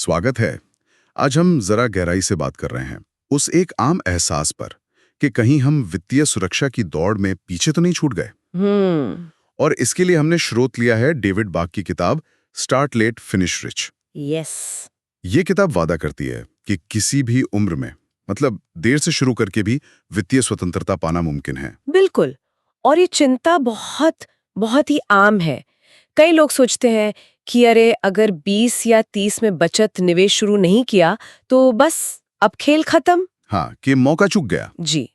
स्वागत है। आज हम जरा गहराई से बात कर रहे हैं उस एक आम एहसास पर कि कहीं हम वित्तीय सुरक्षा की दौड़ में पीछे तो नहीं छूट गए। और इसके लिए हमने स्रोत लिया है डेविड बाक की किताब start late finish rich. Yes. ये किताब वादा करती है कि किसी भी उम्र में, मतलब देर से शुरू करके भी वित्तीय स्वतंत्रता पाना मुमकिन है। बिल्कुल। और ये चिंता बहुत बहुत ही आम है। कई लोग सोचते हैं कि अरे अगर 20 या 30 में बचत निवेश शुरू नहीं किया तो बस अब खेल खत्म। हाँ, कि मौका चूक गया। जी,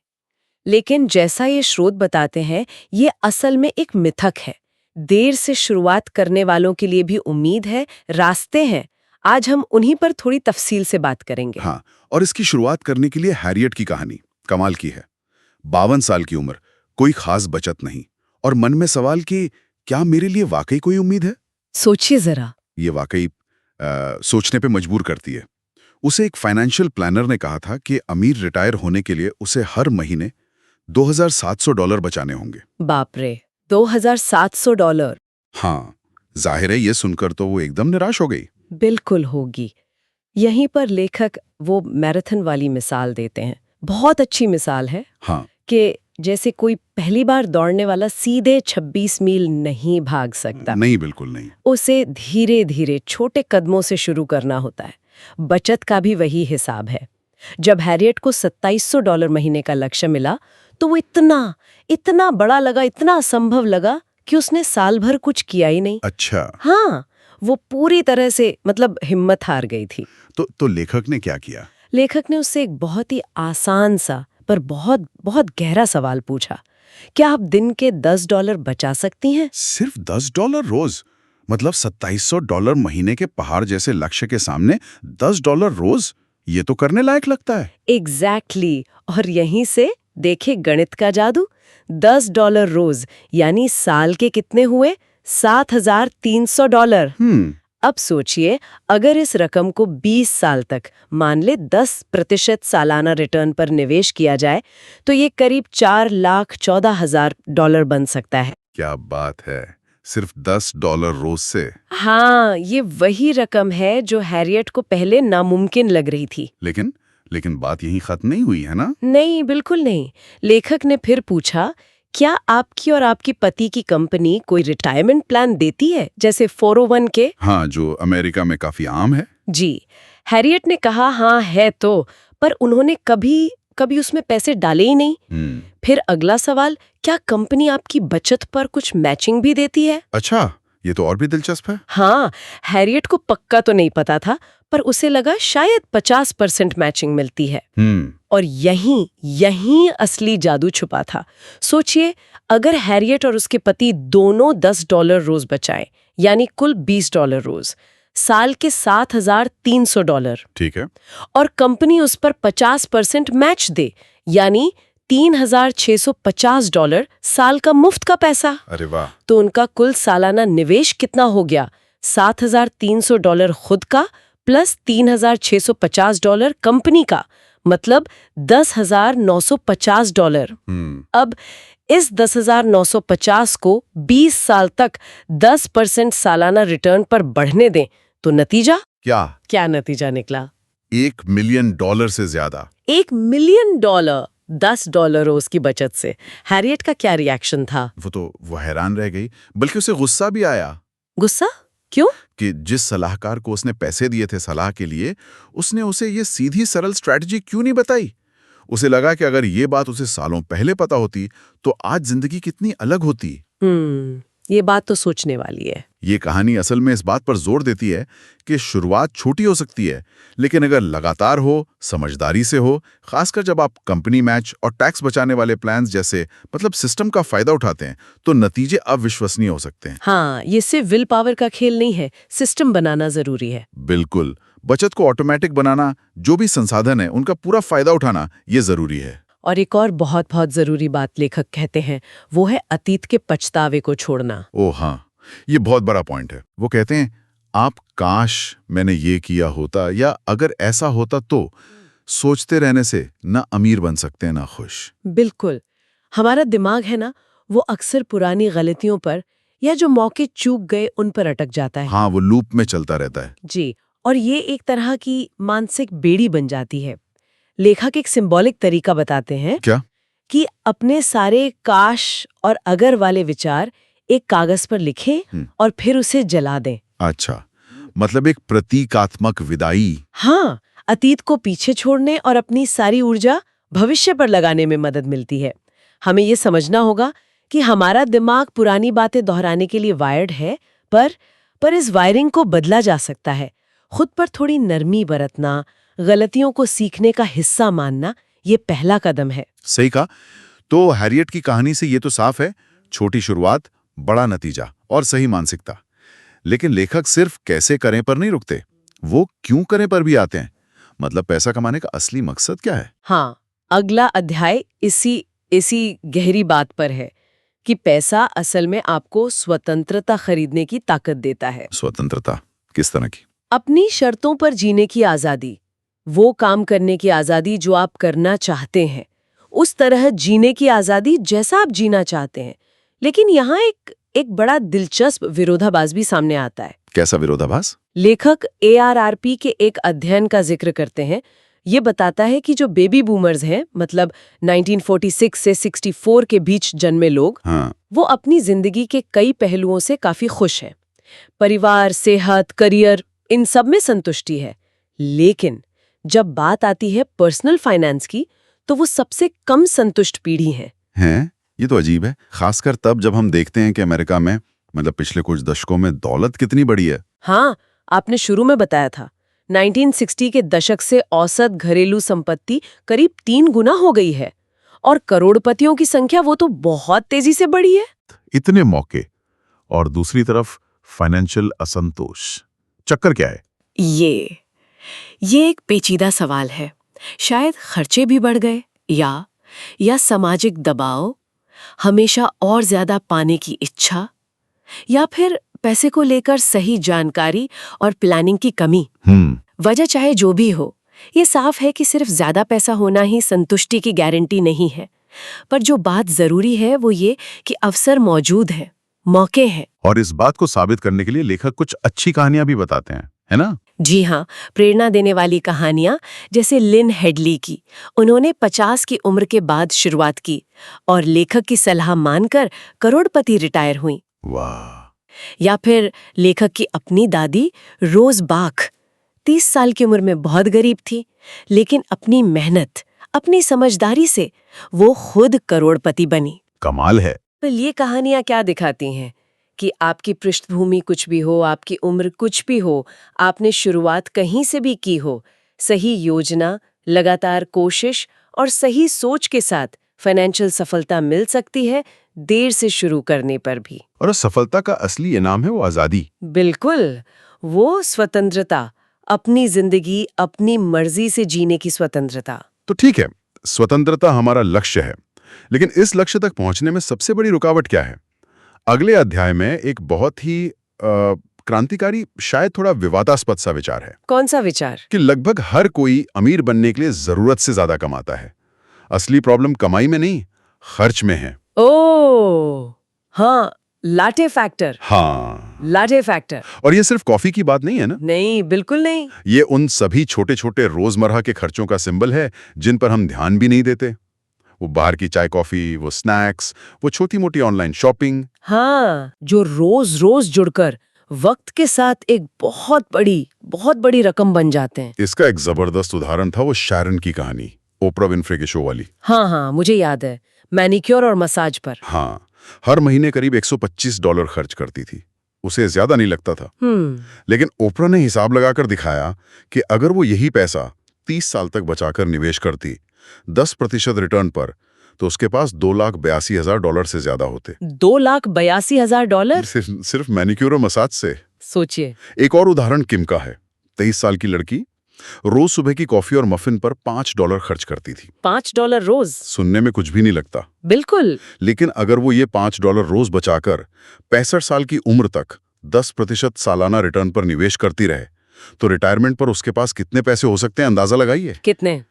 लेकिन जैसा ये स्रोत बताते हैं, ये असल में एक मिथक है। देर से शुरुआत करने वालों के लिए भी उम्मीद है, रास्ते हैं। आज हम उन्हीं पर थोड़ी तफसील से बात करेंगे। हाँ, और इसकी शुरुआत करने के लिए हैरियट की कहानी कमाल की है। 52 साल की उम्र, कोई खास बचत नहीं, और मन में सवाल कि क्या मेरे लिए वाकई कोई उम्मीद है। सोचिए जरा। ये वाकई सोचने पे मजबूर करती है। उसे एक फाइनेंशियल प्लानर ने कहा था कि अमीर रिटायर होने के लिए उसे हर महीने $2,700 बचाने होंगे। बाप रे, $2,700। हाँ, जाहिर है ये सुनकर तो वो एकदम निराश हो गई। बिल्कुल होगी। यहीं पर लेखक वो मैराथन वाली मिसाल देते हैं। बहुत अच्छी मिसाल है। हाँ, कि जैसे कोई पहली बार दौड़ने वाला सीधे 26 मील नहीं भाग सकता। नहीं, बिल्कुल नहीं। उसे धीरे धीरे छोटे कदमों से शुरू करना होता है। बचत का भी वही हिसाब है। जब हैरियट को $2,700 महीने का लक्ष्य मिला तो वो इतना बड़ा लगा, इतना असंभव लगा कि उसने साल भर कुछ किया ही नहीं। अच्छा। हाँ, वो पूरी तरह से हिम्मत हार गई थी। तो लेखक ने क्या किया? लेखक ने उससे एक बहुत ही आसान सा पर बहुत बहुत गहरा सवाल पूछा। क्या आप दिन के $10 बचा सकती हैं? सिर्फ $10 रोज? मतलब $2,700 महीने के पहाड़ जैसे लक्ष्य के सामने $10 रोज? ये तो करने लायक लगता है। एग्जैक्टली। और यहीं से देखे गणित का जादू। $10 रोज यानी साल के कितने हुए? $7,300। अब सोचिए, अगर इस रकम को 20 साल तक, मान ले 10% सालाना रिटर्न पर निवेश किया जाए तो ये करीब $4,14,000 बन सकता है। क्या बात है, सिर्फ $10 रोज से। हाँ, ये वही रकम है जो हैरियट को पहले नामुमकिन लग रही थी। लेकिन बात यहीं खत्म नहीं हुई है ना? नहीं, बिल्कुल नहीं। लेखक ने फिर पूछा, क्या आपकी और आपकी पति की कंपनी कोई रिटायरमेंट प्लान देती है, जैसे 401 के? हाँ, जो अमेरिका में काफी आम है। जी। हैरियट ने कहा हाँ है तो, पर उन्होंने कभी उसमें पैसे डाले ही नहीं। फिर अगला सवाल, क्या कंपनी आपकी बचत पर कुछ मैचिंग भी देती है? अच्छा, ये तो और भी दिलचस्प है। हाँ, हैरियट को पक्का तो नहीं पता था, पर उसे लगा शायद 50% मैचिंग मिलती है। और यहीं असली जादू छुपा था। सोचिए, अगर हैरियट और उसके पति दोनों $10 रोज बचाएं, यानी कुल $20 रोज, साल के $7,300। ठीक है। और कंपनी उस पर 50% मैच दे, यानी $3,650 साल का मुफ्त का पैसा। अरे वाह। तो उनका कुल सालाना निवेश कितना हो गया? $7,300 खुद का प्लस $3,650 कंपनी का, मतलब $10,950। अब इस 10,950 को 20 साल तक 10% सालाना रिटर्न पर बढ़ने दें तो नतीजा क्या नतीजा निकला? $1 मिलियन से ज्यादा। $1 मिलियन $10 रोज की बचत से। हैरियट का क्या रिएक्शन था? वो हैरान रह गई, बल्कि उसे गुस्सा भी आया। गुस्सा? क्यों? कि जिस सलाहकार को उसने पैसे दिए थे सलाह के लिए, उसने उसे ये सीधी सरल स्ट्रैटेजी क्यों नहीं बताई। उसे लगा कि अगर ये बात उसे सालों पहले पता होती तो आज जिंदगी कितनी अलग होती। ये बात तो सोचने वाली है। ये कहानी असल में इस बात पर जोर देती है कि शुरुआत छोटी हो सकती है, लेकिन अगर लगातार हो, समझदारी से हो, खासकर जब आप कंपनी मैच और टैक्स बचाने वाले प्लान्स जैसे सिस्टम का फायदा उठाते हैं, तो नतीजे अविश्वसनीय हो सकते हैं। हाँ, ये सिर्फ विल पावर का खेल नहीं है, सिस्टम बनाना जरूरी है। बिल्कुल, बचत को ऑटोमेटिक बनाना, जो भी संसाधन है उनका पूरा फायदा उठाना, ये जरूरी है। और एक और बहुत बहुत जरूरी बात लेखक कहते हैं, वो है अतीत के पछतावे को छोड़ना। ओह हाँ, ये बहुत बड़ा पॉइंट है। वो कहते हैं, आप काश मैंने ये किया होता, या अगर ऐसा होता तो, सोचते रहने से ना अमीर बन सकते ना खुश। बिल्कुल। हमारा दिमाग है ना, वो अक्सर पुरानी गलतियों पर या जो मौके चूक गए उन पर अटक जाता है। हाँ, वो लूप में चलता रहता है। जी, और ये एक तरह की मानसिक बेड़ी बन जाती है। लेखक एक सिंबॉलिक तरीका बताते हैं क्या? कि अपने सारे काश और अगर वाले विचार एक कागज पर लिखें और फिर उसे जला दें। अच्छा, मतलब एक प्रतीकात्मक विदाई। हाँ, अतीत को पीछे छोड़ने और अपनी सारी ऊर्जा भविष्य पर लगाने में मदद मिलती है। हमें ये समझना होगा कि हमारा दिमाग पुरानी बातें दोहराने के लिए वायर्ड है, पर इस वायरिंग को बदला जा सकता है। खुद पर थोड़ी नरमी बरतना, गलतियों को सीखने का हिस्सा मानना, ये पहला कदम है। सही कहा। तो हैरियट की कहानी से ये तो साफ है, छोटी शुरुआत, बड़ा नतीजा और सही मानसिकता। लेकिन लेखक सिर्फ कैसे करें पर नहीं रुकते, वो क्यों करें पर भी आते हैं। मतलब पैसा कमाने का असली मकसद क्या है? हाँ, अगला अध्याय इसी गहरी बात पर है कि पैसा असल में आपको स्वतंत्रता खरीदने की ताकत देता है। स्वतंत्रता किस तरह की? अपनी शर्तों पर जीने की आजादी, वो काम करने की आजादी जो आप करना चाहते हैं, उस तरह जीने की आजादी जैसा आप जीना चाहते हैं। लेकिन यहाँ एक बड़ा दिलचस्प विरोधाभास भी सामने आता है। कैसा विरोधाभास? लेखक AARP के एक अध्ययन का जिक्र करते हैं। ये बताता है कि जो बेबी बूमर्स हैं, मतलब 1946 से 64 के बीच जन्मे लोग, हाँ। वो अपनी जिंदगी के कई पहलुओं से काफी खुश हैं। परिवार, सेहत, करियर, इन सब में संतुष्टि है। लेकिन जब बात आती है पर्सनल फाइनेंस की, तो वो सबसे कम संतुष्ट पीढ़ी है। हैं? ये तो अजीब है, खासकर तब जब हम देखते हैं कि अमेरिका में मतलब पिछले कुछ दशकों में दौलत कितनी बड़ी है। हाँ, आपने शुरू में बताया था 1960 के दशक से औसत घरेलू संपत्ति करीब 3 गुना हो गई है और करोड़पतियों की संख्या वो तो बहुत तेजी से बढ़ी है। इतने मौके और दूसरी तरफ फाइनेंशियल असंतोष, चक्कर क्या है? ये एक पेचीदा सवाल है। शायद खर्चे भी बढ़ गए या सामाजिक दबाव, हमेशा और ज्यादा पाने की इच्छा, या फिर पैसे को लेकर सही जानकारी और प्लानिंग की कमी। वजह चाहे जो भी हो, ये साफ है कि सिर्फ ज्यादा पैसा होना ही संतुष्टि की गारंटी नहीं है। पर जो बात जरूरी है वो ये कि अवसर मौजूद है, मौके हैं। और इस बात को साबित करने के लिए लेखक कुछ अच्छी कहानियां भी बताते हैं, है ना? जी हाँ, प्रेरणा देने वाली कहानियां, जैसे लिन हेडली की। उन्होंने 50 की उम्र के बाद शुरुआत की और लेखक की सलाह मानकर करोड़पति रिटायर हुई। वाह। या फिर लेखक की अपनी दादी रोज बाख 30 साल की उम्र में बहुत गरीब थी, लेकिन अपनी मेहनत, अपनी समझदारी से वो खुद करोड़पति बनी। कमाल है। तो ये कहानियां क्या दिखाती हैं कि आपकी पृष्ठभूमि कुछ भी हो, आपकी उम्र कुछ भी हो, आपने शुरुआत कहीं से भी की हो, सही योजना, लगातार कोशिश और सही सोच के साथ फाइनेंशियल सफलता मिल सकती है, देर से शुरू करने पर भी। और सफलता का असली इनाम है वो आजादी। बिल्कुल, वो स्वतंत्रता, अपनी जिंदगी अपनी मर्जी से जीने की स्वतंत्रता। तो ठीक है, स्वतंत्रता हमारा लक्ष्य है, लेकिन इस लक्ष्य तक पहुंचने में सबसे बड़ी रुकावट क्या है? अगले अध्याय में एक बहुत ही क्रांतिकारी, शायद थोड़ा विवादास्पद सा विचार है। कौन सा विचार? कि लगभग हर कोई अमीर बनने के लिए जरूरत से ज्यादा कमाता है। असली प्रॉब्लम कमाई में नहीं, खर्च में है। ओह, हाँ, लाटे फैक्टर। हाँ, लाटे फैक्टर। और ये सिर्फ कॉफी की बात नहीं है ना? नहीं, बिल्कुल नहीं। ये उन सभी छोटे छोटे रोजमर्रा के खर्चों का सिंबल है जिन पर हम ध्यान भी नहीं देते। वो बाहर की चाय कॉफी, वो स्नैक्स, वो छोटी मोटी ऑनलाइन शॉपिंग। हाँ, जो रोज रोज जुड़कर वक्त के साथ एक बहुत बड़ी रकम बन जाते हैं। इसका एक जबरदस्त उदाहरण था वो शैरन की कहानी, ओपरा विन्फ्रे के शो वाली। हाँ, मुझे याद है, मैनिक्योर और मसाज पर। हाँ, हर महीने करीब $125 खर्च करती थी। उसे ज्यादा नहीं लगता था। लेकिन ओपरा ने हिसाब लगाकर दिखाया कि अगर वो यही पैसा 30 साल तक बचाकर निवेश करती 10% रिटर्न पर, तो उसके पास $2,82,000 से ज्यादा होते। $2,82,000? सिर्फ मैनिक्योर और मसाज से। सोचिए। एक और उदाहरण किम का है। 23 साल की लड़की रोज सुबह की कॉफी और मफिन पर $5 खर्च करती थी। $5 रोज? सुनने में कुछ भी नहीं लगता। बिल्कुल। लेकिन अगर वो ये $5 रोज बचाकर 65 साल की उम्र तक 10% सालाना रिटर्न पर निवेश करती रहे, तो रिटायरमेंट पर उसके पास कितने पैसे हो सकते हैं, अंदाजा लगाइए। कितने?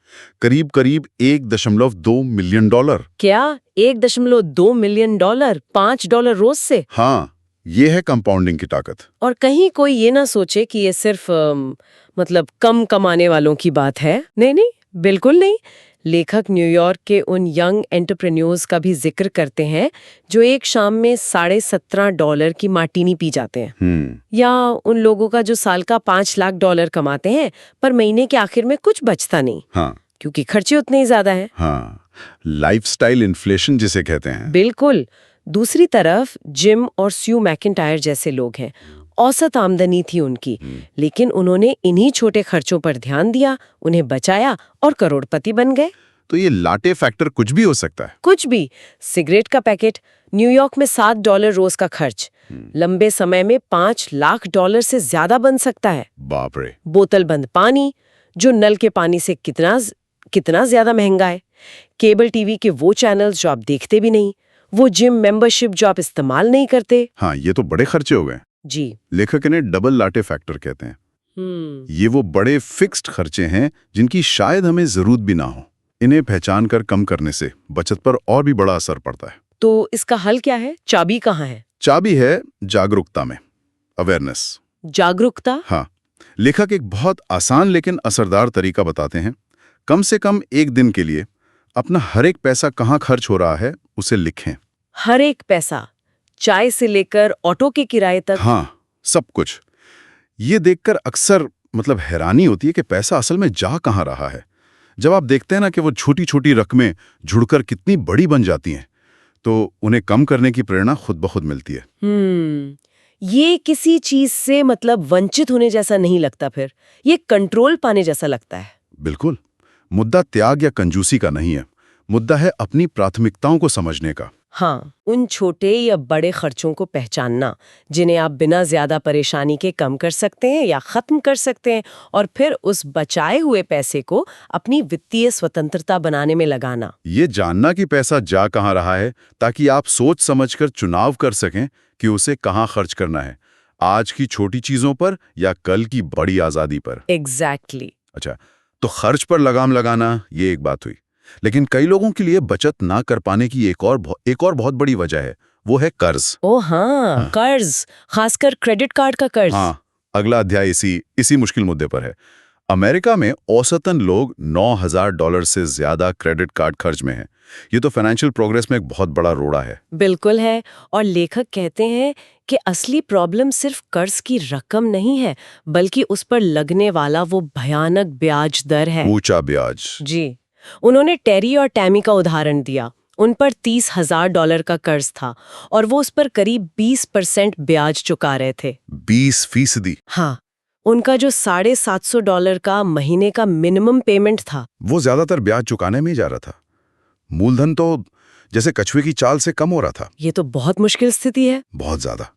करीब $1.2 मिलियन। क्या? $1.2 मिलियन $5 रोज से? हाँ, ये है कंपाउंडिंग की ताकत। और कहीं कोई ये ना सोचे कि ये सिर्फ मतलब कम कमाने वालों की बात है। नहीं नहीं, बिल्कुल नहीं। लेखक न्यूयॉर्क के उन यंग एंटरप्रेन्योर्स का भी जिक्र करते हैं जो एक शाम में $17.5 की मार्टीनी पी जाते हैं। या उन लोगों का जो साल का $5 लाख कमाते हैं पर महीने के आखिर में कुछ बचता नहीं। हाँ, क्योंकि खर्चे उतने ही ज्यादा हैं। हाँ, लाइफस्टाइल इन्फ्लेशन जिसे कहते हैं। बिल्कुल। दूसरी तरफ जिम और स्यू मैकिंटायर जैसे लोग हैं। औसत आमदनी थी उनकी, लेकिन उन्होंने इन्हीं छोटे खर्चों पर ध्यान दिया, उन्हें बचाया और करोड़पति बन गए। तो ये लाटे फैक्टर कुछ भी हो सकता है। कुछ भी। सिगरेट का पैकेट, न्यूयॉर्क में $7 रोज का खर्च, लंबे समय में $5 लाख से ज्यादा बन सकता है। बाप रे। बोतल बंद पानी, जो नल के पानी से कितना ज्यादा महंगा है। केबल टीवी के वो चैनल्स जो आप देखते भी नहीं, वो जिम मेंबरशिप जो आप इस्तेमाल नहीं करते। हाँ, ये तो बड़े खर्चे हो गए। जी। लेखक इन्हें डबल लाटे फैक्टर कहते हैं। ये वो बड़े फिक्स्ड खर्चे हैं जिनकी शायद हमें जरूरत भी ना हो। इन्हें पहचान कर कम करने से बचत पर और भी बड़ा असर पड़ता है। तो इसका हल क्या है? चाबी कहाँ है? चाबी है जागरूकता में, अवेयरनेस। जागरूकता? हाँ, लेखक एक बहुत आसान लेकिन असरदार तरीका बताते हैं। कम से कम एक दिन के लिए अपना हर एक पैसा कहाँ खर्च हो रहा है उसे लिखें। हर एक पैसा, चाय से लेकर ऑटो के किराए तक? हाँ, सब कुछ। ये देखकर अक्सर हैरानी होती है कि पैसा असल में जा कहाँ रहा है। जब आप देखते हैं ना कि वो छोटी छोटी रकमें जुड़कर कितनी बड़ी बन जाती हैं, तो उन्हें कम करने की प्रेरणा खुद ब खुद मिलती है। ये किसी चीज से वंचित होने जैसा नहीं लगता, फिर ये कंट्रोल पाने जैसा लगता है। बिल्कुल। मुद्दा त्याग या कंजूसी का नहीं है, मुद्दा है अपनी प्राथमिकताओं को समझने का। हाँ, उन छोटे या बड़े खर्चों को पहचानना जिन्हें आप बिना ज्यादा परेशानी के कम कर सकते हैं या खत्म कर सकते हैं, और फिर उस बचाए हुए पैसे को अपनी वित्तीय स्वतंत्रता बनाने में लगाना। ये जानना कि पैसा जा कहाँ रहा है ताकि आप सोच समझकर चुनाव कर सकें कि उसे कहाँ खर्च करना है, आज की छोटी चीजों पर या कल की बड़ी आजादी पर। एग्जैक्टली। अच्छा, तो खर्च पर लगाम लगाना ये एक बात हुई, लेकिन कई लोगों के लिए बचत ना कर पाने की एक और बहुत बड़ी वजह है, वो है कर्ज। ओ हाँ, कर्ज, खासकर क्रेडिट कार्ड का कर्ज। हाँ, अगला अध्याय इसी मुश्किल मुद्दे पर है। अमेरिका में औसतन लोग $9,000 से ज्यादा क्रेडिट कार्ड खर्च में हैं। ये तो फाइनेंशियल प्रोग्रेस में एक बहुत बड़ा रोड़ा है। बिल्कुल है। और लेखक कहते हैं कि असली प्रॉब्लम सिर्फ कर्ज की रकम नहीं है, बल्कि उस पर लगने वाला वो भयानक ब्याज दर है। ऊंचा ब्याज। जी। उन्होंने टेरी और टैमी का उदाहरण दिया। उन पर $30,000 का कर्ज था और वो उस पर करीब 20% ब्याज चुका रहे थे। 20%? हाँ, उनका जो $750 का महीने का मिनिमम पेमेंट था, वो ज्यादातर ब्याज चुकाने में ही जा रहा था। मूलधन तो जैसे कछुए की चाल से कम हो रहा था। ये तो बहुत मुश्किल स्थिति है। बहुत ज्यादा।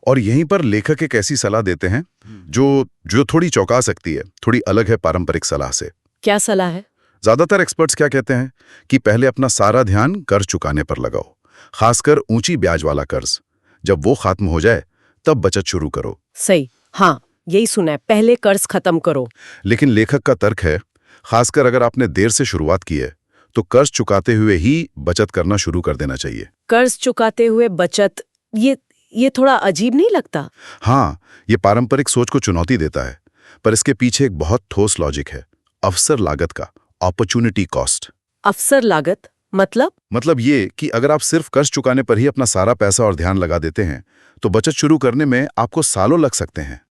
और यहीं पर लेखक एक ऐसी सलाह देते हैं जो थोड़ी चौंका सकती है, थोड़ी अलग है पारंपरिक सलाह से। क्या सलाह है? ज्यादातर एक्सपर्ट्स क्या कहते हैं कि पहले अपना सारा ध्यान कर्ज चुकाने पर लगाओ, खासकर ऊंची ब्याज वाला कर्ज। जब वो खत्म हो जाए तब बचत शुरू करो। सही, हाँ, यही सुना है, पहले कर्ज खत्म करो। लेकिन लेखक का तर्क है, खासकर अगर आपने देर से शुरुआत की है तो कर्ज चुकाते हुए ही बचत करना शुरू कर देना चाहिए। कर्ज चुकाते हुए बचत, ये थोड़ा अजीब नहीं लगता? हाँ, ये पारंपरिक सोच को चुनौती देता है, पर इसके पीछे एक बहुत ठोस लॉजिक है, अवसर लागत का, अपॉर्चुनिटी कॉस्ट। अवसर लागत मतलब ये कि अगर आप सिर्फ कर्ज चुकाने पर ही अपना सारा पैसा और ध्यान लगा देते हैं तो बचत शुरू करने में आपको सालों लग सकते हैं।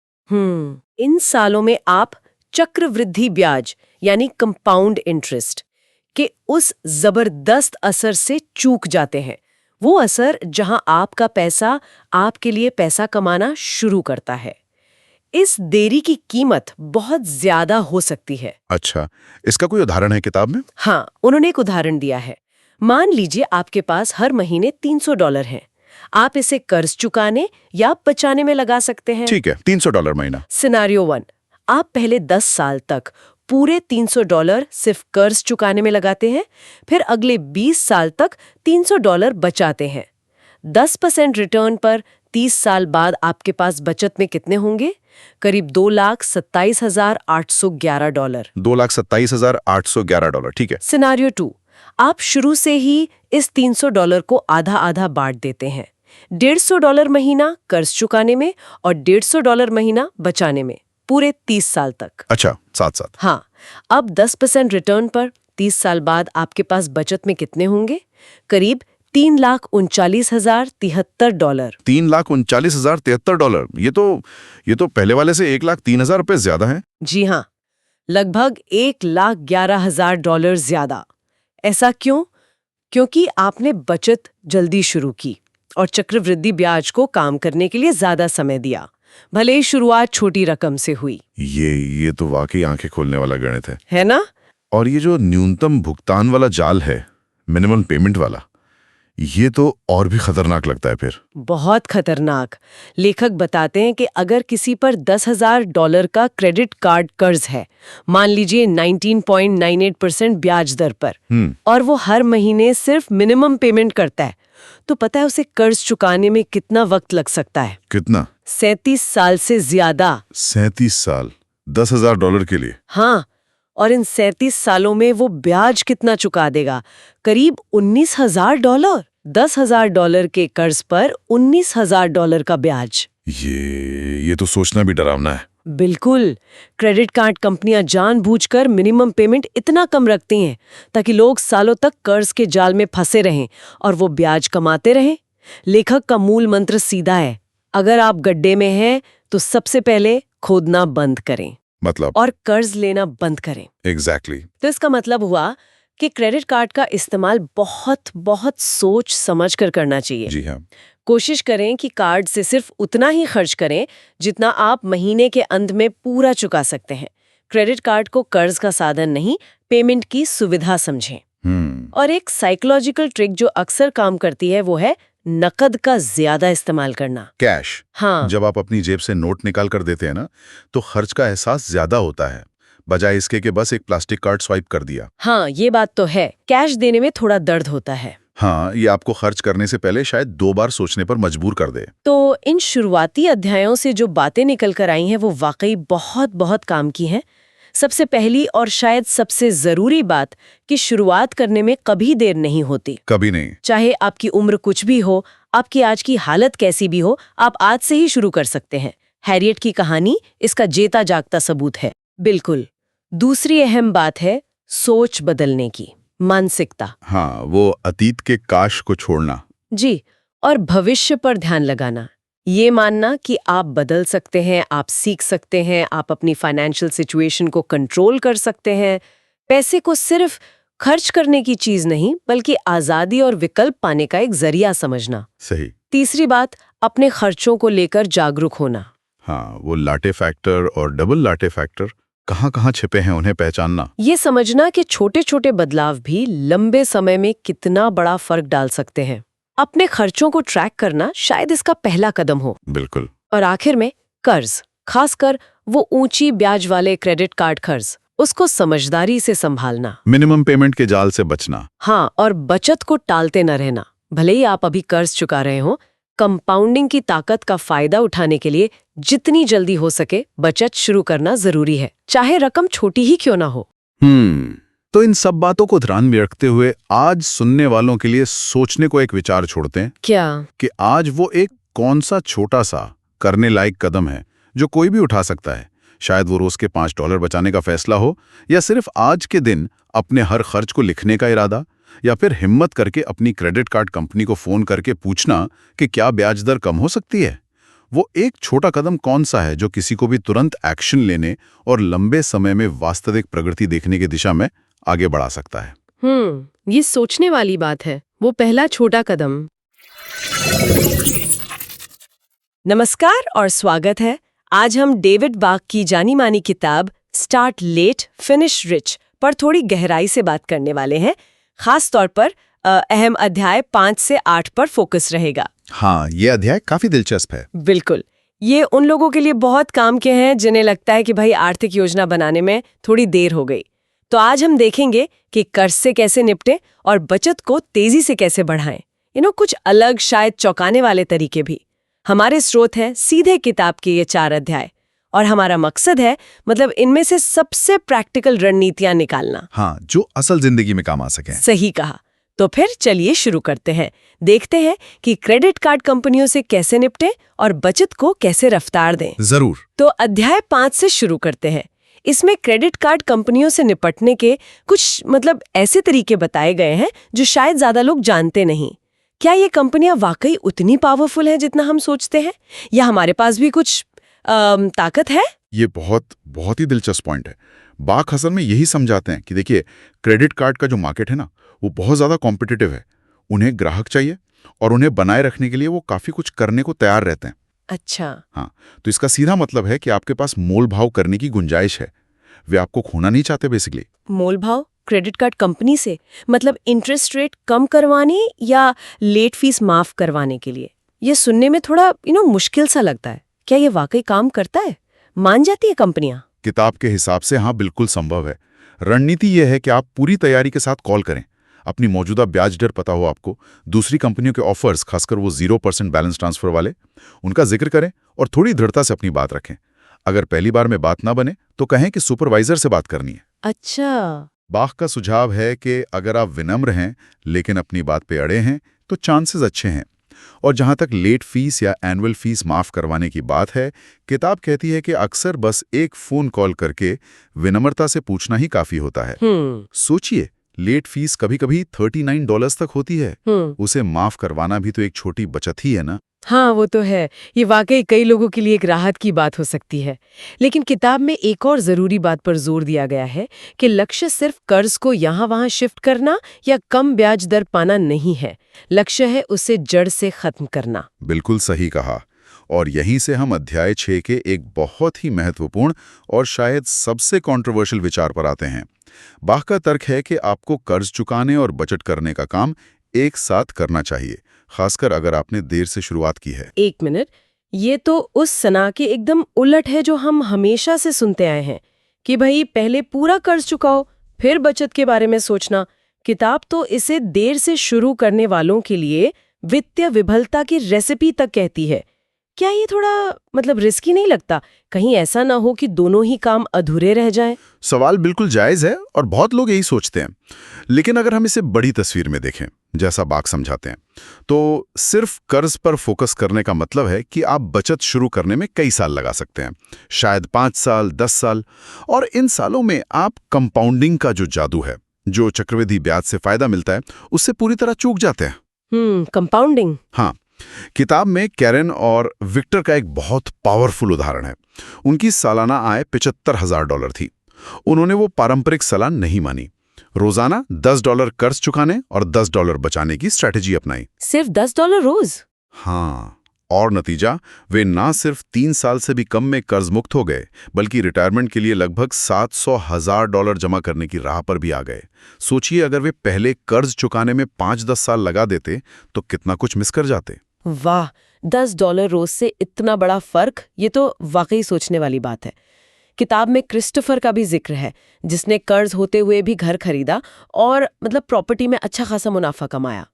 इन सालों में आप चक्रवृद्धि ब्याज यानी कंपाउंड इंटरेस्ट के उस जबरदस्त असर से चूक जाते हैं। वो असर जहां आपका पैसा आपके लिए पैसा कमाना शुरू करता है। इस देरी की कीमत बहुत ज्यादा हो सकती है। अच्छा, इसका कोई उदाहरण है किताब में? हाँ, उन्होंने एक उदाहरण दिया है। मान लीजिए आपके पास हर महीने $300 हैं। आप इसे कर्ज चुकाने या बचाने में लगा सकते हैं। ठीक है, $300 महीना। सिनेरियो 1, आप पहले 10 साल तक पूरे $300 सिर्फ कर्ज चुकाने में लगाते हैं, फिर अगले 20 साल तक $300 बचाते हैं। 10% रिटर्न पर 30 साल बाद आपके पास बचत में कितने होंगे? करीब $2,27,811। $2,27,811, ठीक है। सिनेरियो 2, आप शुरू से ही इस $300 को आधा आधा बांट देते हैं। $150 महीना कर्ज चुकाने में और $150 महीना बचाने में, पूरे 30 साल तक। अच्छा, साथ साथ। हाँ, अब 10% रिटर्न पर 30 साल बाद आपके पास बचत में कितने होंगे? करीब $3,39,073। $3,39,073। ये तो पहले वाले से $1,03,000 ज्यादा है। जी हाँ, लगभग $1,11,000 ज्यादा। ऐसा क्यों? क्योंकि आपने बचत जल्दी शुरू की और चक्रवृद्धि ब्याज को काम करने के लिए ज्यादा समय दिया, भले ही शुरुआत छोटी रकम से हुई। ये तो वाकई आंखें खोलने वाला गणित है ना? और ये जो न्यूनतम भुगतान वाला जाल है, मिनिमम पेमेंट वाला, ये तो और भी खतरनाक लगता है फिर। बहुत खतरनाक। लेखक बताते हैं कि अगर किसी पर $10,000 का क्रेडिट कार्ड कर्ज है, मान लीजिए 19.98% ब्याज दर पर, और वो हर महीने सिर्फ मिनिमम पेमेंट करता है, तो पता है उसे कर्ज चुकाने में कितना वक्त लग सकता है? कितना? 37 साल से ज्यादा। 37 साल $10,000 के लिए? हाँ, और इन 37 सालों में वो ब्याज कितना चुका देगा? करीब $19,000। $10,000 के कर्ज पर $19,000 का ब्याज। ये तो सोचना भी डरावना है। बिल्कुल। क्रेडिट कार्ड कंपनियां जानबूझकर मिनिमम पेमेंट इतना कम रखती हैं ताकि लोग सालों तक कर्ज के जाल में फंसे रहें और वो ब्याज कमाते रहें। लेखक का मूल मंत्र सीधा है, अगर आप गड्ढे में हैं तो सबसे पहले खोदना बंद करें, मतलब? और कर्ज लेना बंद करें। एग्जैक्टली। तो इसका मतलब हुआ कि क्रेडिट कार्ड का इस्तेमाल बहुत बहुत सोच समझ कर करना चाहिए। जी हाँ। कोशिश करें कि कार्ड से सिर्फ उतना ही खर्च करें जितना आप महीने के अंत में पूरा चुका सकते हैं। क्रेडिट कार्ड को कर्ज का साधन नहीं, पेमेंट की सुविधा समझें। और एक साइकोलॉजिकल ट्रिक जो अक्सर काम करती है वो है नकद का ज्यादा इस्तेमाल करना। कैश। हाँ, जब आप अपनी जेब से नोट निकाल कर देते हैं ना, तो खर्च का एहसास ज्यादा होता है, बजाय इसके कि बस एक प्लास्टिक कार्ड स्वाइप कर दिया। हाँ, ये बात तो है। कैश देने में थोड़ा दर्द होता है। हाँ, ये आपको खर्च करने से पहले शायद 2 बार सोचने पर मजबूर कर दे। तो इन शुरुआती अध्यायों से जो बातें निकल कर आई हैं वो वाकई बहुत बहुत काम की हैं। सबसे पहली और शायद सबसे जरूरी बात कि शुरुआत करने में कभी देर नहीं होती। कभी नहीं। चाहे आपकी उम्र कुछ भी हो, आपकी आज की हालत कैसी भी हो, आप आज से ही शुरू कर सकते हैं। हैरियट की कहानी इसका जेता जागता सबूत है। बिल्कुल। दूसरी अहम बात है सोच बदलने की, मानसिकता। हाँ, वो अतीत के काश को छोड़ना। जी, और भविष्य पर ध्यान लगाना। ये मानना कि आप बदल सकते हैं, आप सीख सकते हैं, आप अपनी फाइनेंशियल सिचुएशन को कंट्रोल कर सकते हैं। पैसे को सिर्फ खर्च करने की चीज नहीं, बल्कि आजादी और विकल्प पाने का एक जरिया समझना। सही। तीसरी बात, अपने खर्चों को लेकर जागरूक होना। हाँ, वो लाटे फैक्टर और डबल लाटे फैक्टर कहाँ छिपे हैं, उन्हें पहचानना। ये समझना कि छोटे छोटे बदलाव भी लंबे समय में कितना बड़ा फर्क डाल सकते हैं। अपने खर्चों को ट्रैक करना शायद इसका पहला कदम हो। बिल्कुल। और आखिर में कर्ज, खासकर वो ऊंची ब्याज वाले क्रेडिट कार्ड कर्ज, उसको समझदारी से संभालना। मिनिमम पेमेंट के जाल से बचना। हाँ, और बचत को टालते न रहना। भले ही आप अभी कर्ज चुका रहे हो, कंपाउंडिंग की ताकत का फायदा उठाने के लिए जितनी जल्दी हो सके बचत शुरू करना जरूरी है, चाहे रकम छोटी ही क्यों ना हो। तो इन सब बातों को ध्यान में रखते हुए आज सुनने वालों के लिए सोचने को एक विचार छोड़ते हैं। क्या? कि आज वो एक कौन सा छोटा सा करने लायक कदम है जो कोई भी उठा सकता है। शायद वो रोज के $5 बचाने का फैसला हो, या सिर्फ आज के दिन अपने हर खर्च को लिखने का इरादा, या फिर हिम्मत करके अपनी क्रेडिट कार्ड कंपनी को फोन करके पूछना कि क्या ब्याज दर कम हो सकती है। वो एक छोटा कदम कौन सा है जो किसी को भी तुरंत एक्शन लेने और लंबे समय में वास्तविक प्रगति देखने की दिशा में आगे बढ़ा सकता है। ये सोचने वाली बात है, वो पहला छोटा कदम। नमस्कार और स्वागत है। आज हम डेविड बाक की जानी मानी किताब स्टार्ट लेट फिनिश रिच पर थोड़ी गहराई से बात करने वाले हैं। खास तौर पर अहम अध्याय 5 से 8 पर फोकस रहेगा। हाँ, ये अध्याय काफी दिलचस्प है। बिल्कुल, ये उन लोगों के लिए बहुत काम के हैं जिन्हें लगता है कि भाई आर्थिक योजना बनाने में थोड़ी देर हो गई। तो आज हम देखेंगे कि कर्ज से कैसे निपटें और बचत को तेजी से कैसे बढ़ाएं। कुछ अलग, शायद चौंकाने वाले तरीके भी। हमारे स्रोत हैं सीधे किताब के ये 4 अध्याय, और हमारा मकसद है मतलब इनमें से सबसे प्रैक्टिकल रणनीतियां निकालना। हाँ, जो असल जिंदगी में काम आ सके। सही कहा। तो फिर चलिए शुरू करते हैं। देखते हैं कि क्रेडिट कार्ड कंपनियों से कैसे निपटें और बचत को कैसे रफ्तार दें। जरूर। तो अध्याय 5 से शुरू करते हैं। इसमें क्रेडिट कार्ड कंपनियों से निपटने के कुछ ऐसे तरीके बताए गए हैं जो शायद ज्यादा लोग जानते नहीं। क्या ये कंपनियां वाकई उतनी पावरफुल हैं जितना हम सोचते हैं, या हमारे पास भी कुछ ताकत है? ये बहुत ही दिलचस्प पॉइंट है। बाक असल में यही समझाते हैं कि देखिए, क्रेडिट कार्ड का जो मार्केट है ना, वो बहुत ज़्यादा कॉम्पिटिटिव है। उन्हें ग्राहक चाहिए और उन्हें बनाए रखने के लिए वो काफ़ी कुछ करने को तैयार रहते हैं। अच्छा। हाँ, तो इसका सीधा मतलब है कि आपके पास मोल भाव करने की गुंजाइश है। वे आपको खोना नहीं चाहते बेसिकली। मोल भाव क्रेडिट कार्ड कंपनी से, मतलब इंटरेस्ट रेट कम करवाने या लेट फीस माफ करवाने के लिए? ये सुनने में थोड़ा मुश्किल सा लगता है। क्या ये वाकई काम करता है? मान जाती है कंपनियां? किताब के हिसाब से हाँ, बिल्कुल संभव है। रणनीति यह है कि आप पूरी तैयारी के साथ कॉल करें, अपनी मौजूदा ब्याज दर पता हो आपको, दूसरी कंपनियों के ऑफर्स, खासकर वो 0% बैलेंस ट्रांसफर वाले, उनका जिक्र करें और थोड़ी दृढ़ता से अपनी बात रखें। अगर पहली बार में बात ना बने तो कहें कि सुपरवाइजर से बात करनी है। अच्छा। बाख का सुझाव है कि अगर आप विनम्र हैं लेकिन अपनी बात पे अड़े हैं तो चांसेस अच्छे हैं। और जहां तक लेट फीस या एनुअल फीस माफ करवाने की बात है, किताब कहती है कि अक्सर बस एक फोन कॉल करके विनम्रता से पूछना ही काफी होता है। सोचिए, लेट फीस कभी-कभी $39 तक होती है। उसे माफ करवाना भी तो एक छोटी बचत ही है ना। हाँ, वो तो है। ये वाकई कई लोगों के लिए एक राहत की बात हो सकती है। लेकिन किताब में एक और जरूरी बात पर जोर दिया गया है कि लक्ष्य सिर्फ कर्ज को यहाँ-वहाँ शिफ्ट करना या कम ब्याज दर पाना नहीं है। लक्ष्य है उसे जड़ से खत्म करना। बिल्कुल सही कहा। और यहीं से हम अध्याय 6 के एक बहुत ही महत्वपूर्ण और शायद सबसे कंट्रोवर्शियल विचार पर आते हैं। बाख का तर्क है कि आपको कर्ज चुकाने और बचत करने का काम एक साथ करना चाहिए, खासकर अगर आपने देर से शुरुआत की है। एक मिनट, ये तो उस सना के एकदम उलट है जो हम हमेशा से सुनते आए हैं कि भाई पहले पूरा कर्ज चुकाओ फिर बचत के बारे में सोचना। किताब तो इसे देर से शुरू करने वालों के लिए वित्तीय विफलता की रेसिपी तक कहती है। क्या ये थोड़ा रिस्की नहीं लगता? कहीं ऐसा ना हो कि दोनों ही काम अधूरे रह जाएं? सवाल बिल्कुल जायज है और बहुत लोग यही सोचते हैं। लेकिन अगर हम इसे बड़ी तस्वीर में देखें, जैसा बाक समझाते हैं, तो सिर्फ कर्ज पर फोकस करने का मतलब है कि आप बचत शुरू करने में कई साल लगा सकते हैं, शायद 5 साल, 10 साल। और इन सालों में आप कंपाउंडिंग का जो जादू है, जो चक्रवृद्धि ब्याज से फायदा मिलता है, उससे पूरी तरह चूक जाते हैं। कंपाउंडिंग। हाँ, किताब में कैरेन और विक्टर का एक बहुत पावरफुल उदाहरण है। उनकी सालाना आय $75,000 थी। उन्होंने वो पारंपरिक सलाह नहीं मानी। रोजाना $10 कर्ज चुकाने और $10 बचाने की स्ट्रैटेजी अपनाई। सिर्फ $10 रोज? हाँ, और नतीजा, वे ना सिर्फ 3 साल से भी कम में कर्ज मुक्त हो गए, बल्कि रिटायरमेंट के लिए लगभग $700,000 जमा करने की राह पर भी आ गए। सोचिए, अगर वे पहले कर्ज चुकाने में 5-10 साल लगा देते तो कितना कुछ मिस कर जाते। वाह, $10 रोज से इतना बड़ा फर्क, ये तो वाकई सोचने वाली बात है। किताब में क्रिस्टोफर का भी जिक्र है, जिसने कर्ज होते हुए भी घर खरीदा और प्रॉपर्टी में अच्छा खासा मुनाफा कमाया।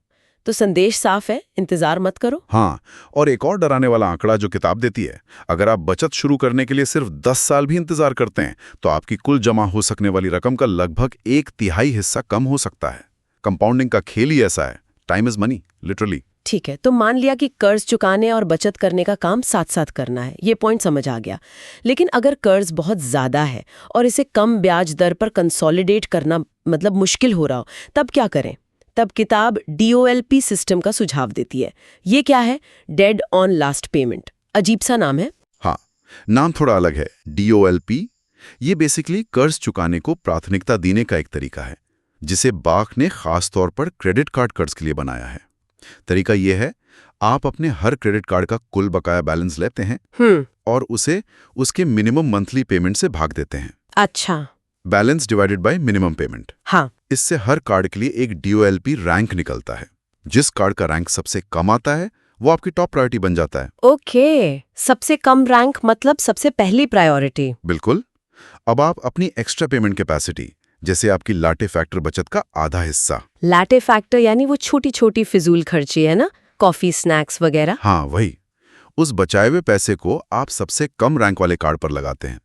तो संदेश साफ है, इंतजार मत करो। हाँ, और एक और डराने वाला आंकड़ा जो किताब देती है, अगर आप बचत शुरू करने के लिए सिर्फ 10 साल भी इंतजार करते हैं तो आपकी कुल जमा हो सकने वाली रकम का लगभग 1/3 हिस्सा कम हो सकता है। कंपाउंडिंग का खेल ही ऐसा है, टाइम इज मनी, लिटरली। ठीक है, तो मान लिया कि कर्ज चुकाने और बचत करने का काम साथ साथ करना है, ये पॉइंट समझ आ गया। लेकिन अगर कर्ज बहुत ज्यादा है और इसे कम ब्याज दर पर कंसोलिडेट करना मुश्किल हो रहा हो, तब क्या करें? तब किताब DOLP सिस्टम का सुझाव देती है। ये क्या है? Dead on last payment. अजीब सा नाम है। हाँ, नाम थोड़ा अलग है। DOLP ये बेसिकली कर्ज चुकाने को प्राथमिकता देने का एक तरीका है, जिसे बाख ने खास तौर पर क्रेडिट कार्ड कर्ज के लिए बनाया है। तरीका यह है, आप अपने हर क्रेडिट कार्ड का कुल बकाया बैलेंस लेते हैं और उसे उसके मिनिमम मंथली पेमेंट से भाग देते हैं। अच्छा। Balance divided by minimum payment. हाँ। इससे हर कार्ड के लिए एक DOLP रैंक निकलता है। जिस कार्ड का रैंक सबसे कम आता है वो आपकी टॉप प्रायोरिटी बन जाता है। ओके, सबसे कम रैंक मतलब सबसे पहली प्रायोरिटी। बिल्कुल। अब आप अपनी एक्स्ट्रा पेमेंट कैपेसिटी, जैसे आपकी लाटे फैक्टर बचत का आधा हिस्सा। लाटे फैक्टर यानी वो छोटी छोटी फिजूल खर्ची है ना, कॉफी, स्नैक्स वगैरह। हाँ, वही। उस बचाए हुए पैसे को आप सबसे कम रैंक वाले कार्ड पर लगाते हैं।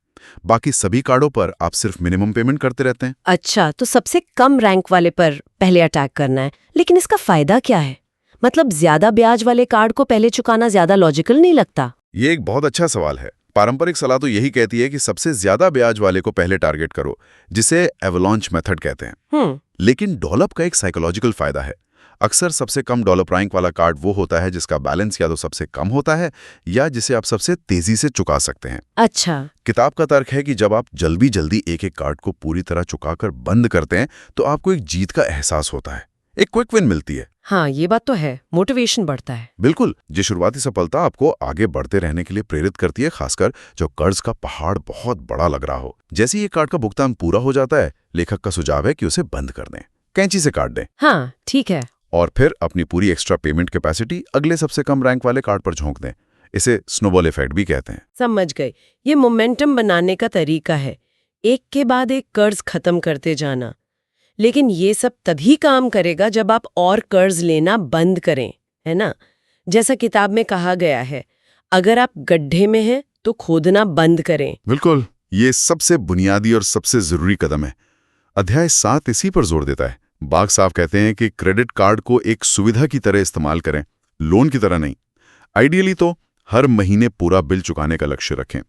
बाकी सभी कार्डों पर आप सिर्फ मिनिमम पेमेंट करते रहते हैं। अच्छा, तो सबसे कम रैंक वाले पर पहले अटैक करना है, लेकिन इसका फायदा क्या है? मतलब ज्यादा ब्याज वाले कार्ड को पहले चुकाना ज्यादा लॉजिकल नहीं लगता? ये एक बहुत अच्छा सवाल है। पारंपरिक सलाह तो यही कहती है कि सबसे ज्यादा ब्याज वाले को पहले टारगेट करो, जिसे एवलांच मेथड कहते हैं। लेकिन डॉलप का एक साइकोलॉजिकल फायदा है। अक्सर सबसे कम डॉलप रैंक वाला कार्ड वो होता है जिसका बैलेंस या तो सबसे कम होता है या जिसे आप सबसे तेजी से चुका सकते हैं। अच्छा। किताब का तर्क है कि जब आप जल्दी जल्दी एक एक कार्ड को पूरी तरह चुकाकर बंद करते हैं तो आपको एक जीत का एहसास होता है, एक क्विक विन मिलती है। हाँ, ये बात तो है, मोटिवेशन बढ़ता है। बिल्कुल, ये शुरुआती सफलता आपको आगे बढ़ते रहने के लिए प्रेरित करती है, खासकर जो कर्ज का पहाड़ बहुत बड़ा लग रहा हो। जैसे ही ये कार्ड का भुगतान पूरा हो जाता है, लेखक का सुझाव है कि उसे बंद कर दें, कैंची से काट दें। हाँ, ठीक है। और फिर अपनी पूरी एक्स्ट्रा पेमेंट कैपेसिटी अगले सबसे कम रैंक वाले कार्ड पर झोंक दें। इसे स्नोबॉल इफेक्ट भी कहते हैं। समझ गए, ये मोमेंटम बनाने का तरीका है, एक के बाद एक कर्ज खत्म करते जाना। लेकिन ये सब तभी काम करेगा जब आप और कर्ज लेना बंद करें, है ना? जैसा किताब में कहा गया है, अगर आप गड्ढे में हैं तो खोदना बंद करें। बिल्कुल, ये सबसे बुनियादी और सबसे जरूरी कदम है। अध्याय 7 इसी पर जोर देता है। बाग साहब कहते हैं कि क्रेडिट कार्ड को एक सुविधा की तरह इस्तेमाल करें, लोन की तरह नहीं। आइडियली तो हर महीने पूरा बिल चुकाने का लक्ष्य रखें।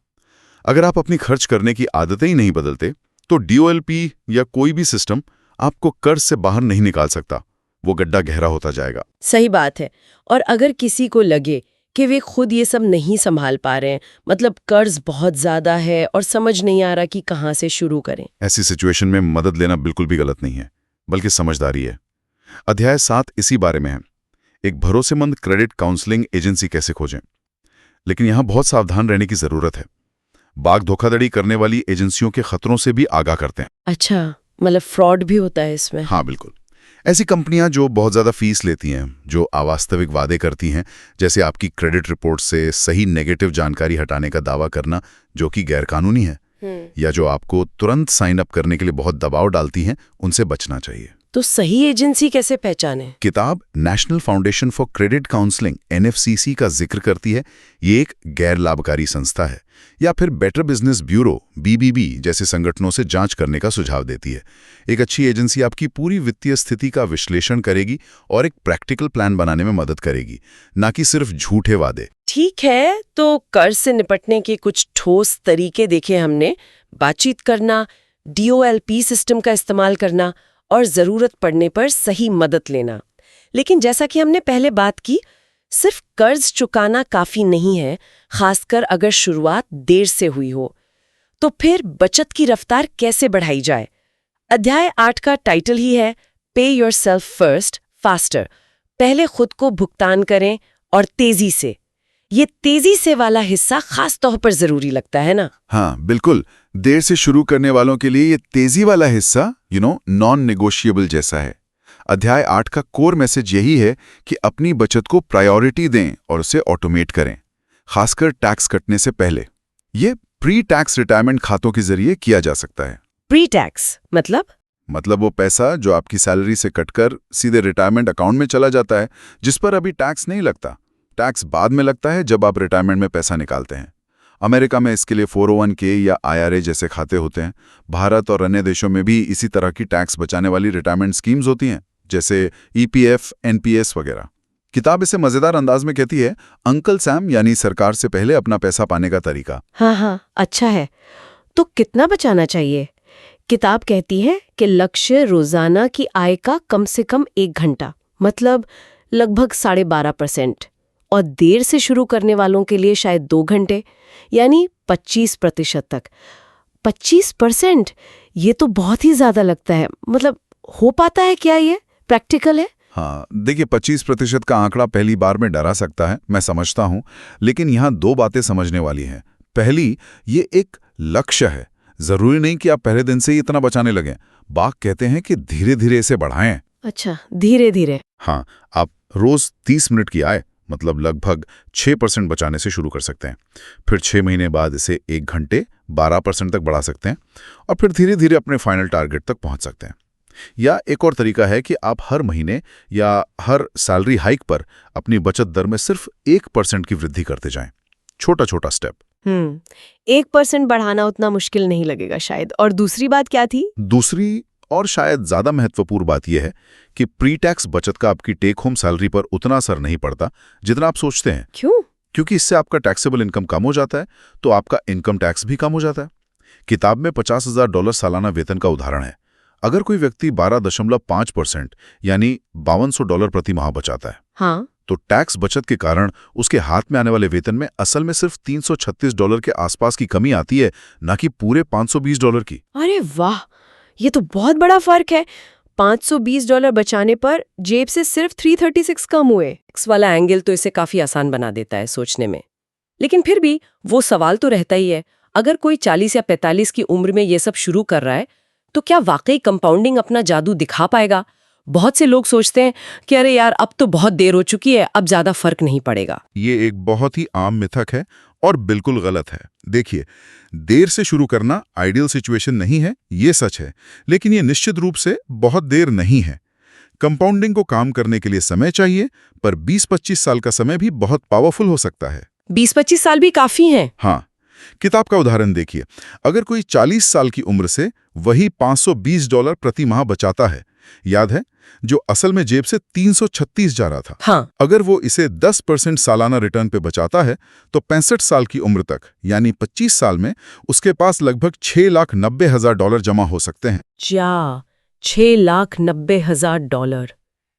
अगर आप अपनी खर्च करने की आदतें ही नहीं बदलते तो DOLP या कोई भी सिस्टम आपको कर्ज से बाहर नहीं निकाल सकता, वो गड्ढा गहरा होता जाएगा। सही बात है। और अगर किसी को लगे कि वे खुद ये सब नहीं संभाल पा रहे हैं, मतलब कर्ज बहुत ज्यादा है और समझ नहीं आ रहा कि कहाँ से शुरू करें, ऐसी सिचुएशन में मदद लेना बिल्कुल भी गलत नहीं है, बल्कि समझदारी है। अध्याय 7 इसी बारे में है, एक भरोसेमंद क्रेडिट काउंसलिंग एजेंसी कैसे खोजें। लेकिन यहां बहुत सावधान रहने की जरूरत है। बाग धोखाधड़ी करने वाली एजेंसियों के खतरों से भी आगाह करते हैं। अच्छा, मतलब फ्रॉड भी होता है इसमें? हाँ बिल्कुल, ऐसी कंपनियां जो बहुत ज्यादा फीस लेती हैं, जो अवास्तविक वादे करती हैं, जैसे आपकी क्रेडिट रिपोर्ट से सही नेगेटिव जानकारी हटाने का दावा करना जो कि गैरकानूनी है, या जो आपको तुरंत साइन अप करने के लिए बहुत दबाव डालती हैं, उनसे बचना चाहिए। तो सही एजेंसी कैसे पहचाने? किताब national foundation for credit counselling NFCC का जिक्र करती है। ये एक गैर लाभकारी संस्था है। या फिर बेटर बिजनेस ब्यूरो BBB जैसे संगठनों से जांच करने का सुझाव देती है। एक अच्छी एजेंसी आपकी पूरी वित्तीय स्थिति का विश्लेषण करेगी और एक प्रैक्टिकल प्लान बनाने में मदद करेगी, ना कि सिर्फ झूठे वादे। ठीक है, तो कर्ज से निपटने के कुछ ठोस तरीके देखे हमने। बातचीत करना, DOLP सिस्टम का इस्तेमाल करना और जरूरत पड़ने पर सही मदद लेना। लेकिन जैसा कि हमने पहले बात की, सिर्फ कर्ज चुकाना काफी नहीं है, खासकर अगर शुरुआत देर से हुई हो। तो फिर बचत की रफ्तार कैसे बढ़ाई जाए? अध्याय 8 का टाइटल ही है पे योरसेल्फ फर्स्ट फास्टर। पहले खुद को भुगतान करें और तेजी से। ये तेजी से वाला हिस्सा खास तौर पर जरूरी लगता है ना? हाँ बिल्कुल, देर से शुरू करने वालों के लिए ये तेजी वाला हिस्सा नॉन नेगोशिएबल जैसा है। अध्याय 8 का कोर मैसेज यही है कि अपनी बचत को प्रायोरिटी दें और उसे ऑटोमेट करें, खासकर टैक्स कटने से पहले। ये प्री टैक्स रिटायरमेंट खातों के जरिए किया जा सकता है। प्री टैक्स मतलब वो पैसा जो आपकी सैलरी से कटकर सीधे रिटायरमेंट अकाउंट में चला जाता है, जिस पर अभी टैक्स नहीं लगता। टैक्स बाद में लगता है जब आप रिटायरमेंट में पैसा निकालते हैं। अमेरिका में इसके लिए 401k या IRA जैसे खाते होते हैं। भारत और अन्य देशों में भी इसी तरह की टैक्स बचाने वाली रिटायरमेंट स्कीम्स होती हैं, जैसे EPF, NPS वगैरह। किताब इसे मजेदार अंदाज में कहती है, अंकल सैम यानी सरकार से पहले अपना पैसा पाने का तरीका। हाँ, अच्छा है। तो कितना बचाना चाहिए? किताब कहती है कि लक्ष्य रोजाना की आय का कम से कम 1 घंटा, मतलब लगभग 12.5%। और देर से शुरू करने वालों के लिए शायद 2 घंटे, यानी 25% तक। 25%? ये तो बहुत ही ज्यादा लगता है। मतलब हो पाता है क्या? ये प्रैक्टिकल है? हाँ देखिए, 25% का आंकड़ा पहली बार में डरा सकता है, मैं समझता हूं। लेकिन यहाँ 2 बातें समझने वाली हैं। पहली, ये एक लक्ष्य है। जरूरी नहीं कि आप पहले दिन से ही इतना बचाने लगें। बाग कहते हैं कि धीरे धीरे इसे बढ़ाएं। अच्छा, धीरे धीरे। हाँ, आप रोज 30 मिनट की आय, मतलब लगभग 6% बचाने से शुरू कर सकते हैं। फिर 6 महीने बाद इसे 1 घंटे 12% तक बढ़ा सकते हैं और फिर धीरे धीरे अपने फाइनल टारगेट तक पहुंच सकते हैं। या एक और तरीका है कि आप हर महीने या हर सैलरी हाइक पर अपनी बचत दर में सिर्फ 1% की वृद्धि करते जाएं, छोटा छोटा स्टेप। 1% बढ़ाना उतना मुश्किल नहीं लगेगा शायद। और दूसरी बात क्या थी? दूसरी और शायद ज्यादा महत्वपूर्ण बात यह है कि प्री टैक्स बचत का आपकी टेक होम सैलरी पर उतना असर नहीं पड़ता जितना आप सोचते हैं। क्यों? क्योंकि इससे आपका टैक्सेबल इनकम कम हो जाता है, तो आपका इनकम टैक्स भी कम हो जाता है। किताब में $50,000 सालाना वेतन का उदाहरण है। अगर कोई व्यक्ति 12.5% यानी $5200 प्रति माह बचाता है, हाँ, तो टैक्स बचत के कारण उसके हाथ में आने वाले वेतन में असल में सिर्फ $336 के आसपास की कमी आती है, ना कि पूरे $520 की। अरे वाह, ये तो बहुत बड़ा फर्क है। $520 बचाने पर जेब से सिर्फ 336 कम हुए। टैक्स वाला एंगल तो इसे काफी आसान बना देता है सोचने में। लेकिन फिर भी वो सवाल तो रहता ही है, अगर कोई 40 या 45 की उम्र में ये सब शुरू कर रहा है, तो क्या वाकई कंपाउंडिंग अपना जादू दिखा पाएगा? बहुत से लोग सोचते हैं कि अरे यार, अब तो बहुत देर हो चुकी है, अब ज्यादा फर्क नहीं पड़ेगा। ये एक बहुत ही आम मिथक है और बिल्कुल गलत है। देखिए, देर से शुरू करना आइडियल सिचुएशन नहीं है, ये सच है, लेकिन ये निश्चित रूप से बहुत देर नहीं है। कंपाउंडिंग को काम करने के लिए समय चाहिए, पर 20-25 साल का समय भी बहुत पावरफुल हो सकता है। 20-25 साल भी काफी हैं। हाँ, किताब का उदाहरण देखिए। अगर कोई 40 साल की उम्र से वही $520 प्रति माह बचाता है, याद है, जो असल में जेब से 336 जा रहा था। हाँ, अगर वो इसे 10% सालाना रिटर्न पे बचाता है, तो 65 साल की उम्र तक यानी 25 साल में उसके पास लगभग $690,000 जमा हो सकते हैं। जा $690,000,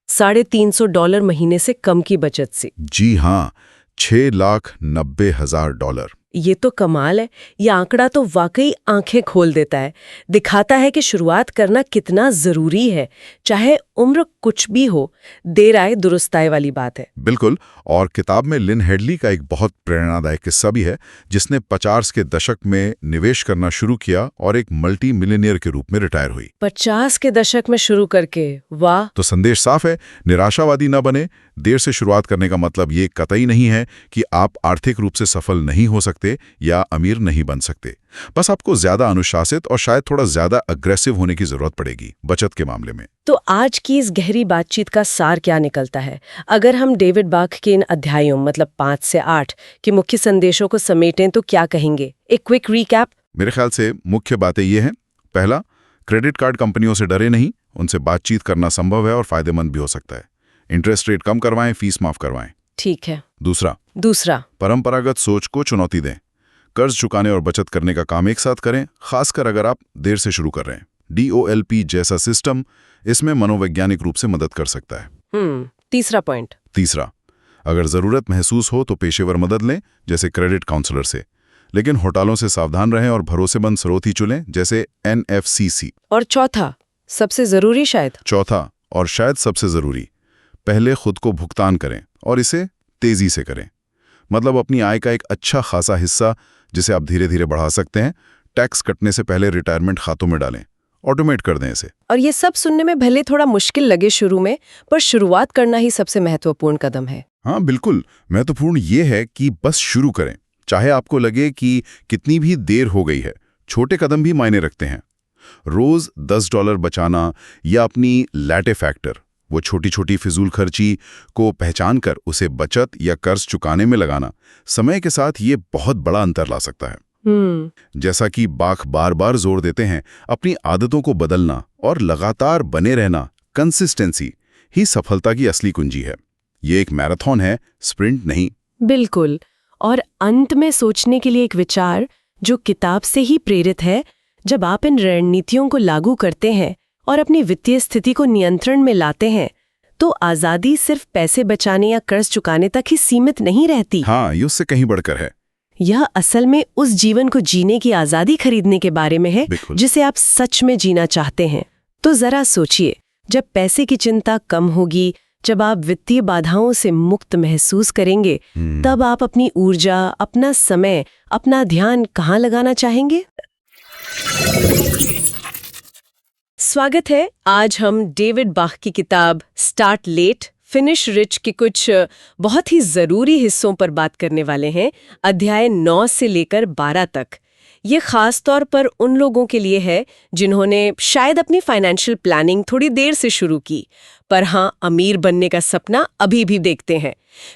$350 महीने से कम की बचत से। जी हाँ, $690,000। ये तो कमाल है। ये आंकड़ा तो वाकई आंखें खोल देता है, दिखाता है कि शुरुआत करना कितना जरूरी है, चाहे उम्र कुछ भी हो। देर आए दुरुस्त आए वाली बात है। बिल्कुल। और किताब में लिन हेडली का एक बहुत प्रेरणादायक किस्सा भी है, जिसने 50 के दशक में निवेश करना शुरू किया और एक मल्टी मिलियनियर के रूप में रिटायर हुई। 50 के दशक में शुरू करके, वाह। तो संदेश साफ है, निराशावादी न बने। देर से शुरुआत करने का मतलब ये कतई नहीं है कि आप आर्थिक रूप से सफल नहीं हो सकते या अमीर नहीं बन सकते। बस आपको ज्यादा अनुशासित और शायद थोड़ा ज्यादा अग्रेसिव होने की जरूरत पड़ेगी बचत के मामले में। तो आज की इस गहरी बातचीत का सार क्या निकलता है? अगर हम डेविड बाख के इन अध्यायों मतलब 5 से 8 के मुख्य संदेशों को समेटें तो क्या कहेंगे? एक क्विक रीकैप। मेरे ख्याल से मुख्य बातें ये हैं। पहला, क्रेडिट कार्ड कंपनियों से डरे नहीं, उनसे बातचीत करना संभव है और फायदेमंद भी हो सकता है। इंटरेस्ट रेट कम करवाएं, फीस माफ करवाएं। ठीक है। दूसरा, परंपरागत सोच को चुनौती दें। कर्ज चुकाने और बचत करने का काम एक साथ करें, खासकर अगर आप देर से शुरू कर रहे हैं। DOLP जैसा सिस्टम इसमें मनोवैज्ञानिक रूप से मदद कर सकता है। तीसरा पॉइंट। तीसरा, अगर जरूरत महसूस हो तो पेशेवर मदद लें, जैसे क्रेडिट काउंसलर से। लेकिन घोटालों से सावधान रहें और भरोसेमंद स्रोत ही चुनें, जैसे NFCC। और चौथा, सबसे जरूरी शायद सबसे जरूरी, पहले खुद को भुगतान करें और इसे तेजी से करें। मतलब अपनी आय का एक अच्छा खासा हिस्सा, जिसे आप धीरे धीरे बढ़ा सकते हैं, टैक्स कटने से पहले रिटायरमेंट खातों में डालें, ऑटोमेट कर दें इसे। और ये सब सुनने में भले थोड़ा मुश्किल लगे शुरू में, पर शुरुआत करना ही सबसे महत्वपूर्ण कदम है। हाँ बिल्कुल, महत्वपूर्ण ये है कि बस शुरू करें। चाहे आपको लगे कि कितनी भी देर हो गई है, छोटे कदम भी मायने रखते हैं। रोज $10 बचाना या अपनी लैटे फैक्टर, वो छोटी छोटी फिजूल खर्ची को पहचान कर उसे बचत या कर्ज चुकाने में लगाना, समय के साथ ये बहुत बड़ा अंतर ला सकता है। जैसा कि बाख बार बार जोर देते हैं, अपनी आदतों को बदलना और लगातार बने रहना, कंसिस्टेंसी ही सफलता की असली कुंजी है। ये एक मैराथन है, स्प्रिंट नहीं। बिल्कुल। और अंत में सोचने के लिए एक विचार जो किताब से ही प्रेरित है। जब आप इन रणनीतियों को लागू करते हैं और अपनी वित्तीय स्थिति को नियंत्रण में लाते हैं, तो आजादी सिर्फ पैसे बचाने या कर्ज चुकाने तक ही सीमित नहीं रहती। हाँ, ये उससे कहीं बढ़कर है। यह असल में उस जीवन को जीने की आजादी खरीदने के बारे में है जिसे आप सच में जीना चाहते हैं। तो जरा सोचिए, जब पैसे की चिंता कम होगी, जब आप वित्तीय बाधाओं से मुक्त महसूस करेंगे, तब आप अपनी ऊर्जा, अपना समय, अपना ध्यान कहाँ लगाना चाहेंगे? स्वागत है। आज हम डेविड बाख की किताब स्टार्ट लेट फिनिश रिच के कुछ बहुत ही जरूरी हिस्सों पर बात करने वाले हैं, अध्याय 9 से लेकर 12 तक। ये खास तौर पर उन लोगों के लिए है जिन्होंने शायद अपनी फाइनेंशियल प्लानिंग थोड़ी देर से शुरू की, पर हाँ, अमीर बनने का सपना अभी भी देखते हैं।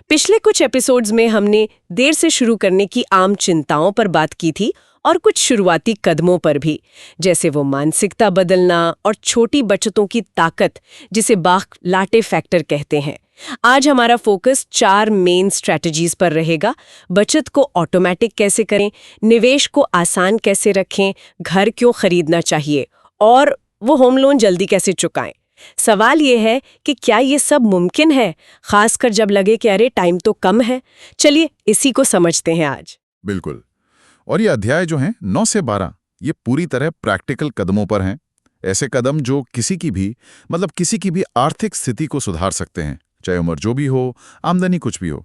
पिछले कुछ एपिसोड्स में हमने देर से शुरू करने की आम चिंताओं पर बात की थी और कुछ शुरुआती कदमों पर भी, जैसे वो मानसिकता बदलना और छोटी बचतों की ताकत, जिसे बाख लाटे फैक्टर कहते हैं। आज हमारा फोकस 4 मेन स्ट्रेटजीज पर रहेगा। बचत को ऑटोमेटिक कैसे करें, निवेश को आसान कैसे रखें, घर क्यों खरीदना चाहिए और वो होम लोन जल्दी कैसे चुकाएं। सवाल ये है कि क्या ये सब मुमकिन है, खासकर जब लगे कि अरे टाइम तो कम है। चलिए इसी को समझते हैं आज। बिल्कुल। और ये अध्याय जो हैं 9 से 12 ये पूरी तरह प्रैक्टिकल कदमों पर हैं। ऐसे कदम जो किसी की भी आर्थिक स्थिति को सुधार सकते हैं, चाहे उम्र जो भी हो, आमदनी कुछ भी हो।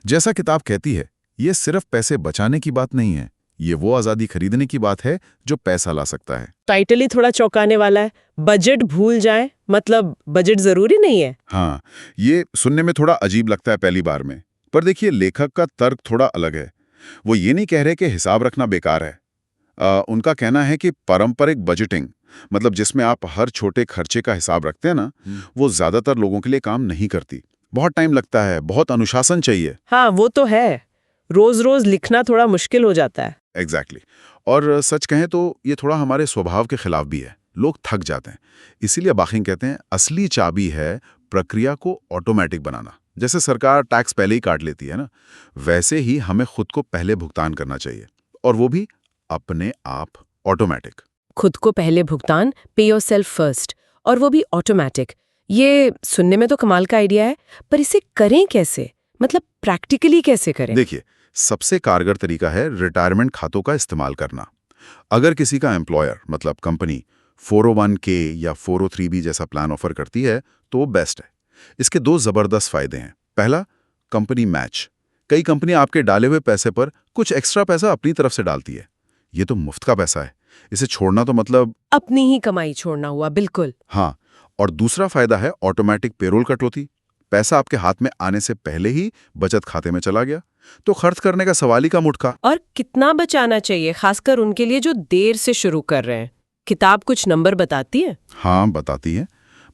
जैसा किताब कहती है, ये सिर्फ पैसे बचाने की बात नहीं है, ये वो आज़ादी खरीदने की बात है जो पैसा ला सकता है। टाइटल ही थोड़ा चौंकाने वाला है, बजट भूल जाए, मतलब बजट जरूरी नहीं है। हाँ, ये सुनने में थोड़ा अजीब लगता है पहली बार में, पर देखिए लेखक का तर्क थोड़ा अलग है। वो ये नहीं कह रहे कि हिसाब रखना बेकार है। उनका कहना है कि पारंपरिक बजटिंग, मतलब जिसमें आप हर छोटे खर्चे का हिसाब रखते हैं ना, वो ज्यादातर लोगों के लिए काम नहीं करती। बहुत टाइम लगता है, बहुत अनुशासन चाहिए। हाँ, वो तो है। रोज रोज लिखना थोड़ा मुश्किल हो जाता है। एग्जैक्टली। और सच कहें तो ये थोड़ा हमारे स्वभाव के खिलाफ भी है। लोग थक जाते हैं। इसीलिए बाखिंग कहते हैं असली चाबी है प्रक्रिया को ऑटोमेटिक बनाना। जैसे सरकार टैक्स पहले ही काट लेती है ना, वैसे ही हमें खुद को पहले भुगतान करना चाहिए, और वो भी अपने आप, ऑटोमेटिक। खुद को पहले भुगतान, पे योरसेल्फ फर्स्ट, और वो भी ऑटोमेटिक। ये सुनने में तो कमाल का आइडिया है, पर इसे करें कैसे, मतलब प्रैक्टिकली कैसे करें? देखिए, सबसे कारगर तरीका है रिटायरमेंट खातों का इस्तेमाल करना। अगर किसी का एम्प्लॉयर मतलब कंपनी 401k या 403b जैसा प्लान ऑफर करती है तो वो बेस्ट है। इसके 2 जबरदस्त फायदे हैं। पहला, कंपनी मैच। कई कंपनियां आपके डाले हुए पैसे पर कुछ एक्स्ट्रा पैसा अपनी तरफ से डालती है। ये तो मुफ्त का पैसा है, इसे छोड़ना तो मतलब अपनी ही कमाई छोड़ना हुआ। बिल्कुल। हाँ। और दूसरा फायदा है ऑटोमेटिक पेरोल कटौती। पैसा आपके हाथ में आने से पहले ही बचत खाते में चला गया, तो खर्च करने का सवाल ही कम उठा। और कितना बचाना चाहिए, खासकर उनके लिए जो देर से शुरू कर रहे हैं? किताब कुछ नंबर बताती है? हाँ, बताती है।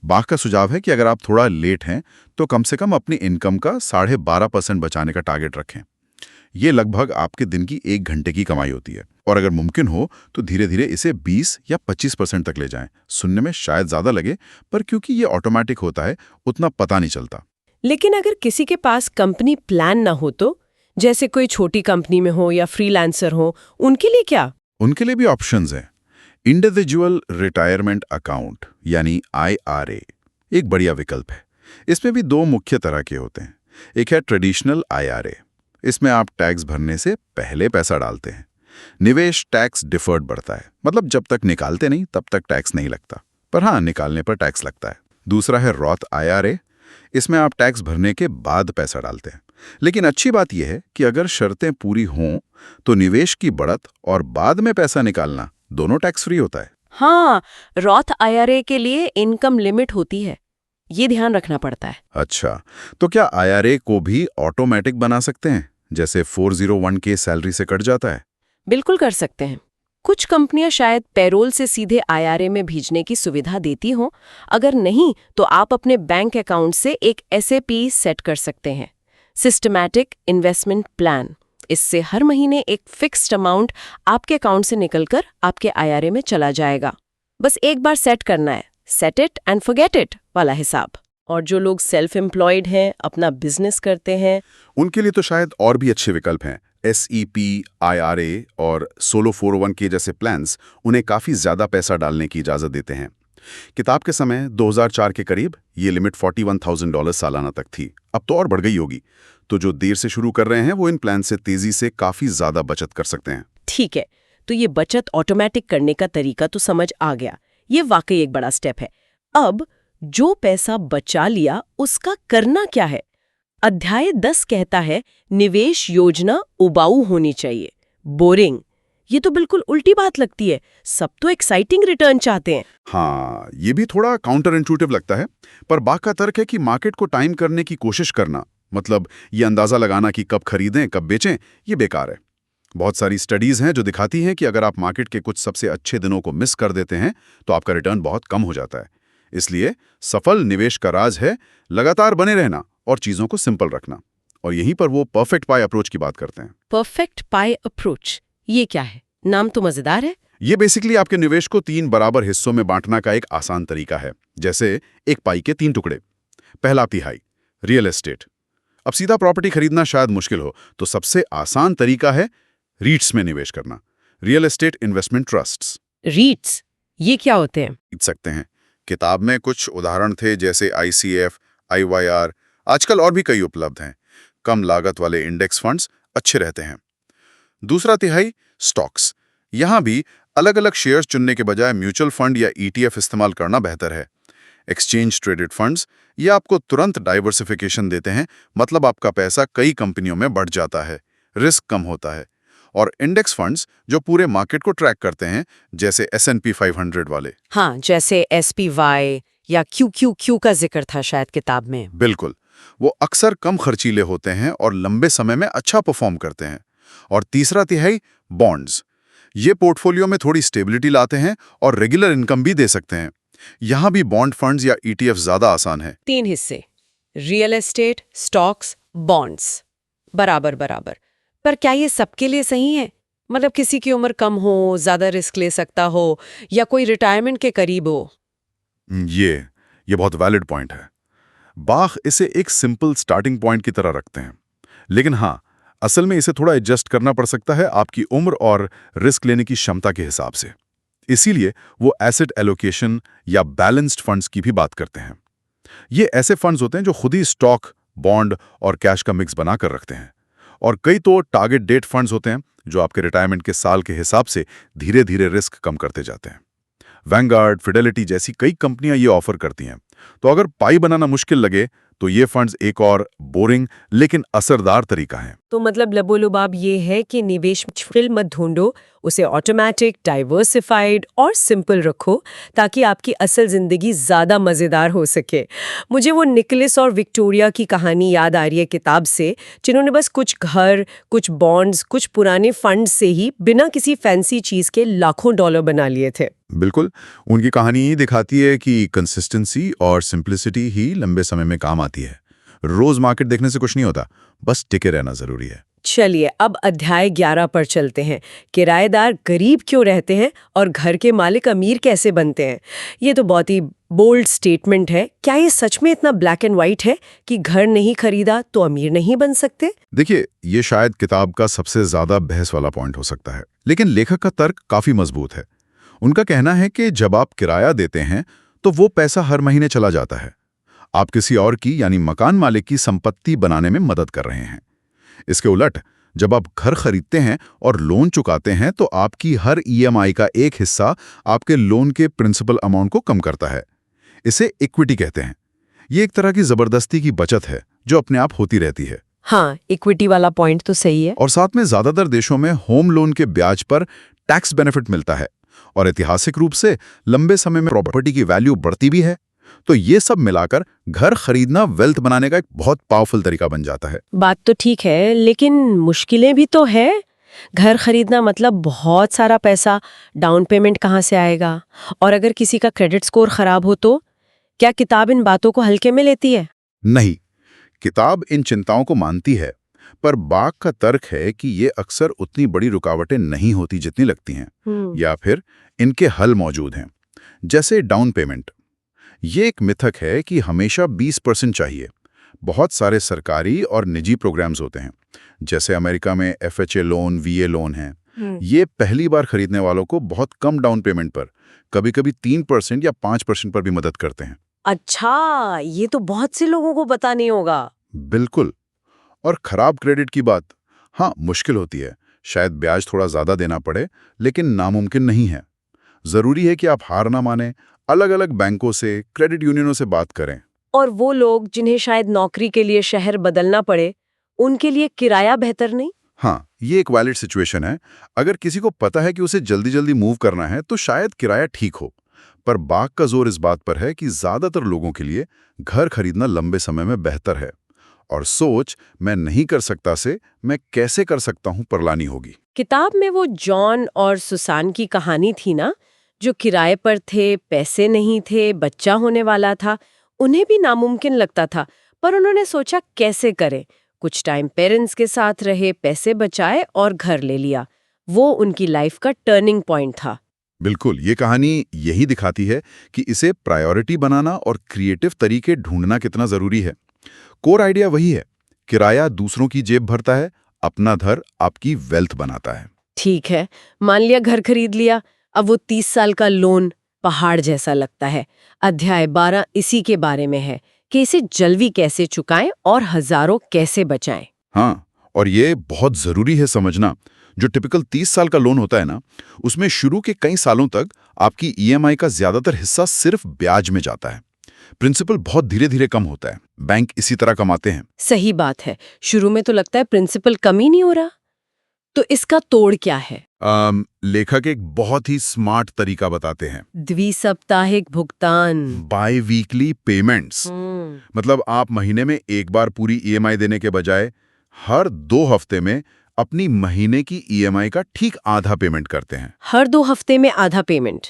बाख का सुझाव है कि अगर आप थोड़ा लेट हैं तो कम से कम अपनी इनकम का 12.5% बचाने का टारगेट रखें। ये लगभग आपके दिन की 1 घंटे की कमाई होती है। और अगर मुमकिन हो तो धीरे धीरे इसे 20 या 25% तक ले जाएं। सुनने में शायद ज्यादा लगे, पर क्योंकि ये ऑटोमेटिक होता है उतना पता नहीं चलता। लेकिन अगर किसी के पास कंपनी प्लान ना हो तो, जैसे कोई छोटी कंपनी में हो या फ्रीलांसर हो, उनके लिए क्या? उनके लिए भी ऑप्शंस हैं। इंडिविजुअल रिटायरमेंट अकाउंट यानी IRA एक बढ़िया विकल्प है। इसमें भी 2 मुख्य तरह के होते हैं। एक है ट्रेडिशनल IRA, इसमें आप टैक्स भरने से पहले पैसा डालते हैं। निवेश टैक्स डिफर्ड बढ़ता है, मतलब जब तक निकालते नहीं तब तक टैक्स नहीं लगता, पर हाँ, निकालने पर टैक्स लगता है। दूसरा है रॉथ IRA, इसमें आप टैक्स भरने के बाद पैसा डालते हैं। लेकिन अच्छी बात यह है कि अगर शर्तें पूरी हों तो निवेश की बढ़त और बाद में पैसा निकालना दोनों टैक्स फ्री होता है। हाँ, रॉथ IRA के लिए इनकम लिमिट होती है, ये ध्यान रखना पड़ता है। अच्छा, तो क्या IRA को भी ऑटोमेटिक बना सकते हैं, जैसे 401k सैलरी से कट जाता है? बिल्कुल कर सकते हैं। कुछ कंपनियां शायद पैरोल से सीधे IRA में भेजने की सुविधा देती हों। अगर नहीं तो आप अपने बैंक अकाउंट से एक SAP सेट कर सकते हैं, सिस्टमैटिक इन्वेस्टमेंट प्लान। इससे हर महीने एक फिक्स्ड अमाउंट आपके अकाउंट से निकलकर आपके IRA में चला जाएगा। बस एक बार सेट करना है, set it and forget it वाला हिसाब। और जो लोग सेल्फ एम्प्लॉयड हैं, अपना बिजनेस करते हैं, उनके लिए तो शायद और भी अच्छे विकल्प हैं। SEP, IRA और सोलो 401k जैसे प्लान्स उन्हें काफ़ी ज़्यादा पैसा डालने की इजाज़त देते हैं। किताब के समय 2004 के करीब ये लिमिट $41,000 सालाना तक थी। अब तो और बढ़ गई होगी। तो जो देर से शुरू कर रहे हैं वो इन प्लान से तेज़ी से काफ़ी ज़्यादा बचत कर सकते हैं। ठीक है, तो ये बचत ऑटोमेटिक करने का तरीका तो समझ आ गया। ये वाकई एक बड़ा स्टेप है। अब जो पैसा बचा लिया उसका करना क्या है? अध्याय 10 कहता है निवेश योजना उबाऊ होनी चाहिए। बोरिंग। ये तो बिल्कुल उल्टी बात लगती है। सब तो एक्साइटिंग रिटर्न चाहते हैं। हाँ, ये भी थोड़ा काउंटर इंट्यूटिव लगता है, पर बाख का तर्क है कि मार्केट को टाइम करने की कोशिश करना, मतलब ये अंदाजा लगाना कि कब खरीदें कब बेचें, ये बेकार है। बहुत सारी स्टडीज हैं जो दिखाती हैं कि अगर आप मार्केट के कुछ सबसे अच्छे दिनों को मिस कर देते हैं तो आपका रिटर्न बहुत कम हो जाता है। इसलिए सफल निवेश का राज है लगातार बने रहना और चीजों को सिंपल रखना। और यहीं पर वो परफेक्ट पाई अप्रोच की बात करते हैं। परफेक्ट पाई अप्रोच, ये क्या है? नाम तो मजेदार है। ये बेसिकली आपके निवेश को 3 बराबर हिस्सों में बांटना का एक आसान तरीका है। जैसे एक पाई के 3 टुकड़े। पहला तिहाई रियल एस्टेट। अब सीधा प्रॉपर्टी खरीदना शायद मुश्किल हो तो सबसे आसान तरीका है रीट्स में निवेश करना, रियल एस्टेट इन्वेस्टमेंट ट्रस्ट्स। रीट्स, ये क्या होते हैं? खरीद सकते हैं। किताब में कुछ उदाहरण थे जैसे ICF, IYR, आजकल और भी कई उपलब्ध हैं। कम लागत वाले इंडेक्स फंड्स अच्छे रहते हैं। दूसरा तिहाई स्टॉक्स। यहाँ भी अलग अलग शेयर्स चुनने के बजाय म्यूचुअल फंड या ETF इस्तेमाल करना बेहतर है। एक्सचेंज ट्रेडेड फंड्स ये आपको तुरंत डाइवर्सिफिकेशन देते हैं, मतलब आपका पैसा कई कंपनियों में बढ़ जाता है, रिस्क कम होता है। और इंडेक्स फंड्स जो पूरे मार्केट को ट्रैक करते हैं, जैसे S&P 500 वाले। हाँ, जैसे SPY या QQQ का जिक्र था शायद किताब में। बिल्कुल, वो अक्सर कम खर्चीले होते हैं और लंबे समय में अच्छा परफॉर्म करते हैं। और तीसरा तिहाई बॉन्ड्स। ये पोर्टफोलियो में थोड़ी स्टेबिलिटी लाते हैं और रेगुलर इनकम भी दे सकते हैं। यहाँ भी बॉन्ड फंड्स या ETF ज्यादा आसान है। 3 हिस्से, रियल एस्टेट, स्टॉक्स, बॉन्ड्स, बराबर बराबर। पर क्या ये सबके लिए सही है? मतलब किसी की उम्र कम हो, ज्यादा रिस्क ले सकता हो, या कोई रिटायरमेंट के करीब हो? ये बहुत वैलिड पॉइंट है। बाख इसे एक सिंपल स्टार्टिंग पॉइंट की तरह रखते हैं, लेकिन हाँ, असल में इसे थोड़ा एडजस्ट करना पड़ सकता है आपकी उम्र और रिस्क लेने की क्षमता के हिसाब से। इसीलिए वो एसेट एलोकेशन या बैलेंस्ड फंड्स की भी बात करते हैं। ये ऐसे फंड्स होते हैं जो खुद ही स्टॉक, बॉन्ड और कैश का मिक्स बनाकर रखते हैं। और कई तो टारगेट डेट फंड्स होते हैं जो आपके रिटायरमेंट के साल के हिसाब से धीरे धीरे रिस्क कम करते जाते हैं। वैंगार्ड, फिडेलिटी जैसी कई कंपनियां ये ऑफर करती हैं। तो अगर पाई बनाना मुश्किल लगे तो ये फंड्स एक और बोरिंग लेकिन असरदार तरीका है। तो मतलब लबोलुबाब ये है कि निवेश फिल्म मत ढूंढो, उसे ऑटोमेटिक, डाइवर्सिफाइड और सिंपल रखो ताकि आपकी असल जिंदगी ज्यादा मजेदार हो सके। मुझे वो निकोलस और विक्टोरिया की कहानी याद आ रही है किताब से, जिन्होंने बस कुछ घर, कुछ बॉन्ड्स, कुछ पुराने फंड से ही बिना किसी फैंसी चीज के लाखों डॉलर बना लिए थे। बिल्कुल, उनकी कहानी ही दिखाती है कि कंसिस्टेंसी और सिंप्लिसिटी ही लंबे समय में काम आती है। रोज मार्केट देखने से कुछ नहीं होता, बस टिके रहना जरूरी है। चलिए अब अध्याय 11 पर चलते हैं। किराएदार गरीब क्यों रहते हैं और घर के मालिक अमीर कैसे बनते हैं? ये तो बहुत ही बोल्ड स्टेटमेंट है। क्या ये सच में इतना ब्लैक एंड व्हाइट है कि घर नहीं खरीदा तो अमीर नहीं बन सकते? देखिए, ये शायद किताब का सबसे ज्यादा बहस वाला पॉइंट हो सकता है, लेकिन लेखक का तर्क काफी मजबूत है। उनका कहना है कि जब आप किराया देते हैं तो वो पैसा हर महीने चला जाता है। आप किसी और की यानी मकान मालिक की संपत्ति बनाने में मदद कर रहे हैं। इसके उलट जब आप घर खरीदते हैं और लोन चुकाते हैं तो आपकी हर EMI का एक हिस्सा आपके लोन के प्रिंसिपल अमाउंट को कम करता है। इसे इक्विटी कहते हैं। ये एक तरह की जबरदस्ती की बचत है जो अपने आप होती रहती है। हाँ, इक्विटी वाला पॉइंट तो सही है। और साथ में ज्यादातर देशों में होम लोन के ब्याज पर टैक्स बेनिफिट मिलता है और ऐतिहासिक रूप से लंबे समय में प्रॉपर्टी की वैल्यू बढ़ती भी है। तो ये सब मिलाकर घर खरीदना वेल्थ बनाने का एक बहुत पावरफुल तरीका बन जाता है। बात तो ठीक है, लेकिन मुश्किलें भी तो है। घर खरीदना मतलब बहुत सारा पैसा, डाउन पेमेंट कहाँ से आएगा? और अगर किसी का क्रेडिट स्कोर खराब हो तो क्या किताब इन बातों को हल्के में लेती है? नहीं, किताब इन चिंताओं को मानती है, पर बाग का तर्क है कि ये अक्सर उतनी बड़ी रुकावटें नहीं होती जितनी लगती हैं, या फिर इनके हल मौजूद हैं। जैसे डाउन पेमेंट। ये एक मिथक है कि हमेशा 20% चाहिए। बहुत सारे सरकारी और निजी प्रोग्राम्स होते हैं, जैसे अमेरिका में FHA लोन, VA लोन हैं। ये पहली बार खरीदने वालों को बहुत कम डाउन पेमेंट पर, कभी-कभी 3% या 5% पर भी मदद करते हैं। अच्छा, ये तो बहुत से लोगों को पता नहीं होगा। बिल्कुल। और खराब क्रेडिट की बात, हाँ, मुश्किल होती है। शायद ब्याज थोड़ा ज्यादा देना पड़े, लेकिन नामुमकिन नहीं है। जरूरी है कि आप हार ना माने, अलग अलग बैंकों से, क्रेडिट यूनियनों से बात करें। और वो लोग जिन्हें शायद नौकरी के लिए शहर बदलना पड़े, उनके लिए किराया बेहतर नहीं? हाँ, ये एक वैलिड सिचुएशन है। अगर किसी को पता है कि उसे जल्दी जल्दी मूव करना है तो शायद किराया ठीक हो। पर बाग का जोर इस बात पर है कि ज्यादातर लोगों के लिए घर खरीदना लंबे समय में बेहतर है। और सोच मैं नहीं कर सकता से मैं कैसे कर सकता हूं पर लानी होगी। किताब में वो जॉन और सुसान की कहानी थी ना, जो किराए पर थे, पैसे नहीं थे, बच्चा होने वाला था। उन्हें भी नामुमकिन लगता था, पर उन्होंने सोचा कैसे करें। कुछ टाइम पेरेंट्स के साथ रहे, पैसे बचाए और घर ले लिया। वो उनकी लाइफ का टर्निंग पॉइंट था। बिल्कुल, ये कहानी यही दिखाती है कि इसे प्रायोरिटी बनाना और क्रिएटिव तरीके ढूंढना कितना जरूरी है। कोर आइडिया वही है, किराया दूसरों की जेब भरता है, अपना घर आपकी वेल्थ बनाता है। ठीक है, मान लिया घर खरीद लिया, अब वो 30 साल का लोन पहाड़ जैसा लगता है। अध्याय 12 इसी के बारे में है कि इसे जल्दी कैसे चुकाएं और हजारों कैसे बचाएं। हाँ, और ये बहुत जरूरी है समझना, जो टिपिकल 30 साल का लोन होता है ना, उसमें शुरू के कई सालों तक आपकी ईएमआई का ज्यादातर हिस्सा सिर्फ ब्याज में जाता है। प्रिंसिपल बहुत धीरे धीरे कम होता है। बैंक इसी तरह कमाते हैं। सही बात है, शुरू में तो लगता है प्रिंसिपल कम ही नहीं हो रहा। तो इसका तोड़ क्या है? लेखक एक बहुत ही स्मार्ट तरीका बताते हैं, द्विसाप्ताहिक भुगतान। By weekly payments. मतलब आप महीने में एक बार पूरी ईएमआई देने के बजाय हर 2 हफ्ते में अपनी महीने की ईएमआई का ठीक आधा पेमेंट करते हैं। हर 2 हफ्ते में आधा पेमेंट,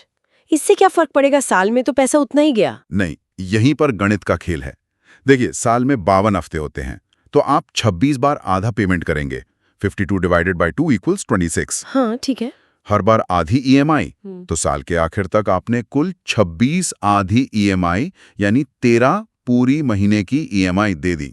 इससे क्या फर्क पड़ेगा? साल में तो पैसा उतना ही गया। नहीं, यहीं पर गणित का खेल है। देखिए, साल में 52 हफ्ते होते हैं, तो आप 26 बार आधा पेमेंट करेंगे। 52 डिवाइडेड बाय 2 इक्वल्स 26। हाँ, ठीक है। हर बार आधी ईएमआई, तो साल के आखिर तक आपने कुल 26 आधी ईएमआई यानी 13 पूरी महीने की ईएमआई दे दी।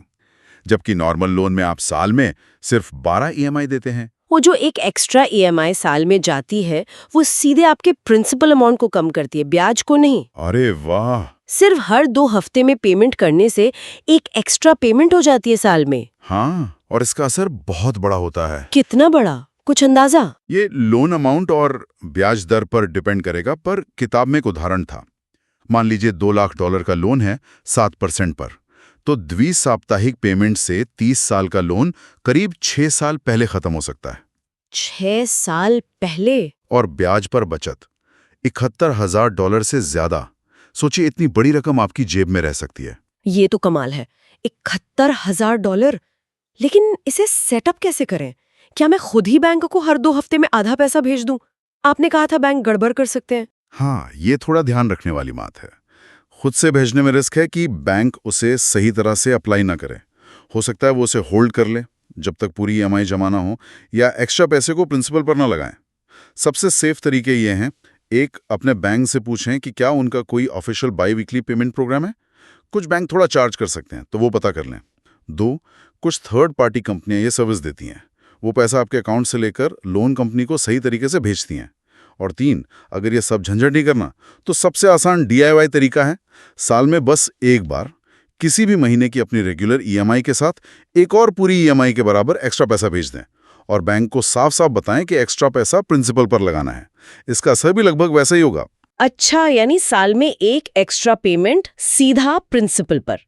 जबकि नॉर्मल लोन में आप साल में सिर्फ 12 ईएमआई देते हैं। वो जो एक एक्स्ट्रा ईएमआई साल में जाती है, वो सीधे आपके प्रिंसिपल अमाउंट को कम करती है, ब्याज को नहीं। अरे वाह! सिर्फ हर 2 हफ्ते में पेमेंट करने से एक एक्स्ट्रा पेमेंट हो जाती है साल में। हाँ, और इसका असर बहुत बड़ा होता है। कितना बड़ा, कुछ अंदाजा? ये लोन अमाउंट और ब्याज दर पर डिपेंड करेगा, पर किताब में एक उदाहरण था। मान लीजिए $2 लाख का लोन है 7% पर, तो द्विसाप्ताहिक पेमेंट से 30 साल का लोन करीब 6 साल पहले खत्म हो सकता है। 6 साल पहले? और ब्याज पर बचत $71,000 से ज्यादा। सोचिए, इतनी बड़ी रकम आपकी जेब में रह सकती है। ये तो कमाल है, $71,000। लेकिन इसे सेटअप कैसे करें? क्या मैं खुद ही बैंक को हर 2 हफ्ते में आधा पैसा भेज दूं? आपने कहा था बैंक गड़बड़ कर सकते हैं। हाँ, ये थोड़ा ध्यान रखने वाली बात है। खुद से भेजने में रिस्क है कि बैंक उसे सही तरह से अप्लाई ना करे। हो सकता है वो उसे होल्ड कर ले जब तक पूरी ईएमआई जमा ना हो, या एक्स्ट्रा पैसे को प्रिंसिपल पर ना लगाएं। सबसे सेफ तरीके ये हैं, एक, अपने बैंक से पूछें कि क्या उनका कोई official biweekly payment program है। कुछ बैंक थोड़ा चार्ज कर सकते हैं, तो वो पता कर लें। 2, कुछ थर्ड पार्टी कंपनियां ये सर्विस देती हैं। वो पैसा आपके अकाउंट से लेकर लोन कंपनी को सही तरीके से भेजती हैं। और 3, अगर ये सब झंझट नहीं करना, तो सबसे आसान DIY तरीका है, साल में बस एक बार किसी भी महीने की अपनी रेगुलर ईएमआई के साथ एक और पूरी ईएमआई के बराबर एक्स्ट्रा पैसा भेज दें, और बैंक को साफ साफ बताएं कि एक्स्ट्रा पैसा प्रिंसिपल पर लगाना है। इसका असर भी लगभग वैसा ही होगा। अच्छा, यानी साल में एक एक्स्ट्रा पेमेंट सीधा प्रिंसिपल पर।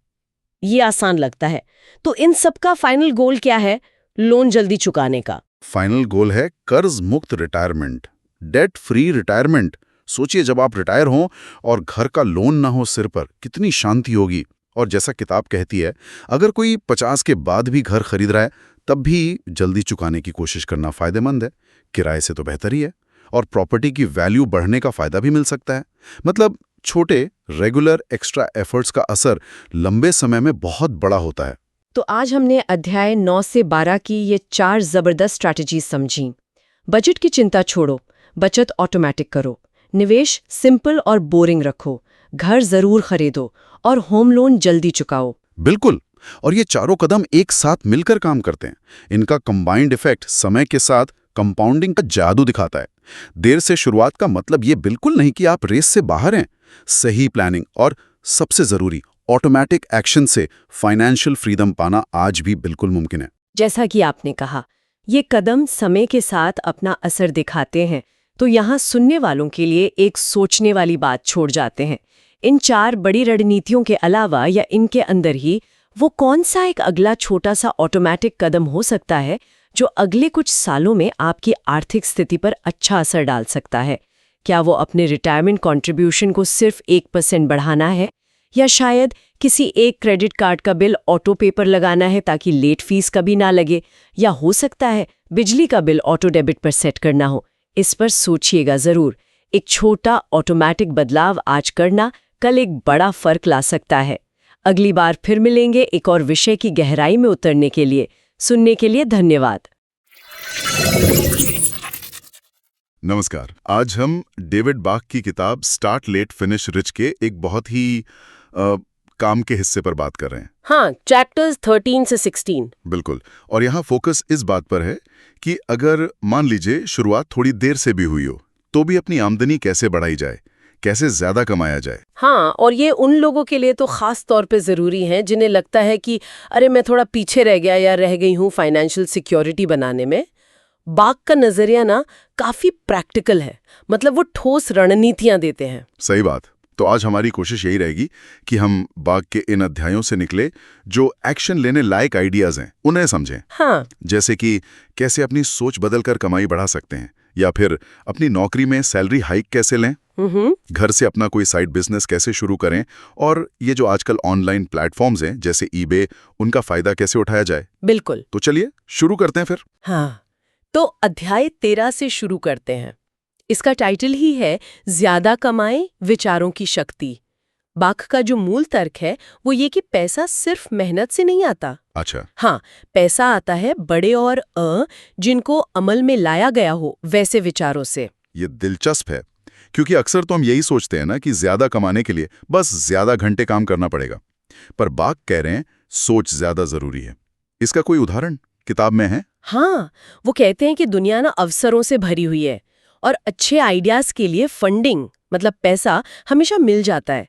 ये आसान लगता है। तो इन सब का फाइनल गोल क्या है? लोन जल्दी चुकाने का फाइनल गोल है कर्ज मुक्त रिटायरमेंट, डेट फ्री रिटायरमेंट। सोचिए, जब आप रिटायर हों और घर का लोन ना हो सिर पर, कितनी शांति होगी। और जैसा किताब कहती है, अगर कोई 50 के बाद भी घर खरीद रहा है, तब भी जल्दी चुकाने की कोशिश करना फायदेमंद है। किराए से तो बेहतर ही है, और प्रॉपर्टी की वैल्यू बढ़ने का फायदा भी मिल सकता है। मतलब छोटे रेगुलर एक्स्ट्रा एफर्ट्स का असर लंबे समय में बहुत बड़ा होता है। तो आज हमने अध्याय 9 से 12 की ये 4 जबरदस्त स्ट्रैटेजीज समझी। बजट की चिंता छोड़ो, बचत ऑटोमेटिक करो, निवेश सिंपल और बोरिंग रखो, घर जरूर खरीदो, और होम लोन जल्दी चुकाओ। बिल्कुल, और ये चारों कदम एक साथ मिलकर काम करते हैं। इनका कंबाइंड इफेक्ट समय के साथ कंपाउंडिंग का जादू दिखाता है। देर से शुरुआत का मतलब ये बिल्कुल नहीं कि आप रेस से बाहर हैं। सही प्लानिंग और सबसे जरूरी ऑटोमेटिक एक्शन से फाइनेंशियल फ्रीडम पाना आज भी बिल्कुल मुमकिन है। जैसा कि आपने कहा, ये कदम समय के साथ अपना असर दिखाते हैं। तो यहाँ सुनने वालों के लिए एक सोचने वाली बात छोड़ जाते हैं। इन 4 बड़ी रणनीतियों के अलावा या इनके अंदर ही वो कौन सा एक अगला छोटा सा ऑटोमेटिक कदम हो सकता है जो अगले कुछ सालों में आपकी आर्थिक स्थिति पर अच्छा असर डाल सकता है? क्या वो अपने रिटायरमेंट कंट्रीब्यूशन को सिर्फ 1% बढ़ाना है, या शायद किसी एक क्रेडिट कार्ड का बिल ऑटो पे पर लगाना है ताकि लेट फीस कभी ना लगे, या हो सकता है बिजली का बिल ऑटो डेबिट पर सेट करना हो। इस पर सोचिएगा जरूर। एक छोटा ऑटोमेटिक बदलाव आज करना कल एक बड़ा फर्क ला सकता है। अगली बार फिर मिलेंगे एक और विषय की गहराई में उतरने के लिए। सुनने के लिए धन्यवाद। नमस्कार। आज हम डेविड बाक की किताब स्टार्ट लेट फिनिश रिच के एक बहुत ही काम के हिस्से पर बात कर रहे हैं। हाँ, चैप्टर्स 13 से 16। बिल्कुल। और यहाँ फोकस इस बात पर है कि अगर मान लीजिए शुरुआत थोड़ी देर से भी हुई हो, तो भी अपनी आमदनी कैसे बढ़ाई जाए, कैसे ज्यादा कमाया जाए। हाँ, और ये उन लोगों के लिए तो खास तौर पे जरूरी है जिन्हें लगता है कि अरे मैं थोड़ा पीछे रह गया या रह गई हूँ फाइनेंशियल सिक्योरिटी बनाने में। बाक का नजरिया ना काफी प्रैक्टिकल है, मतलब वो ठोस रणनीतियां देते हैं। सही बात। तो आज हमारी कोशिश यही रहेगी कि हम बाक के इन अध्यायों से निकले जो एक्शन लेने लायक आइडियाज हैं उन्हें समझें। हाँ, जैसे कि कैसे अपनी सोच बदलकर कमाई बढ़ा सकते हैं, या फिर अपनी नौकरी में सैलरी हाइक कैसे लें, घर से अपना कोई साइड बिजनेस कैसे शुरू करें, और ये जो आजकल ऑनलाइन प्लेटफॉर्म्स हैं जैसे ईबे, उनका फायदा कैसे उठाया जाए। बिल्कुल। तो चलिए शुरू करते हैं फिर। हाँ, तो अध्याय 13 से शुरू करते हैं। इसका टाइटल ही है ज्यादा कमाएं, विचारों की शक्ति। बाक का जो मूल तर्क है वो ये कि पैसा सिर्फ मेहनत से नहीं आता। अच्छा। हाँ, पैसा आता है बड़े और जिनको अमल में लाया गया हो वैसे विचारों से। ये दिलचस्प है, क्योंकि अक्सर तो हम यही सोचते हैं ना कि ज्यादा कमाने के लिए बस ज्यादा घंटे काम करना पड़ेगा, पर बाक कह रहे हैं सोच ज्यादा जरूरी है। इसका कोई उदाहरण किताब में है? हाँ, वो कहते हैं कि दुनिया ना अवसरों से भरी हुई है और अच्छे आइडियाज के लिए फंडिंग मतलब पैसा हमेशा मिल जाता है।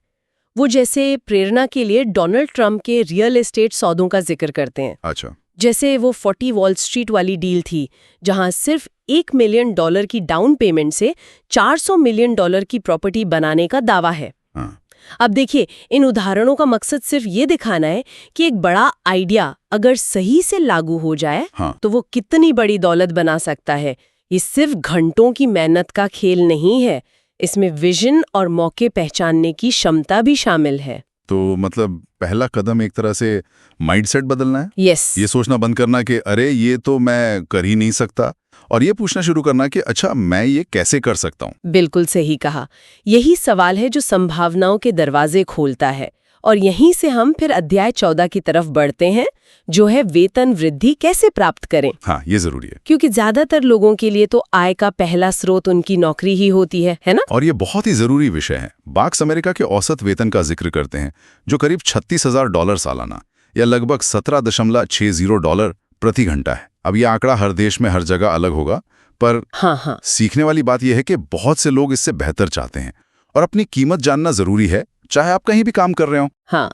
वो जैसे प्रेरणा के लिए डोनाल्ड ट्रंप के रियल एस्टेट सौदों का जिक्र करते हैं। अच्छा। जैसे वो 40 वॉल स्ट्रीट वाली डील थी, जहां सिर्फ $1 मिलियन की डाउन पेमेंट से $400 मिलियन की प्रॉपर्टी बनाने का दावा है। हाँ। अब देखिए, इन उदाहरणों का मकसद सिर्फ ये दिखाना है कि एक बड़ा आइडिया अगर सही से लागू हो जाए हाँ। तो वो कितनी बड़ी दौलत बना सकता है। ये सिर्फ घंटों की मेहनत का खेल नहीं है, इसमें विजन और मौके पहचानने की क्षमता भी शामिल है। तो मतलब पहला कदम एक तरह से माइंडसेट बदलना है। यस। ये सोचना बंद करना कि अरे ये तो मैं कर ही नहीं सकता, और ये पूछना शुरू करना कि अच्छा मैं ये कैसे कर सकता हूँ। बिल्कुल सही कहा। यही सवाल है जो संभावनाओं के दरवाजे खोलता है, और यहीं से हम फिर अध्याय 14 की तरफ बढ़ते हैं, जो है वेतन वृद्धि कैसे प्राप्त करें। हाँ, ये जरूरी है, क्योंकि ज्यादातर लोगों के लिए तो आय का पहला स्रोत उनकी नौकरी ही होती है ना? और ये बहुत ही जरूरी विषय है। बाक्स अमेरिका के औसत वेतन का जिक्र करते हैं, जो करीब $36,000 सालाना या लगभग $17.60 प्रति घंटा है। अब ये आंकड़ा हर देश में हर जगह अलग होगा, पर हाँ, सीखने वाली बात यह है कि बहुत से लोग इससे बेहतर चाहते हैं, और अपनी कीमत जानना जरूरी है, चाहे आप कहीं भी काम कर रहे हो। हाँ,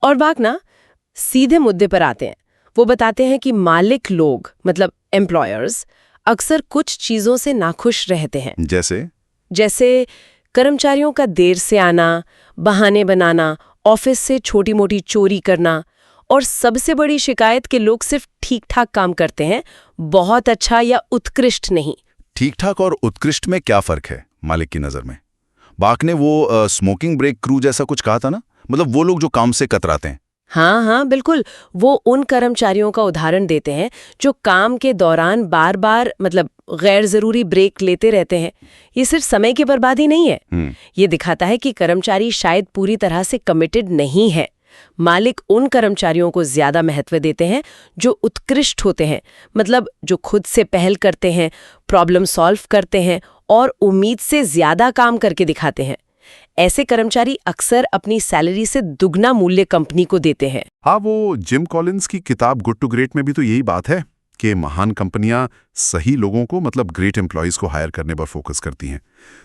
और बाक ना सीधे मुद्दे पर आते हैं। वो बताते हैं कि मालिक लोग मतलब एम्प्लॉयर्स अक्सर कुछ चीजों से नाखुश रहते हैं। जैसे कर्मचारियों का देर से आना, बहाने बनाना, ऑफिस से छोटी मोटी चोरी करना, और सबसे बड़ी शिकायत कि लोग सिर्फ ठीक ठाक काम करते हैं, बहुत अच्छा या उत्कृष्ट नहीं। ठीक ठाक और उत्कृष्ट में क्या फर्क है मालिक की नजर में? बाक ने वो स्मोकिंग ब्रेक क्रू जैसा कुछ कहा था ना, मतलब वो लोग जो काम से कतराते हैं। हाँ, बिल्कुल। वो उन कर्मचारियों का उदाहरण देते हैं जो काम के दौरान बार बार मतलब गैर जरूरी ब्रेक लेते रहते हैं। ये सिर्फ समय की बर्बादी नहीं है, ये दिखाता है कि कर्मचारी शायद पूरी तरह से कमिटेड नहीं है। मालिक उन कर्मचारियों को ज्यादा महत्व देते हैं जो उत्कृष्ट होते हैं, मतलब जो खुद से पहल करते हैं, प्रॉब्लम सॉल्व करते हैं और उम्मीद से ज्यादा काम करके दिखाते हैं। ऐसे कर्मचारी अक्सर अपनी सैलरी से दुगना मूल्य कंपनी को देते हैं। हाँ, वो जिम कॉलिंस की किताब गुड टू ग्रेट में भी तो यही बात है कि महान कंपनियां सही लोगों को मतलब ग्रेट एम्प्लॉयज को हायर करने पर फोकस करती हैं।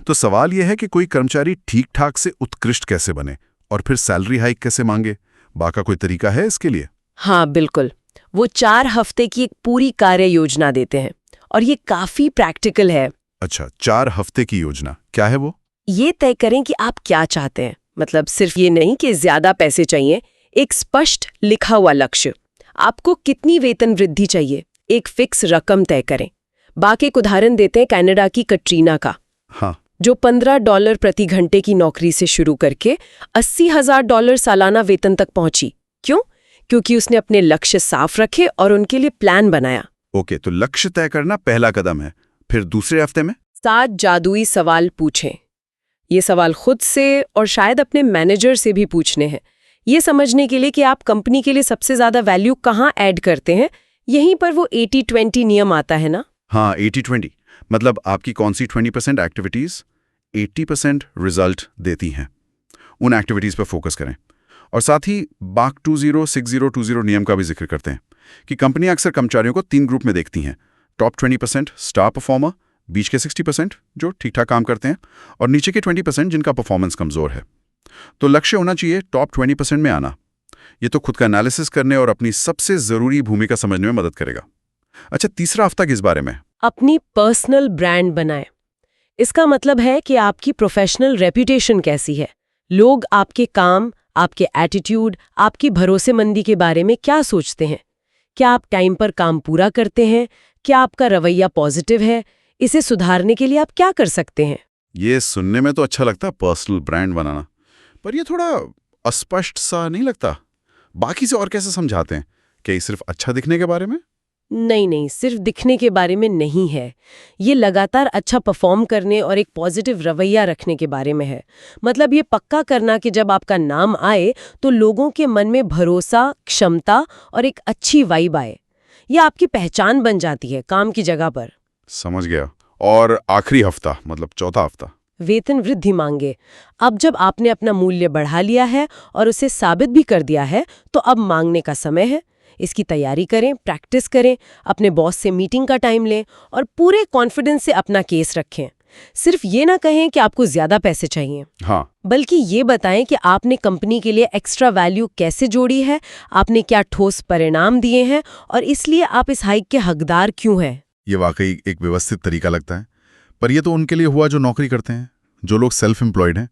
तो सवाल यह है कि कोई कर्मचारी ठीक ठाक से उत्कृष्ट कैसे बने और फिर सैलरी हाइक कैसे मांगे? बाका कोई तरीका है इसके लिए? हाँ, बिल्कुल। वो 4 हफ्ते की एक पूरी कार्य योजना देते हैं और ये काफी प्रैक्टिकल है। अच्छा, 4 हफ्ते की योजना क्या है वो? ये तय करें कि आप क्या चाहते हैं, मतलब सिर्फ ये नहीं कि ज्यादा पैसे चाहिए। एक स्पष्ट लिखा हुआ लक्ष्य, आपको कितनी वेतन वृद्धि चाहिए, एक फिक्स रकम तय करें। बाकी एक उदाहरण देते हैं कनाडा की कटरीना का। हाँ। जो $15 प्रति घंटे की नौकरी से शुरू करके $80,000 सालाना वेतन तक पहुंची। क्यों? क्योंकि उसने अपने लक्ष्य साफ रखे और उनके लिए प्लान बनाया। ओके, तो लक्ष्य तय करना पहला कदम है। फिर दूसरे हफ्ते में 7 जादुई सवाल पूछें। ये सवाल खुद से और शायद अपने मैनेजर से भी पूछने हैं, ये समझने के लिए कि आप कंपनी के लिए सबसे ज्यादा वैल्यू कहाँ ऐड करते हैं। यहीं पर वो 80-20 नियम आता है ना। हाँ, 80-20 मतलब आपकी कौन सी 20% एक्टिविटीज 80% रिजल्ट देती हैं, उन एक्टिविटीज पर फोकस करें। और साथ ही बाक 20-60-20 नियम का भी जिक्र करते हैं कि कंपनियां अक्सर कर्मचारियों को 3 ग्रुप में देखती हैं। टॉप 20% स्टार परफॉर्मर, बीच के 60% जो ठीक ठाक काम करते हैं, और नीचे के 20% जिनका परफॉर्मेंस कमजोर है। तो लक्ष्य होना चाहिए टॉप 20% में आना। ये तो खुद का एनालिसिस करने और अपनी सबसे जरूरी भूमिका समझने में मदद करेगा। अच्छा, तीसरा हफ्ता किस बारे में? अपनी पर्सनल ब्रांड बनाएं। इसका मतलब है कि आपकी प्रोफेशनल रेपुटेशन कैसी है। लोग आपके काम, आपके एटीट्यूड, आपकी भरोसेमंदी के बारे में क्या सोचते हैं। क्या आप टाइम पर काम पूरा करते हैं? क्या आपका रवैया पॉजिटिव है? इसे सुधारने के लिए आप क्या कर सकते हैं? ये सुनने में तो अच्छा लगता है, पर्सनल ब्रांड बनाना, पर ये थोड़ा अस्पष्ट सा नहीं लगता? बाकी से और कैसे समझाते हैं? क्या ये सिर्फ अच्छा दिखने के बारे में? नहीं, सिर्फ दिखने के बारे में नहीं है। ये लगातार अच्छा परफॉर्म करने और एक पॉजिटिव रवैया रखने के बारे में है। मतलब ये पक्का करना कि जब आपका नाम आए तो लोगों के मन में भरोसा, क्षमता और एक अच्छी वाइब आए। ये आपकी पहचान बन जाती है काम की जगह पर। समझ गया। और आखिरी हफ्ता मतलब चौथा हफ्ता? वेतन वृद्धि मांगे। अब जब आपने अपना मूल्य बढ़ा लिया है और उसे साबित भी कर दिया है, तो अब मांगने का समय है। इसकी तैयारी करें, प्रैक्टिस करें, अपने बॉस से मीटिंग का टाइम लें और पूरे कॉन्फिडेंस से अपना केस रखें। सिर्फ ये ना कहें कि आपको ज्यादा पैसे चाहिए, हाँ, बल्कि ये बताएं कि आपने कंपनी के लिए एक्स्ट्रा वैल्यू कैसे जोड़ी है, आपने क्या ठोस परिणाम दिए हैं और इसलिए आप इस हाइक के हकदार क्यों हैं। ये वाकई एक व्यवस्थित तरीका लगता है। पर ये तो उनके लिए हुआ जो नौकरी करते हैं। जो लोग सेल्फ एम्प्लॉयड हैं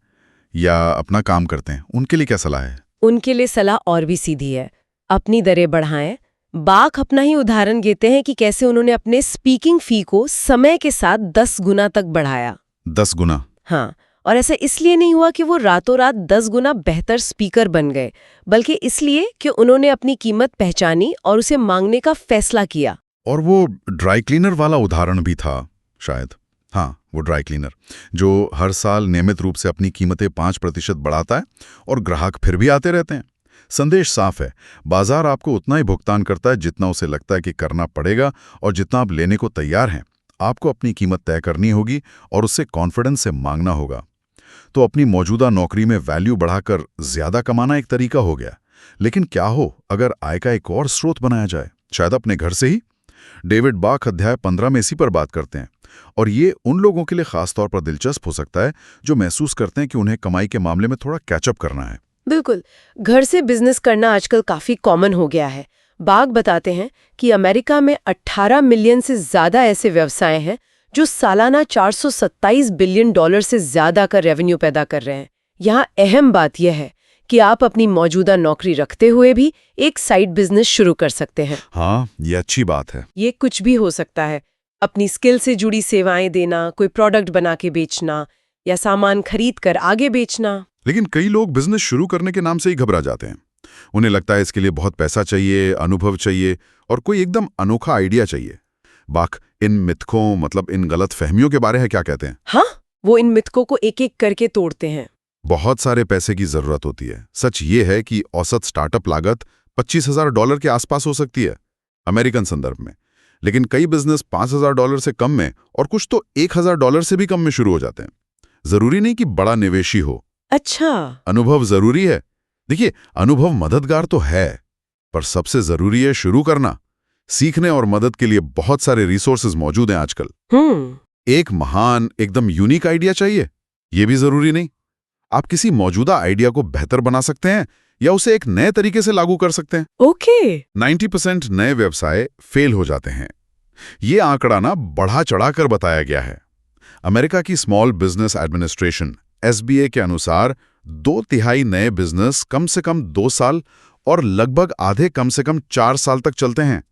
या अपना काम करते हैं, उनके लिए क्या सलाह है? उनके लिए सलाह और भी सीधी है। अपनी दरें बढ़ाएं। बाक अपना ही उदाहरण देते हैं कि कैसे उन्होंने अपने स्पीकिंग फी को समय के साथ 10 गुना तक बढ़ाया। 10 गुना? हाँ, और ऐसा इसलिए नहीं हुआ कि वो रातों रात 10 गुना बेहतर स्पीकर बन गए, बल्कि इसलिए कि उन्होंने अपनी कीमत पहचानी और उसे मांगने का फैसला किया। और वो ड्राई क्लीनर वाला उदाहरण भी था शायद। हाँ, वो ड्राई क्लीनर जो हर साल नियमित रूप से अपनी कीमतें 5% बढ़ाता है और ग्राहक फिर भी आते रहते हैं। संदेश साफ है, बाजार आपको उतना ही भुगतान करता है जितना उसे लगता है कि करना पड़ेगा, और जितना आप लेने को तैयार हैं। आपको अपनी कीमत तय करनी होगी और उससे कॉन्फिडेंस से मांगना होगा। तो अपनी मौजूदा नौकरी में वैल्यू बढ़ाकर ज्यादा कमाना एक तरीका हो गया, लेकिन क्या हो अगर आय का एक और स्रोत बनाया जाए, शायद अपने घर से ही? डेविड बाक अध्याय 15 में इसी पर बात करते हैं, और ये उन लोगों के लिए खासतौर पर दिलचस्प हो सकता है जो महसूस करते हैं कि उन्हें कमाई के मामले में थोड़ा कैचअप करना है। बिल्कुल, घर से बिजनेस करना आजकल काफी कॉमन हो गया है। बाग बताते हैं कि अमेरिका में 18 मिलियन से ज्यादा ऐसे व्यवसाय हैं जो सालाना $427 बिलियन से ज्यादा का रेवेन्यू पैदा कर रहे हैं। यहाँ अहम बात यह है कि आप अपनी मौजूदा नौकरी रखते हुए भी एक साइड बिजनेस शुरू कर सकते हैं। हाँ, ये अच्छी बात है। ये कुछ भी हो सकता है। अपनी स्किल से जुड़ी सेवाएं देना, कोई प्रोडक्ट बना के बेचना या सामान खरीद कर आगे बेचना। लेकिन कई लोग बिजनेस शुरू करने के नाम से ही घबरा जाते हैं। उन्हें लगता है इसके लिए बहुत पैसा चाहिए, अनुभव चाहिए और कोई एकदम अनोखा आइडिया चाहिए। बाक इन मिथकों मतलब इन गलत फहमियों के बारे में क्या कहते हैं? हाँ, वो इन मिथकों को एक एक करके तोड़ते हैं। बहुत सारे पैसे की जरूरत होती है। सच ये है कि औसत स्टार्टअप लागत $25,000 के आसपास हो सकती है अमेरिकन संदर्भ में, लेकिन कई बिजनेस $5,000 से कम में और कुछ तो $1,000 से भी कम में शुरू हो जाते हैं। जरूरी नहीं कि बड़ा निवेशी हो। अच्छा, अनुभव जरूरी है। देखिए, अनुभव मददगार तो है, पर सबसे जरूरी है शुरू करना। सीखने और मदद के लिए बहुत सारे रिसोर्सेज मौजूद हैं आजकल। एक महान एकदम यूनिक आइडिया चाहिए, ये भी जरूरी नहीं। आप किसी मौजूदा आइडिया को बेहतर बना सकते हैं या उसे एक नए तरीके से लागू कर सकते हैं। ओके। 90% नए व्यवसाय फेल हो जाते हैं। ये आंकड़ा ना बढ़ा चढ़ाकर बताया गया है। अमेरिका की स्मॉल बिजनेस एडमिनिस्ट्रेशन SBA के अनुसार 2/3 नए बिजनेस कम से कम 2 साल और लगभग आधे कम से कम 4 साल तक चलते हैं।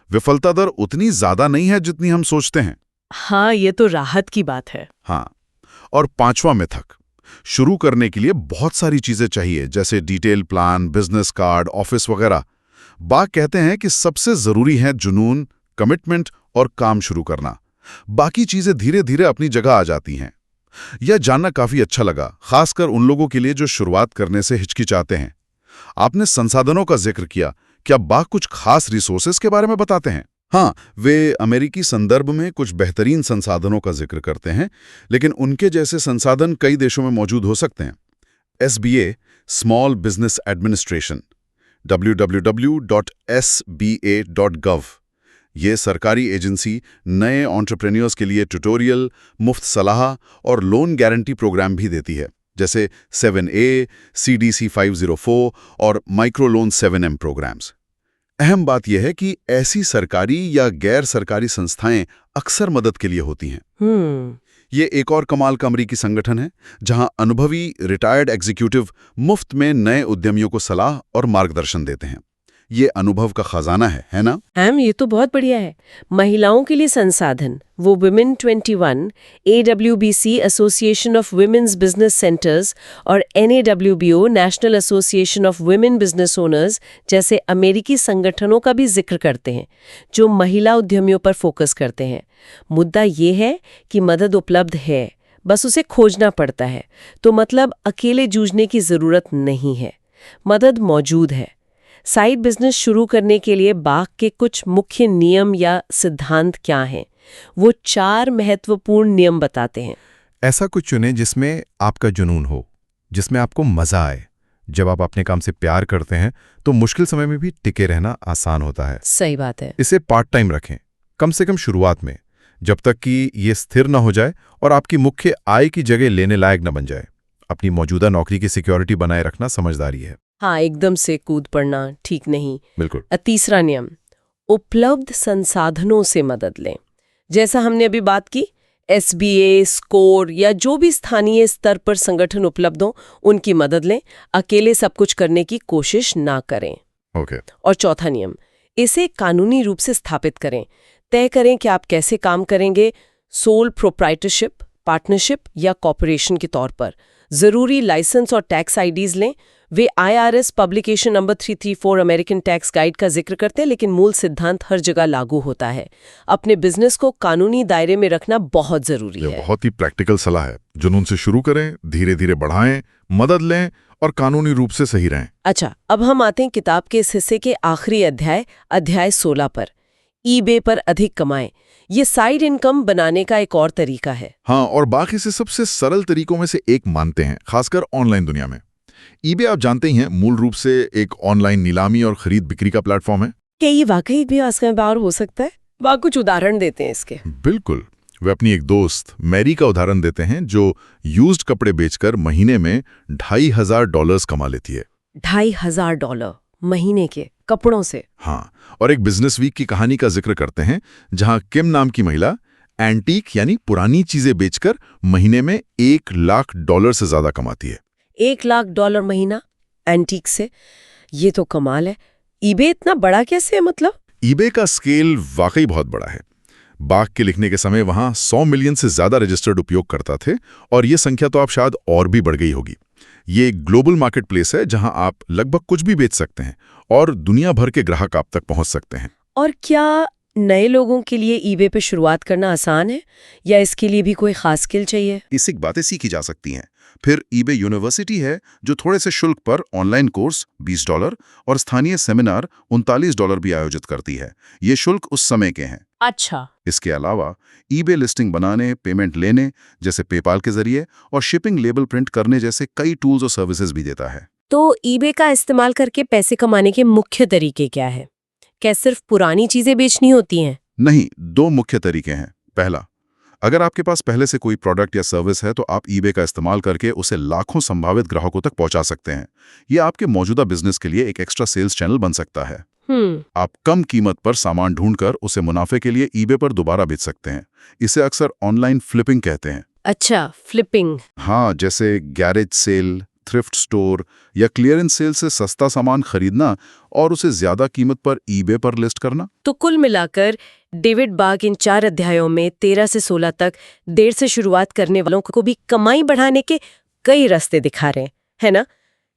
विफलता दर उतनी ज्यादा नहीं है जितनी हम सोचते हैं। हाँ, ये तो राहत की बात है। हाँ, और 5वां मिथक, शुरू करने के लिए बहुत सारी चीजें चाहिए, जैसे detail plan, business card, office वगैरह। बाग कहते हैं कि सबसे जरूरी है जुनून, कमिटमेंट और काम शुरू करना। बाकी चीजें धीरे धीरे अपनी जगह आ जाती हैं। यह जानना काफी अच्छा लगा, खासकर उन लोगों के लिए जो शुरुआत करने से हिचकिचाते हैं। आपने संसाधनों का जिक्र किया, क्या बाग कुछ खास रिसोर्सेज के बारे में बताते हैं? हाँ, वे अमेरिकी संदर्भ में कुछ बेहतरीन संसाधनों का जिक्र करते हैं, लेकिन उनके जैसे संसाधन कई देशों में मौजूद हो सकते हैं। SBA, small business administration, www.sba.gov, ये सरकारी एजेंसी नए एंटरप्रेन्योर्स के लिए ट्यूटोरियल, मुफ्त सलाह और लोन गारंटी प्रोग्राम भी देती है, जैसे 7A, CDC 504 और माइक्रो लोन 7M प्रोग्राम्स। अहम बात यह है कि ऐसी सरकारी या गैर सरकारी संस्थाएं अक्सर मदद के लिए होती हैं। ये एक और कमाल का अमरीकी संगठन है, जहां अनुभवी रिटायर्ड एग्जीक्यूटिव मुफ्त में नए उद्यमियों को सलाह और मार्गदर्शन देते हैं। ये अनुभव का खजाना है ना? ये तो बहुत बढ़िया है। महिलाओं के लिए संसाधन, वो Women 21, AWBC association of women's business centers और NAWBO national association of women business owners जैसे अमेरिकी संगठनों का भी जिक्र करते हैं, जो महिला उद्यमियों पर फोकस करते हैं। मुद्दा ये है कि मदद उपलब्ध है, बस उसे खोजना पड़ता है। तो मतलब अकेले जूझने की जरूरत नहीं है, मदद मौजूद है। साइड बिजनेस शुरू करने के लिए बाग के कुछ मुख्य नियम या सिद्धांत क्या हैं? वो 4 महत्वपूर्ण नियम बताते हैं। ऐसा कुछ चुनें जिसमें आपका जुनून हो, जिसमें आपको मजा आए। जब आप अपने काम से प्यार करते हैं तो मुश्किल समय में भी टिके रहना आसान होता है। सही बात है। इसे पार्ट टाइम रखें, कम से कम शुरुआत में, जब तक कि ये स्थिर न हो जाए और आपकी मुख्य आय की जगह लेने लायक न बन जाए। अपनी मौजूदा नौकरी की सिक्योरिटी बनाए रखना समझदारी है। हाँ, एकदम से कूद पड़ना ठीक नहीं। बिल्कुल। तीसरा नियम, उपलब्ध संसाधनों से मदद लें। जैसा हमने अभी बात की, SBA, स्कोर या जो भी स्थानीय स्तर पर संगठन उपलब्ध हो, उनकी मदद लें। अकेले सब कुछ करने की कोशिश ना करें। ओके। और चौथा नियम, इसे कानूनी रूप से स्थापित करें। तय करें कि आप कैसे काम करेंगे, सोल प्रोप्राइटरशिप, पार्टनरशिप या कॉर्पोरेशन के तौर पर। जरूरी लाइसेंस और टैक्स आईडीज लें। वे IRS publication number 334 American tax guide का जिक्र करते हैं, लेकिन मूल सिद्धांत हर जगह लागू होता है। अपने बिजनेस को कानूनी दायरे में रखना बहुत जरूरी है। बहुत ही प्रैक्टिकल सलाह है। जुनून से शुरू करें, धीरे धीरे बढ़ाएं, मदद लें और कानूनी रूप से सही रहें। अच्छा, अब हम आते हैं किताब के इस हिस्से के आखिरी अध्याय 16 पर। eBay पर अधिक कमाएं। ये साइड इनकम बनाने का एक और तरीका है। हाँ, और बाकी से सबसे सरल तरीकों में से एक मानते हैं, खासकर ऑनलाइन दुनिया में। eBay आप जानते ही हैं, मूल रूप से एक ऑनलाइन नीलामी और खरीद बिक्री का प्लेटफॉर्म है। क्या ये वाकई भी आसान हो सकता है? वहाँ कुछ उदाहरण देते हैं इसके। बिल्कुल। वे अपनी एक दोस्त मैरी का उदाहरण देते हैं, जो यूज्ड कपड़े बेचकर महीने में $2,500 कमा लेती है। $2,500 महीने के कपड़ों से? हाँ, और एक बिजनेस वीक की कहानी का जिक्र करते हैं, जहां किम नाम की महिला एंटीक यानी पुरानी चीजें बेचकर महीने में $1,00,000 से ज्यादा कमाती है। $1,00,000 महीना एंटीक से? ये तो कमाल है। eBay इतना बड़ा कैसे है मतलब? eBay का स्केल वाकई बहुत बड़ा है। बाग के लिखने के समय वहां 100 मिलियन से ज्यादा रजिस्टर्ड उपयोगकर्ता थे, और ये संख्या तो आप शायद और भी बढ़ गई होगी। ये एक ग्लोबल मार्केट प्लेस है, जहां आप लगभग कुछ भी बेच सकते हैं और दुनिया भर के ग्राहक आप तक पहुंच सकते हैं। और क्या नए लोगों के लिए eBay पे शुरुआत करना आसान है, या इसके लिए भी कोई खास स्किल चाहिए? बेसिक बातें सीखी जा सकती हैं। फिर eBay यूनिवर्सिटी है, जो थोड़े से शुल्क पर ऑनलाइन कोर्स $20 और स्थानीय सेमिनार $39 भी आयोजित करती है। ये शुल्क उस समय के हैं। अच्छा। इसके अलावा eBay लिस्टिंग बनाने, पेमेंट लेने जैसे पेपाल के जरिए और शिपिंग लेबल प्रिंट करने जैसे कई टूल्स और सर्विसेज भी देता है। तो eBay का इस्तेमाल करके पैसे कमाने के मुख्य तरीके क्या है? क्या सिर्फ पुरानी चीजें बेचनी होती हैं? नहीं, 2 मुख्य तरीके हैं। पहला, अगर आपके पास पहले से कोई प्रोडक्ट या सर्विस है, तो आप eBay का इस्तेमाल करके उसे लाखों संभावित ग्राहकों तक पहुंचा सकते हैं। ये आपके मौजूदा बिजनेस के लिए एक एक्स्ट्रा सेल्स चैनल बन सकता है। आप कम कीमत पर सामान ढूंढकर उसे मुनाफे के लिए eBay पर दोबारा बेच सकते हैं। इसे अक्सर ऑनलाइन फ्लिपिंग कहते हैं। अच्छा, फ्लिपिंग। हाँ, जैसे गैरेज सेल, थ्रिफ्ट स्टोर या क्लियरेंस सेल से सस्ता सामान खरीदना और उसे ज्यादा कीमत पर ईबे पर लिस्ट करना? तो कुल मिलाकर डेविड बाग इन 4 अध्यायों में 13 से 16 तक देर से शुरुआत करने वालों को भी कमाई बढ़ाने के कई रास्ते दिखा रहे हैं, है ना?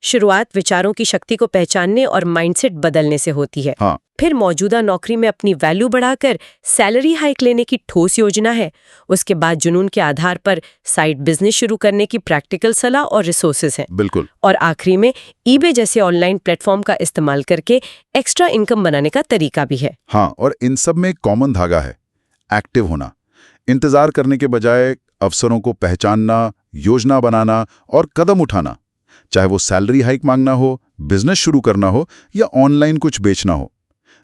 शुरुआत विचारों की शक्ति को पहचानने और माइंडसेट बदलने से होती है। हाँ। फिर मौजूदा नौकरी में अपनी वैल्यू बढ़ाकर सैलरी हाइक लेने की ठोस योजना है। उसके बाद जुनून के आधार पर साइड बिजनेस शुरू करने की प्रैक्टिकल सलाह और रिसोर्सेज हैं। बिल्कुल। और आखिरी में ईबे जैसे ऑनलाइन प्लेटफॉर्म का इस्तेमाल करके एक्स्ट्रा इनकम बनाने का तरीका भी है। हाँ, और इन सब में एक कॉमन धागा है, एक्टिव होना। इंतजार करने के बजाय अवसरों को पहचानना, योजना बनाना और कदम उठाना, चाहे वो सैलरी हाइक मांगना हो, बिजनेस शुरू करना हो या ऑनलाइन कुछ बेचना हो।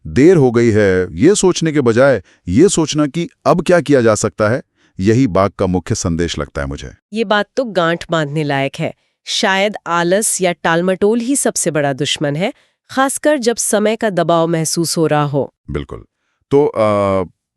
देर हो गई है ये सोचने के बजाय ये सोचना कि अब क्या किया जा सकता है, यही बाग का मुख्य संदेश लगता है मुझे। ये बात तो गांठ बांधने लायक है। शायद आलस या टालमटोल ही सबसे बड़ा दुश्मन है, खासकर जब समय का दबाव महसूस हो रहा हो। बिल्कुल। तो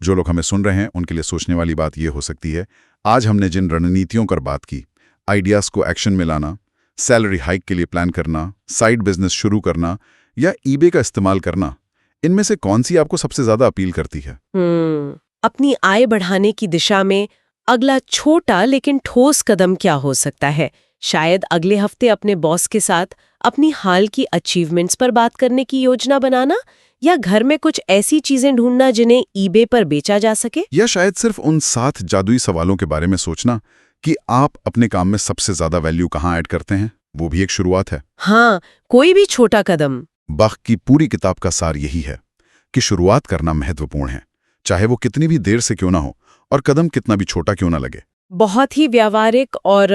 जो लोग हमें सुन रहे हैं उनके लिए सोचने वाली बात ये हो सकती है, आज हमने जिन रणनीतियों पर बात की, आइडियाज को एक्शन में लाना, सैलरी हाइक के लिए प्लान करना, साइड बिजनेस शुरू करना या ईबे का इस्तेमाल करना, इनमें से कौन सी आपको सबसे ज्यादा अपील करती है? अपनी आय बढ़ाने की दिशा में अगला छोटा लेकिन ठोस कदम क्या हो सकता है? शायद अगले हफ्ते अपने बॉस के साथ अपनी हाल की अचीवमेंट्स पर बात करने की योजना बनाना, या घर में कुछ ऐसी चीजें ढूंढना जिन्हें ईबे पर बेचा जा सके, या शायद सिर्फ उन 7 जादुई सवालों के बारे में सोचना कि आप अपने काम में सबसे ज्यादा वैल्यू कहाँ ऐड करते हैं। वो भी एक शुरुआत है। हाँ, कोई भी छोटा कदम। बाग की पूरी किताब का सार यही है कि शुरुआत करना महत्वपूर्ण है, चाहे वो कितनी भी देर से क्यों ना हो और कदम कितना भी छोटा क्यों ना लगे। बहुत ही व्यावहारिक और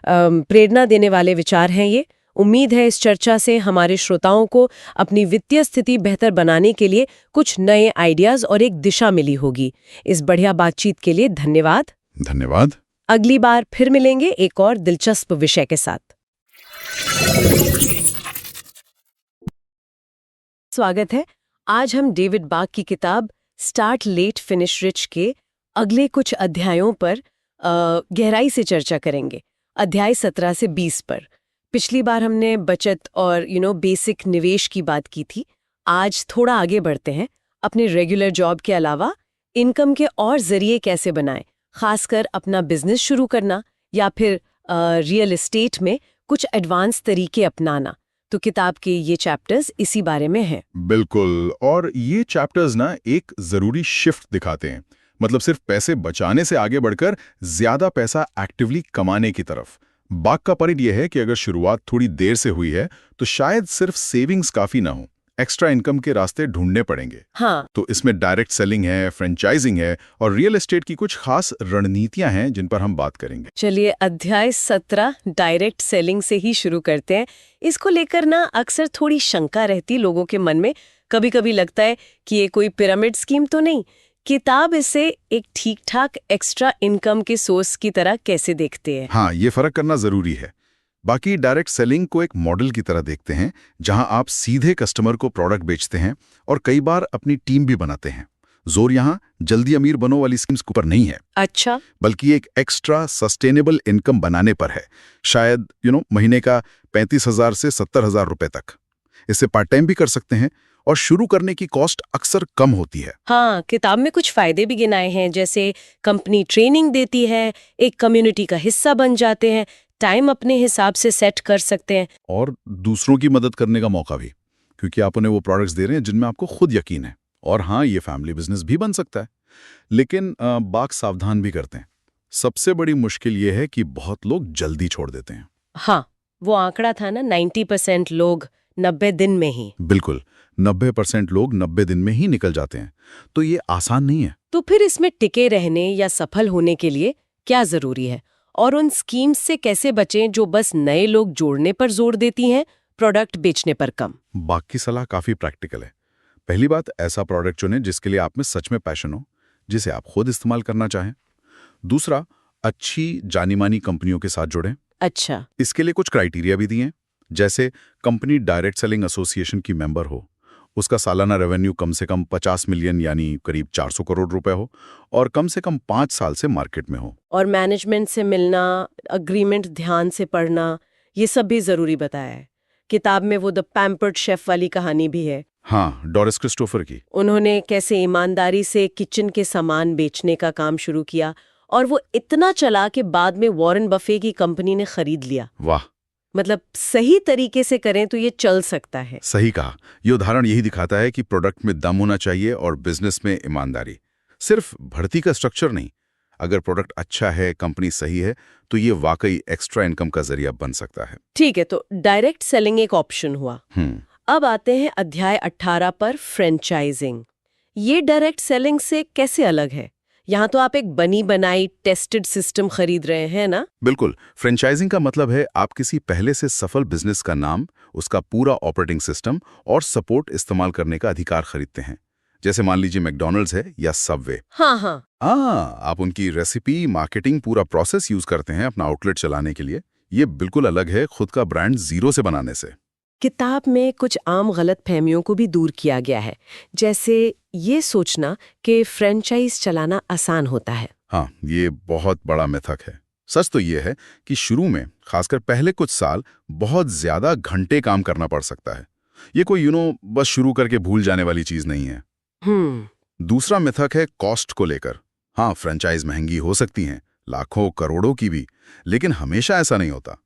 प्रेरणा देने वाले विचार हैं ये। उम्मीद है इस चर्चा से हमारे श्रोताओं को अपनी वित्तीय स्थिति बेहतर बनाने के लिए कुछ नए आइडियाज और एक दिशा मिली होगी। इस बढ़िया बातचीत के लिए धन्यवाद। धन्यवाद। अगली बार फिर मिलेंगे एक और दिलचस्प विषय के साथ। स्वागत है। आज हम डेविड बाग की किताब स्टार्ट लेट फिनिश रिच के अगले कुछ अध्यायों पर गहराई से चर्चा करेंगे। अध्याय 17 से 20 पर। पिछली बार हमने बचत और बेसिक निवेश की बात की थी। आज थोड़ा आगे बढ़ते हैं। अपने रेगुलर जॉब के अलावा इनकम के और जरिए कैसे बनाएं, खासकर अपना बिजनेस शुरू करना या फिर रियल एस्टेट में कुछ एडवांस तरीके अपनाना। तो किताब के ये चैप्टर्स इसी बारे में हैं। बिल्कुल। और ये चैप्टर्स ना एक जरूरी शिफ्ट दिखाते हैं, मतलब सिर्फ पैसे बचाने से आगे बढ़कर ज्यादा पैसा एक्टिवली कमाने की तरफ। बाग का पॉइंट यह है कि अगर शुरुआत थोड़ी देर से हुई है तो शायद सिर्फ सेविंग्स काफी ना हो, एक्स्ट्रा इनकम के रास्ते ढूंढने पड़ेंगे। हाँ। तो इसमें डायरेक्ट सेलिंग है, फ्रेंचाइजिंग है और रियल एस्टेट की कुछ खास रणनीतियां हैं जिन पर हम बात करेंगे। चलिए अध्याय 17 डायरेक्ट सेलिंग से ही शुरू करते हैं। इसको लेकर ना अक्सर थोड़ी शंका रहती लोगों के मन में। कभी कभी लगता है कि ये कोई पिरामिड स्कीम तो नहीं। किताब इसे एक ठीक ठाक एक्स्ट्रा इनकम के सोर्स की तरह कैसे देखते हैं? हाँ, ये फर्क करना जरूरी है। बाकी डायरेक्ट सेलिंग को एक मॉडल की तरह देखते हैं जहां आप सीधे कस्टमर को प्रोडक्ट बेचते हैं और कई बार अपनी टीम भी बनाते हैं। जोर यहां जल्दी अमीर बनो वाली स्कीम्स के ऊपर नहीं है। अच्छा। बल्कि एक एक्स्ट्रा सस्टेनेबल इनकम बनाने पर है। शायद महीने का 35,000 से 70,000 रुपए तक। इसे पार्ट टाइम भी कर सकते हैं और शुरू करने की कॉस्ट अक्सर कम होती है। हाँ, किताब में कुछ फायदे भी गिनाए हैं, जैसे कंपनी ट्रेनिंग देती है, एक कम्युनिटी का हिस्सा बन जाते हैं, टाइम अपने हिसाब से सेट कर सकते हैं और दूसरों की मदद करने का मौका भी, क्योंकि आप उन्हें वो प्रोडक्ट्स दे रहे हैं जिनमें आपको खुद यकीन है। और हाँ, ये फैमिली बिजनेस भी बन सकता है। लेकिन बाग सावधान भी करते हैं। सबसे बड़ी मुश्किल ये है कि बहुत लोग जल्दी छोड़ देते हैं। हाँ, वो आंकड़ा था ना 90% लोग 90 दिन में ही। बिल्कुल, 90% लोग 90 दिन में ही निकल जाते हैं। तो ये आसान नहीं है। तो फिर इसमें टिके रहने या सफल होने के लिए क्या जरूरी है, और उन स्कीम्स से कैसे बचें जो बस नए लोग जोड़ने पर जोर देती हैं, प्रोडक्ट बेचने पर कम? बाग की सलाह काफी प्रैक्टिकल है। पहली बात, ऐसा प्रोडक्ट चुनें जिसके लिए आप में सच में पैशन हो, जिसे आप खुद इस्तेमाल करना चाहें। दूसरा, अच्छी जानी मानी कंपनियों के साथ जुड़ें। अच्छा। इसके लिए कुछ क्राइटेरिया भी दिए हैं, जैसे कंपनी डायरेक्ट सेलिंग एसोसिएशन की मेंबर हो, उसका सालाना रेवेन्यू कम से कम 50 मिलियन यानी करीब 400 करोड़ रुपए हो और कम से कम 5 साल से मार्केट में हो। और मैनेजमेंट से मिलना, अग्रीमेंट ध्यान से पढ़ना, ये सब भी जरूरी बताया है। किताब में वो द पैम्पर्ड शेफ वाली कहानी भी है। हाँ, डोरिस क्रिस्टोफर की। उन्होंने कैसे ईमानदारी से किचन के सामान बेचने का काम शुरू किया और वो इतना चला कि बाद में वॉरेन बफे की कंपनी ने खरीद लिया। वाह, मतलब सही तरीके से करें तो ये चल सकता है। सही कहा। ये उदाहरण यही दिखाता है कि प्रोडक्ट में दम होना चाहिए और बिजनेस में ईमानदारी। सिर्फ भर्ती का स्ट्रक्चर नहीं, अगर प्रोडक्ट अच्छा है, कंपनी सही है, तो ये वाकई एक्स्ट्रा इनकम का जरिया बन सकता है। ठीक है, तो डायरेक्ट सेलिंग एक ऑप्शन हुआ। अब आते हैं अध्याय 18 पर, फ्रेंचाइजिंग। ये डायरेक्ट सेलिंग से कैसे अलग है? यहाँ तो आप एक बनी बनाई टेस्टेड सिस्टम खरीद रहे हैं ना? बिल्कुल। फ्रेंचाइजिंग का मतलब है आप किसी पहले से सफल बिजनेस का नाम, उसका पूरा ऑपरेटिंग सिस्टम और सपोर्ट इस्तेमाल करने का अधिकार खरीदते हैं। जैसे मान लीजिए मैकडॉनल्ड्स है या सबवे। हाँ, आप उनकी रेसिपी, मार्केटिंग, पूरा प्रोसेस यूज करते हैं अपना आउटलेट चलाने के लिए। ये बिल्कुल अलग है खुद का ब्रांड जीरो से बनाने से। किताब में कुछ आम गलतफहमियों को भी दूर किया गया है, जैसे ये सोचना कि फ्रेंचाइज चलाना आसान होता है। हाँ, ये बहुत बड़ा मिथक है। सच तो ये है कि शुरू में, खासकर पहले कुछ साल, बहुत ज्यादा घंटे काम करना पड़ सकता है। ये कोई बस शुरू करके भूल जाने वाली चीज नहीं है। दूसरा मिथक है कॉस्ट को लेकर। हाँ, फ्रेंचाइज महंगी हो सकती हैं, लाखों करोड़ों की भी, लेकिन हमेशा ऐसा नहीं होता।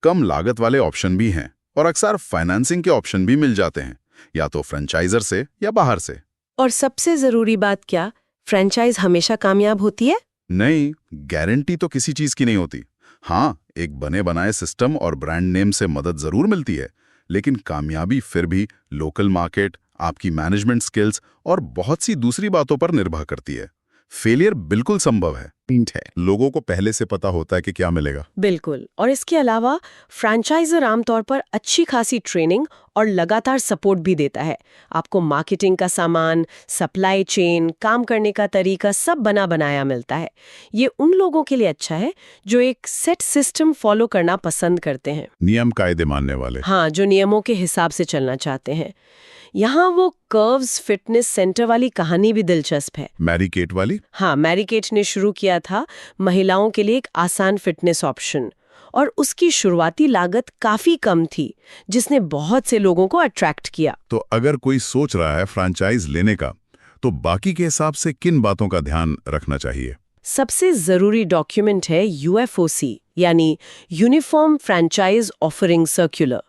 कम लागत वाले ऑप्शन भी हैं और अक्सर फाइनेंसिंग के ऑप्शन भी मिल जाते हैं, या तो फ्रेंचाइजर से या बाहर से। और सबसे जरूरी बात क्या, फ्रेंचाइज हमेशा कामयाब होती है? नहीं, गारंटी तो किसी चीज की नहीं होती। हाँ, एक बने बनाए सिस्टम और ब्रांड नेम से मदद जरूर मिलती है, लेकिन कामयाबी फिर भी लोकल मार्केट, आपकी मैनेजमेंट स्किल्स और बहुत सी दूसरी बातों पर निर्भर करती है। फेलियर बिल्कुल संभव है। लोगों को पहले से पता होता है कि क्या मिलेगा। बिल्कुल। और इसके अलावा फ्रेंचाइजर आमतौर पर अच्छी खासी ट्रेनिंग और लगातार सपोर्ट भी देता है। आपको मार्केटिंग का सामान, सप्लाई चेन, काम करने का तरीका सब बना बनाया मिलता है। ये उन लोगों के लिए अच्छा है जो एक सेट सिस्टम फॉलो करना पसंद करते हैं। नियम कायदे मानने वाले। हाँ, जो नियमों के हिसाब से चलना चाहते हैं। यहाँ वो कर्व्स फिटनेस सेंटर वाली कहानी भी दिलचस्प है। मैरी केट वाली? हाँ, मैरी केट ने शुरू किया था महिलाओं के लिए एक आसान फिटनेस ऑप्शन, और उसकी शुरुआती लागत काफी कम थी, जिसने बहुत से लोगों को अट्रैक्ट किया। तो अगर कोई सोच रहा है फ्रेंचाइज लेने का, तो बाकी के हिसाब से किन बातों का ध्यान रखना चाहिए? सबसे जरूरी डॉक्यूमेंट है UFOC, यानी यूनिफॉर्म फ्रेंचाइज ऑफरिंग सर्कुलर,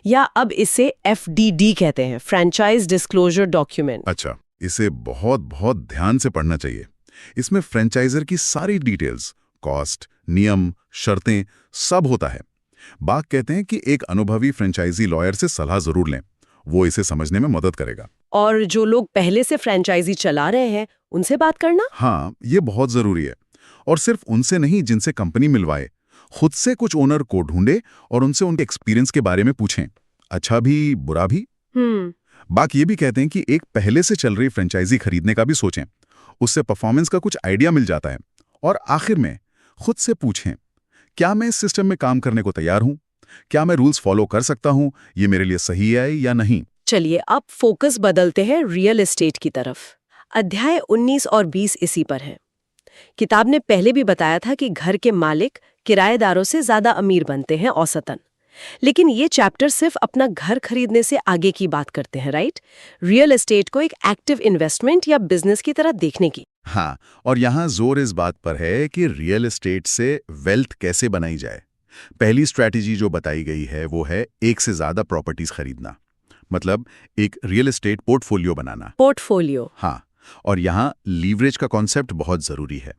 या अब इसे FDD कहते हैं, फ्रेंचाइज डिस्क्लोजर डॉक्यूमेंट। अच्छा, इसे बहुत बहुत ध्यान से पढ़ना चाहिए। इसमें फ्रेंचाइजर की सारी डिटेल्स, कॉस्ट, नियम, शर्तें, सब होता है। बाग कहते हैं कि एक अनुभवी फ्रेंचाइजी लॉयर से सलाह जरूर लें, वो इसे समझने में मदद करेगा। और जो लोग पहले से फ्रेंचाइजी चला रहे हैं, उनसे बात करना? हाँ, ये बहुत जरूरी है। और सिर्फ उनसे नहीं जिनसे कंपनी मिलवाए, खुद से कुछ ओनर को ढूंढे और उनसे उनके एक्सपीरियंस के बारे में पूछें, अच्छा भी बुरा भी। बाकी ये भी कहते हैं कि एक पहले से चल रही फ्रेंचाइजी खरीदने का भी सोचें, उससे परफॉर्मेंस का कुछ आइडिया मिल जाता है। और आखिर में खुद से पूछें, क्या मैं इस सिस्टम में काम करने को तैयार हूं? क्या मैं रूल्स फॉलो कर सकता हूं? ये मेरे लिए सही है या नहीं? चलिए अब फोकस बदलते हैं रियल एस्टेट की तरफ। अध्याय 19 और 20 इसी पर है। किताब ने पहले भी बताया था कि घर के मालिक किराएदारों से ज्यादा अमीर बनते हैं औसतन, लेकिन ये चैप्टर सिर्फ अपना घर खरीदने से आगे की बात करते हैं, राइट? रियल एस्टेट को एक एक्टिव इन्वेस्टमेंट या बिजनेस की तरह देखने की। हाँ, और यहाँ जोर इस बात पर है कि रियल एस्टेट से वेल्थ कैसे बनाई जाए। पहली स्ट्रैटेजी जो बताई गई है वो है एक से ज्यादा प्रॉपर्टीज खरीदना, मतलब एक रियल एस्टेट पोर्टफोलियो बनाना। पोर्टफोलियो? हाँ, और यहाँ लीवरेज का कॉन्सेप्ट बहुत जरूरी है।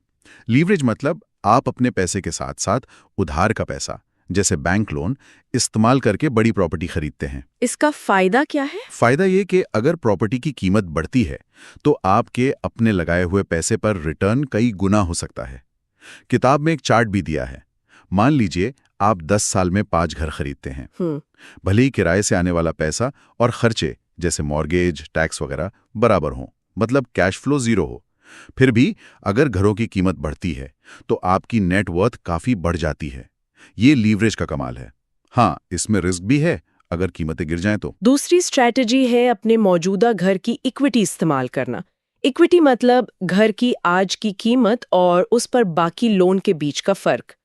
लीवरेज मतलब आप अपने पैसे के साथ साथ उधार का पैसा, जैसे बैंक लोन, इस्तेमाल करके बड़ी प्रॉपर्टी खरीदते हैं। इसका फायदा क्या है? फायदा ये कि अगर प्रॉपर्टी की कीमत बढ़ती है तो आपके अपने लगाए हुए पैसे पर रिटर्न कई गुना हो सकता है। किताब में एक चार्ट भी दिया है। मान लीजिए आप 10 साल में 5 घर खरीदते हैं। भले ही किराए से आने वाला पैसा और खर्चे जैसे मॉर्गेज, टैक्स वगैरह बराबर हों, मतलब कैश फ्लो जीरो हो, फिर भी अगर घरों की कीमत बढ़ती है तो आपकी नेट वर्थ काफी बढ़ जाती है। ये लीवरेज का कमाल है। हाँ, इसमें रिस्क भी है अगर कीमतें गिर जाएं तो। दूसरी स्ट्रैटेजी है अपने मौजूदा घर की इक्विटी इस्तेमाल करना। इक्विटी मतलब घर की आज की कीमत और उस पर बाकी लोन के बीच का फर्क।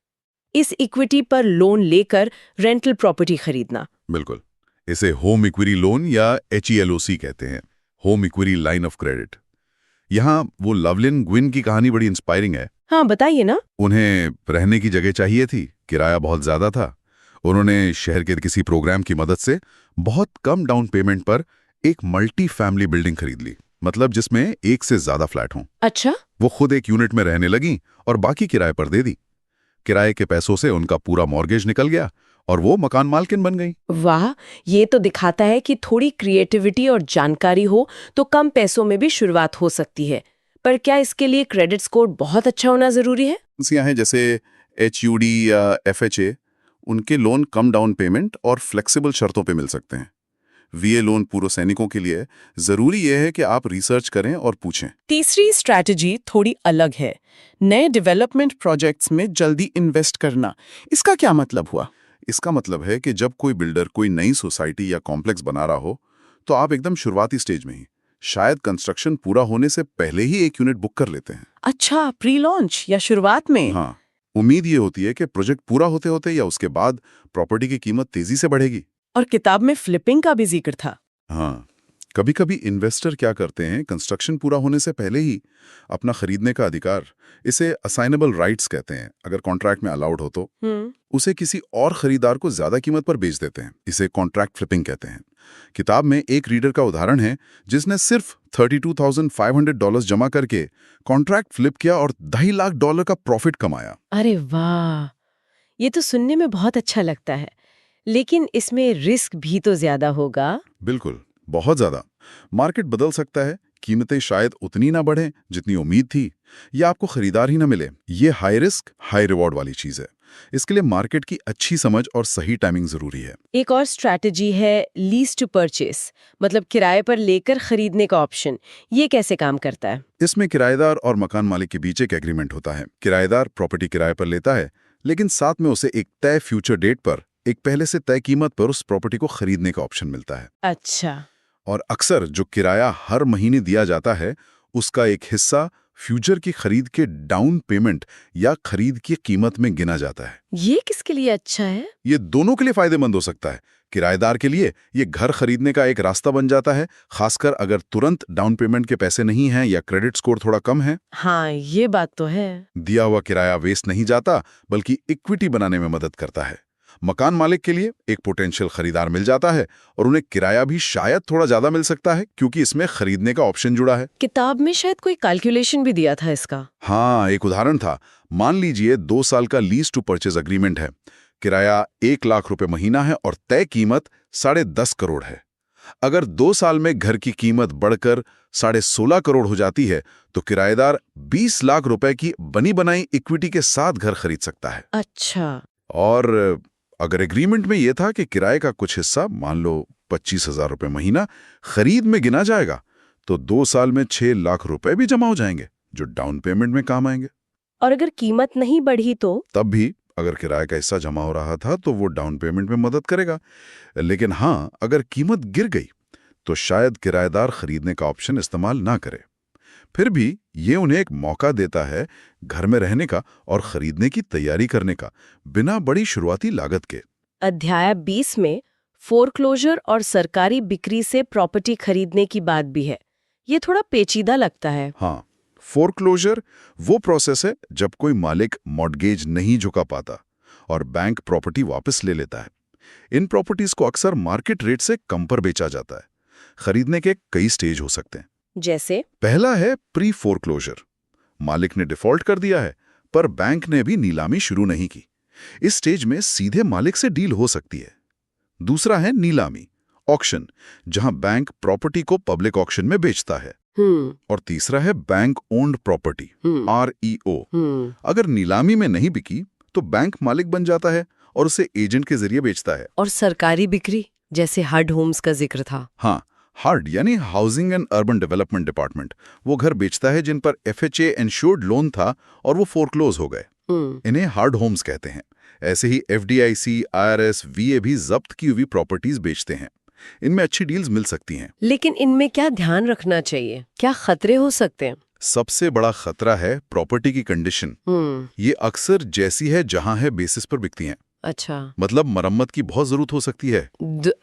इस इक्विटी पर लोन लेकर रेंटल प्रॉपर्टी खरीदना। बिल्कुल, इसे होम इक्विटी लोन या HELOC कहते हैं, home equity line of credit. यहाँ वो लवलिन ग्विन की कहानी बड़ी इंस्पायरिंग है। हाँ, बताइए ना। उन्हें रहने की जगह चाहिए थी, किराया बहुत ज्यादा था। उन्होंने शहर के किसी प्रोग्राम की मदद से बहुत कम डाउन पेमेंट पर एक मल्टी फैमिली बिल्डिंग खरीद ली, मतलब जिसमें एक से ज्यादा फ्लैट हों। अच्छा। वो खुद एक यूनिट में रहने लगी और बाकी किराए पर दे दी। किराए के पैसों से उनका पूरा मॉर्गेज निकल गया और वो मकान मालकिन बन गई। वाह, ये तो दिखाता है कि थोड़ी क्रिएटिविटी और जानकारी हो तो कम पैसों में भी शुरुआत हो सकती है। पर क्या इसके लिए क्रेडिट स्कोर बहुत अच्छा होना जरूरी है? एजेंसियां हैं जैसे HUD या FHA, उनके लोन कम डाउन पेमेंट और फ्लेक्सिबल शर्तों पे मिल सकते हैं। VA लोन पूर्व सैनिकों के लिए जरूरी यह है कि आप रिसर्च करें और पूछें। तीसरी स्ट्रैटेजी थोड़ी अलग है, नए डेवलपमेंट प्रोजेक्ट्स में जल्दी इन्वेस्ट करना। इसका क्या मतलब हुआ? इसका मतलब है कि जब कोई बिल्डर कोई नई सोसाइटी या कॉम्प्लेक्स बना रहा हो, तो आप एकदम शुरुआती स्टेज में ही, शायद कंस्ट्रक्शन पूरा होने से पहले ही एक यूनिट बुक कर लेते हैं। अच्छा, प्री लॉन्च या शुरुआत में? हाँ, उम्मीद ये होती है कि प्रोजेक्ट पूरा होते होते या उसके बाद प्रॉपर्टी की कीमत तेजी से बढ़ेगी। और किताब में फ्लिपिंग का भी जिक्र था। हाँ, कभी कभी इन्वेस्टर क्या करते हैं, कंस्ट्रक्शन पूरा होने से पहले ही अपना खरीदने का अधिकार, इसे असाइनेबल राइट्स कहते हैं, अगर कॉन्ट्रैक्ट में अलाउड हो तो, उसे किसी और खरीदार को ज्यादा कीमत पर बेच देते हैं। इसे कॉन्ट्रैक्ट फ्लिपिंग कहते हैं। किताब में एक रीडर का उदाहरण है जिसने सिर्फ $32,500 जमा करके कॉन्ट्रैक्ट फ्लिप किया और $2.5 लाख का प्रॉफिट कमाया। अरे वाह, ये तो सुनने में बहुत अच्छा लगता है, लेकिन इसमें रिस्क भी तो ज्यादा होगा। बिल्कुल, बहुत ज्यादा। मार्केट बदल सकता है, कीमतें शायद उतनी ना बढ़ें जितनी उम्मीद थी, या आपको खरीदार ही ना मिले। ये हाई रिस्क हाई रिवॉर्ड वाली चीज है। इसके लिए मार्केट की अच्छी समझ और सही टाइमिंग जरूरी है। एक और स्ट्रैटेजी है लीज टू परचेस, मतलब किराए पर लेकर खरीदने का ऑप्शन। ये कैसे काम करता है? इसमें किराएदार और मकान मालिक के बीच एक एग्रीमेंट होता है। किराएदार प्रॉपर्टी किराए पर लेता है, लेकिन साथ में उसे एक तय फ्यूचर डेट पर एक पहले से तय कीमत पर उस प्रॉपर्टी को खरीदने का ऑप्शन मिलता है। अच्छा। और अक्सर जो किराया हर महीने दिया जाता है, उसका एक हिस्सा फ्यूचर की खरीद के डाउन पेमेंट या खरीद की कीमत में गिना जाता है। ये किसके लिए अच्छा है? ये दोनों के लिए फायदेमंद हो सकता है। किराएदार के लिए ये घर खरीदने का एक रास्ता बन जाता है, खासकर अगर तुरंत डाउन पेमेंट के पैसे नहीं हैं या क्रेडिट स्कोर थोड़ा कम है। हाँ, ये बात तो है। दिया हुआ किराया वेस्ट नहीं जाता, बल्कि इक्विटी बनाने में मदद करता है। मकान मालिक के लिए एक पोटेंशियल खरीदार मिल जाता है और उन्हें किराया भी शायद थोड़ा ज्यादा मिल सकता है, क्योंकि इसमें खरीदने का ऑप्शन जुड़ा है। किताब में शायद कोई कैलकुलेशन भी दिया था इसका। हाँ, एक उदाहरण था। मान लीजिए 2 साल का लीज टू परचेज अग्रीमेंट है। किराया 1 लाख रुपए महीना है और तय कीमत 10.5 करोड़ है। अगर 2 साल में घर की कीमत बढ़कर 16.5 करोड़ हो जाती है, तो किराएदार 20 लाख रुपए की बनी बनाई इक्विटी के साथ घर खरीद सकता है। अच्छा। और अगर एग्रीमेंट में यह था कि किराए का कुछ हिस्सा, मान लो 25,000 रुपए महीना, खरीद में गिना जाएगा, तो 2 साल में 6 लाख रुपए भी जमा हो जाएंगे, जो डाउन पेमेंट में काम आएंगे। और अगर कीमत नहीं बढ़ी तो? तब भी अगर किराए का हिस्सा जमा हो रहा था तो वो डाउन पेमेंट में मदद करेगा। लेकिन हाँ, अगर कीमत गिर गई तो शायद किराएदार खरीदने का ऑप्शन इस्तेमाल ना करे। फिर भी ये उन्हें एक मौका देता है घर में रहने का और खरीदने की तैयारी करने का, बिना बड़ी शुरुआती लागत के। अध्याय 20 में फोरक्लोजर और सरकारी बिक्री से प्रॉपर्टी खरीदने की बात भी है। ये थोड़ा पेचीदा लगता है। हाँ, फोरक्लोजर वो प्रोसेस है जब कोई मालिक मॉर्गेज नहीं चुका पाता और बैंक प्रॉपर्टी वापस ले लेता है। इन प्रॉपर्टीज को अक्सर मार्केट रेट से कम पर बेचा जाता है। खरीदने के कई स्टेज हो सकते हैं। जैसे? पहला है प्री फोरक्लोजर। मालिक ने डिफॉल्ट कर दिया है, पर बैंक ने भी नीलामी शुरू नहीं की। इस स्टेज में सीधे मालिक से डील हो सकती है। दूसरा है नीलामी, ऑक्शन, जहां बैंक प्रॉपर्टी को पब्लिक ऑक्शन में बेचता है। और तीसरा है बैंक ओन्ड प्रॉपर्टी, REO। अगर नीलामी में नहीं बिकी तो बैंक मालिक बन जाता है और उसे एजेंट के जरिए बेचता है। और सरकारी बिक्री, जैसे हड होम्स का जिक्र था। हाँ, HUD यानी housing and urban development department वो घर बेचता है जिन पर FHA इंश्योर्ड लोन था और वो फोरक्लोज हो गए। इन्हें हार्ड होम्स कहते हैं। ऐसे ही FDIC, IRS, VA भी जब्त की हुई प्रॉपर्टीज बेचते हैं। इनमें अच्छी डील्स मिल सकती हैं। लेकिन इनमें क्या ध्यान रखना चाहिए? क्या खतरे हो सकते हैं? सबसे बड़ा खतरा है प्रॉपर्टी की कंडीशन। ये अक्सर जैसी है जहां है बेसिस पर बिकती हैं। अच्छा। मतलब मरम्मत की बहुत जरूरत हो सकती है।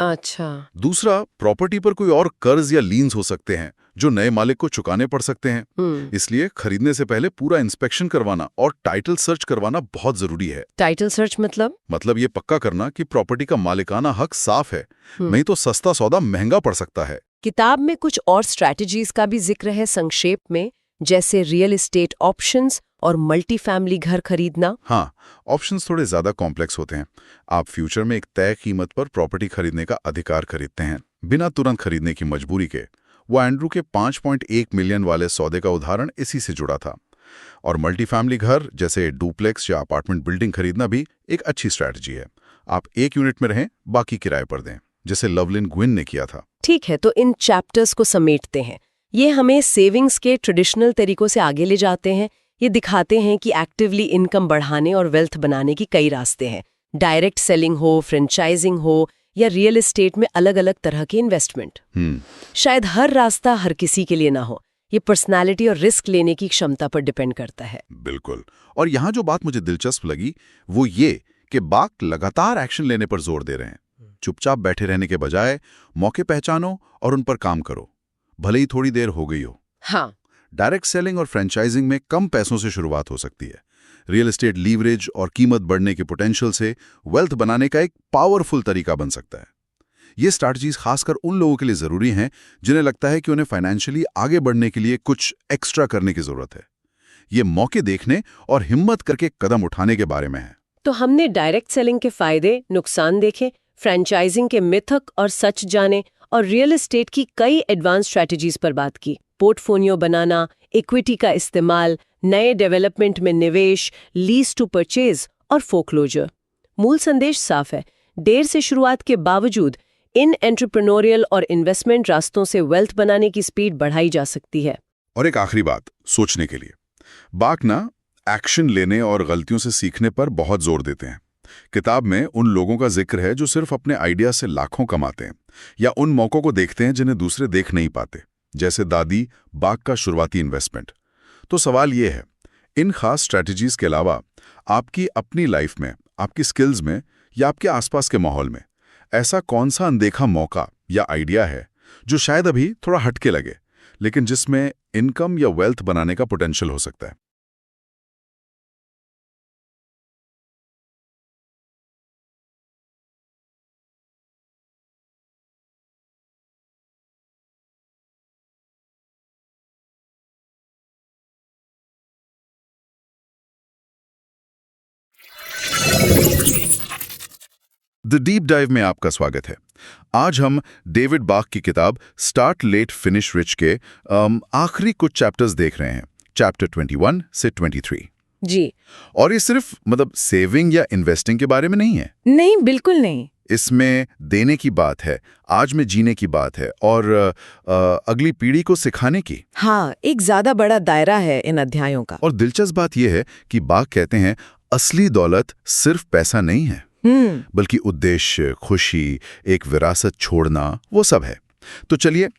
अच्छा। दूसरा, प्रॉपर्टी पर कोई और कर्ज या लीन्स हो सकते हैं जो नए मालिक को चुकाने पड़ सकते हैं। इसलिए खरीदने से पहले पूरा इंस्पेक्शन करवाना और टाइटल सर्च करवाना बहुत जरूरी है। टाइटल सर्च मतलब ये पक्का करना कि प्रॉपर्टी का मालिकाना हक साफ है, नहीं तो सस्ता सौदा महंगा पड़ सकता है। किताब में कुछ और स्ट्रैटेजीज का भी जिक्र है संक्षेप में, जैसे रियल एस्टेट ऑप्शंस और मल्टी फैमिली घर खरीदना। हाँ, ऑप्शंस थोड़े ज्यादा कॉम्प्लेक्स होते हैं। आप फ्यूचर में एक तय कीमत पर प्रॉपर्टी खरीदने का अधिकार खरीदते हैं, बिना तुरंत खरीदने की मजबूरी के। वो एंड्रू के 5.1 मिलियन वाले सौदे का उदाहरण इसी से जुड़ा था। और मल्टी फैमिली घर जैसे डुप्लेक्स या अपार्टमेंट बिल्डिंग खरीदना भी एक अच्छी स्ट्रैटेजी है। आप एक यूनिट में रहें, बाकी किराए पर दें, जैसे लवलिन ग्विन ने किया था। ठीक है, तो इन चैप्टर्स को समेटते हैं। ये हमें सेविंग्स के ट्रेडिशनल तरीकों से आगे ले जाते हैं। ये दिखाते हैं कि एक्टिवली इनकम बढ़ाने और वेल्थ बनाने की कई रास्ते हैं। डायरेक्ट सेलिंग हो, फ्रेंचाइजिंग हो या रियल एस्टेट में अलग अलग तरह के इन्वेस्टमेंट। शायद हर रास्ता हर किसी के लिए ना हो। ये पर्सनालिटी और रिस्क लेने की क्षमता पर डिपेंड करता है। बिल्कुल। और यहाँ जो बात मुझे दिलचस्प लगी वो ये कि बाक लगातार एक्शन लेने पर जोर दे रहे हैं। चुपचाप बैठे रहने के बजाय मौके पहचानो और उन पर काम करो, भले ही थोड़ी देर हो गई हो। हाँ, डायरेक्ट सेलिंग और फ्रेंचाइजिंग में कम पैसों से शुरुआत हो सकती है। रियल एस्टेट लीवरेज और कीमत बढ़ने के पोटेंशियल से वेल्थ बनाने का एक पावरफुल तरीका बन सकता है। ये स्ट्रैटेजीज खासकर उन लोगों के लिए जरूरी हैं जिन्हें लगता है कि उन्हें फाइनेंशियली आगे बढ़ने के लिए कुछ एक्स्ट्रा करने की जरूरत है। ये मौके देखने और हिम्मत करके कदम उठाने के बारे में है। तो हमने डायरेक्ट सेलिंग के फायदे नुकसान देखे, फ्रेंचाइजिंग के मिथक और सच जाने, और रियल एस्टेट की कई एडवांस स्ट्रैटेजीज पर बात की। पोर्टफोलियो बनाना, इक्विटी का इस्तेमाल, नए डेवलपमेंट में निवेश, लीज टू परचेज और फोक्लोजर। मूल संदेश साफ है, देर से शुरुआत के बावजूद इन एंटरप्रेन्योरियल और इन्वेस्टमेंट रास्तों से वेल्थ बनाने की स्पीड बढ़ाई जा सकती है। और एक आखिरी बात सोचने के लिए, बाक ना एक्शन लेने और गलतियों से सीखने पर बहुत जोर देते हैं। किताब में उन लोगों का जिक्र है जो सिर्फ अपने आइडिया से लाखों कमाते हैं, या उन मौकों को देखते हैं जिन्हें दूसरे देख नहीं पाते, जैसे दादी बाक का शुरुआती इन्वेस्टमेंट। तो सवाल ये है, इन खास स्ट्रैटेजीज के अलावा आपकी अपनी लाइफ में, आपकी स्किल्स में या आपके आसपास के माहौल में ऐसा कौन सा अनदेखा मौका या आइडिया है जो शायद अभी थोड़ा हटके लगे, लेकिन जिसमें इनकम या वेल्थ बनाने का पोटेंशियल हो सकता है? द डीप डाइव में आपका स्वागत है। आज हम डेविड बाक की किताब स्टार्ट लेट फिनिश रिच के आखिरी कुछ चैप्टर्स देख रहे हैं, चैप्टर 21 से 23। जी। और ये सिर्फ सेविंग या इन्वेस्टिंग के बारे में नहीं है। नहीं, बिल्कुल नहीं। इसमें देने की बात है, आज में जीने की बात है, और अगली पीढ़ी को सिखाने की। हाँ, एक ज्यादा बड़ा दायरा है इन अध्यायों का। और दिलचस्प बात यह है कि बाक कहते हैं असली दौलत सिर्फ पैसा नहीं है, बल्कि उद्देश्य, खुशी, एक विरासत छोड़ना, वो सब है। तो चलिए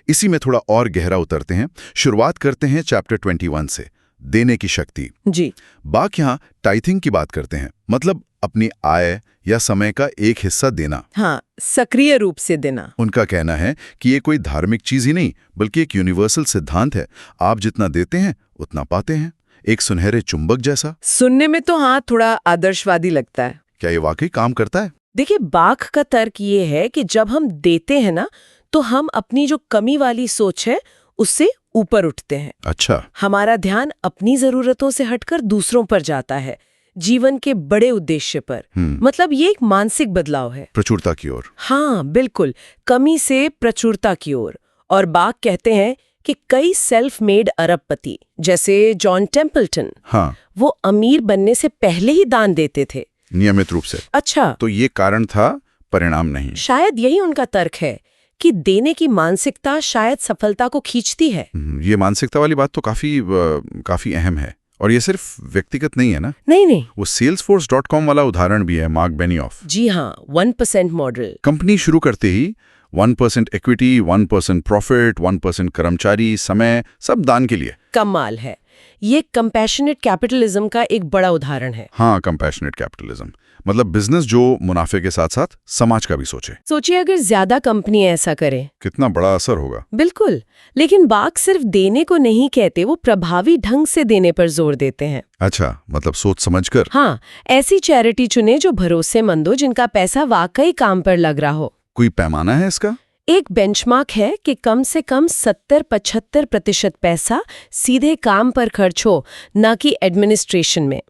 इसी में थोड़ा और गहरा उतरते हैं। शुरुआत करते हैं चैप्टर 21 से, देने की शक्ति। जी। बाक यहाँ टाइथिंग की बात करते हैं, मतलब अपनी आय या समय का एक हिस्सा देना। हाँ, सक्रिय रूप से देना। उनका कहना है कि ये कोई धार्मिक चीज ही नहीं, बल्कि एक यूनिवर्सल सिद्धांत है। आप जितना देते हैं उतना पाते हैं, एक सुनहरे चुंबक जैसा। सुनने में तो हाँ थोड़ा आदर्शवादी लगता है। क्या ये वाकई काम करता है? देखिए, बाक का तर्क ये है कि जब हम देते हैं ना, तो हम अपनी जो कमी वाली सोच है उससे ऊपर उठते हैं। अच्छा। हमारा ध्यान अपनी जरूरतों से हटकर दूसरों पर जाता है, जीवन के बड़े उद्देश्य पर। मतलब ये एक मानसिक बदलाव है, प्रचुरता की ओर। हाँ बिल्कुल, कमी से प्रचुरता की ओर। और बाक कहते हैं कि कई सेल्फ मेड अरबपति जैसे जॉन टेम्पल्टन, हाँ, वो अमीर बनने से पहले ही दान देते थे, नियमित रूप से। अच्छा। तो ये कारण था, परिणाम नहीं। शायद यही उनका तर्क है कि देने की मानसिकता शायद सफलता को खींचती है। ये मानसिकता वाली बात तो काफी अहम है। और ये सिर्फ व्यक्तिगत नहीं है ना, नहीं नहीं, वो salesforce.com वाला उदाहरण भी है, मार्क बेनियॉफ। जी हाँ, 1% मॉडल। कंपनी शुरू करते ही 1% इक्विटी, 1% प्रॉफिट, 1% कर्मचारी, समय, सब दान के लिए। कमाल है। ये कंपैशनेट कैपिटलिज्म का एक बड़ा उदाहरण है। हाँ, कंपैशनेट कैपिटलिज्म मतलब बिजनेस जो मुनाफे के साथ साथ समाज का भी सोचे। सोचिए अगर ज्यादा कंपनियां ऐसा करें, कितना बड़ा असर होगा। बिल्कुल। लेकिन बाग सिर्फ देने को नहीं कहते, वो प्रभावी ढंग से देने पर जोर देते हैं। अच्छा, मतलब सोच समझकर। हाँ, ऐसी चैरिटी चुने जो भरोसेमंद हो, जिनका पैसा वाकई काम पर लग रहा हो। कोई पैमाना है इसका? एक बेंचमार्क है कि कम से कम 70-75% पैसा सीधे काम पर खर्च हो, न कि एडमिनिस्ट्रेशन में।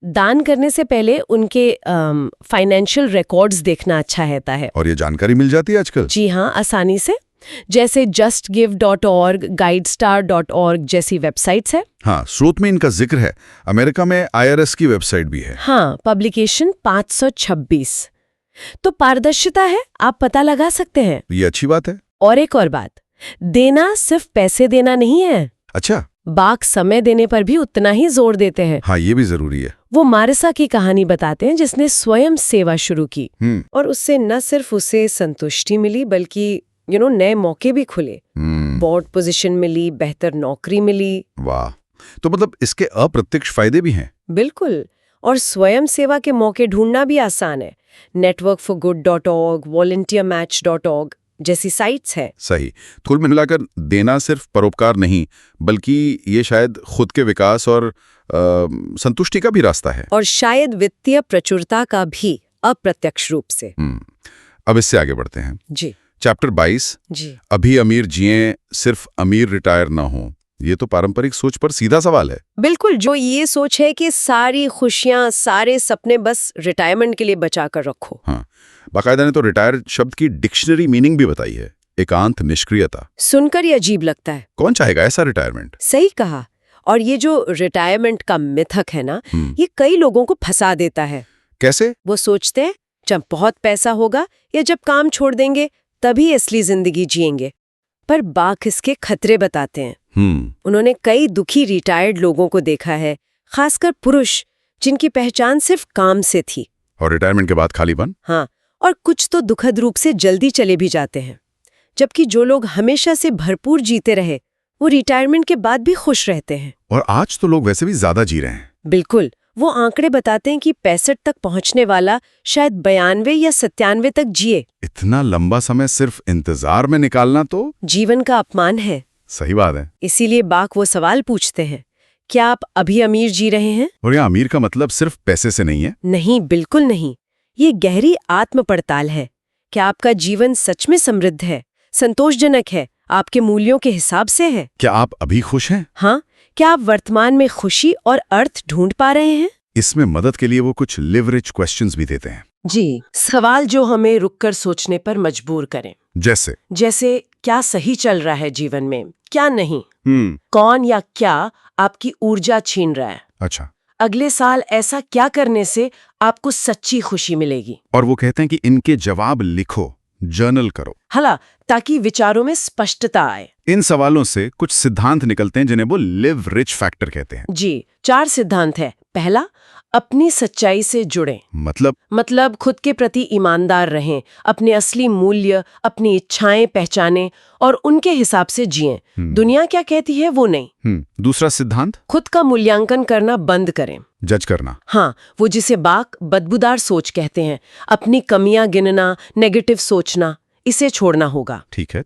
दान करने से पहले उनके फाइनेंशियल रिकॉर्ड्स देखना अच्छा रहता है। और ये जानकारी मिल जाती है आजकल? जी हाँ, आसानी से। जैसे justgive.org, guidestar.org जैसी वेबसाइट्स है। हाँ, स्रोत में इनका जिक्र है। अमेरिका में IRS की वेबसाइट भी है। हाँ, पब्लिकेशन 526। तो पारदर्शिता है, आप पता लगा सकते हैं। ये अच्छी बात है। और एक और बात, देना सिर्फ पैसे देना नहीं है। अच्छा। बाग समय देने पर भी उतना ही जोर देते हैं। हाँ, ये भी जरूरी है। वो मारिसा की कहानी बताते हैं, जिसने स्वयं सेवा शुरू की और उससे न सिर्फ उसे संतुष्टि मिली, बल्कि नए मौके भी खुले। बोर्ड पोजीशन मिली, बेहतर नौकरी मिली। वाह, तो मतलब इसके अप्रत्यक्ष फायदे भी हैं। बिल्कुल। और स्वयं सेवा के मौके ढूंढना भी आसान है। networkforgood.org, volunteermatch.org जैसी साइट्स है। सही। कुल मिलाकर देना सिर्फ परोपकार नहीं, बल्कि ये शायद खुद के विकास और संतुष्टि का भी रास्ता है। और शायद वित्तीय प्रचुरता का भी, अप्रत्यक्ष रूप से। अब इससे आगे बढ़ते हैं। जी। चैप्टर 22। जी। अभी अमीर जिएं, सिर्फ अमीर रिटायर ना हो। ये तो पारंपरिक सोच पर सीधा सवाल है। बिल्कुल, जो ये सोच है कि सारी खुशियां, सारे सपने बस रिटायरमेंट के लिए बचा कर रखो। हाँ, बाकायदा ने तो रिटायर शब्द की डिक्शनरी मीनिंग भी बताई है। एकांत, निष्क्रियता। सुनकर ही अजीब लगता है। कौन चाहेगा ऐसा रिटायरमेंट? सही कहा। और ये जो रिटायरमेंट का मिथक है ना, ये कई लोगों को फंसा देता है। कैसे? वो सोचते हैं जब बहुत पैसा होगा या जब काम छोड़ देंगे तभी असली जिंदगी जिएंगे। पर बाग इसके खतरे बताते हैं। उन्होंने कई दुखी रिटायर्ड लोगों को देखा है, खासकर पुरुष, जिनकी पहचान सिर्फ काम से थी। और रिटायरमेंट के बाद खालीपन? हाँ, और कुछ तो दुखद रूप से जल्दी चले भी जाते हैं। जबकि जो लोग हमेशा से भरपूर जीते रहे, वो रिटायरमेंट के बाद भी खुश रहते हैं। और आज तो लोग वैसे भी ज्यादा जी रहे हैं। बिल्कुल। वो आंकड़े बताते हैं कि 65 तक पहुंचने वाला शायद 92 या 97 तक जिए। इतना लंबा समय सिर्फ इंतजार में निकालना तो जीवन का अपमान है। सही बात है। इसीलिए बाग वो सवाल पूछते हैं, क्या आप अभी अमीर जी रहे हैं? और यहाँ अमीर का मतलब सिर्फ पैसे से नहीं है। नहीं, बिल्कुल नहीं। ये गहरी आत्म पड़ताल है। क्या आपका जीवन सच में समृद्ध है, संतोषजनक है, आपके मूल्यों के हिसाब से है? क्या आप अभी खुश हैं? हाँ, क्या आप वर्तमान में खुशी और अर्थ ढूंढ पा रहे हैं? इसमें मदद के लिए वो कुछ लिव रिच क्वेश्चंस भी देते हैं। जी, सवाल जो हमें रुककर सोचने पर मजबूर करें। जैसे क्या सही चल रहा है जीवन में, क्या नहीं? कौन या क्या आपकी ऊर्जा छीन रहा है? अच्छा। अगले साल ऐसा क्या करने से आपको सच्ची खुशी मिलेगी? और वो कहते हैं कि इनके जवाब लिखो, जर्नल करो। हाला, ताकि विचारों में स्पष्टता आए। इन सवालों से कुछ सिद्धांत निकलते हैं जिन्हें वो लिव रिच फैक्टर कहते हैं। जी, 4 सिद्धांत है। पहला, अपनी सच्चाई से जुड़ें। मतलब खुद के प्रति ईमानदार रहें, अपने असली मूल्य, अपनी इच्छाएं पहचानें और उनके हिसाब से जिएं। दुनिया क्या कहती है वो नहीं। दूसरा सिद्धांत, खुद का मूल्यांकन करना बंद करें, जज करना। हाँ, वो जिसे बाग बदबूदार सोच कहते हैं। अपनी कमियां गिनना, नेगेटिव सोचना, इसे छोड़ना होगा। ठीक है।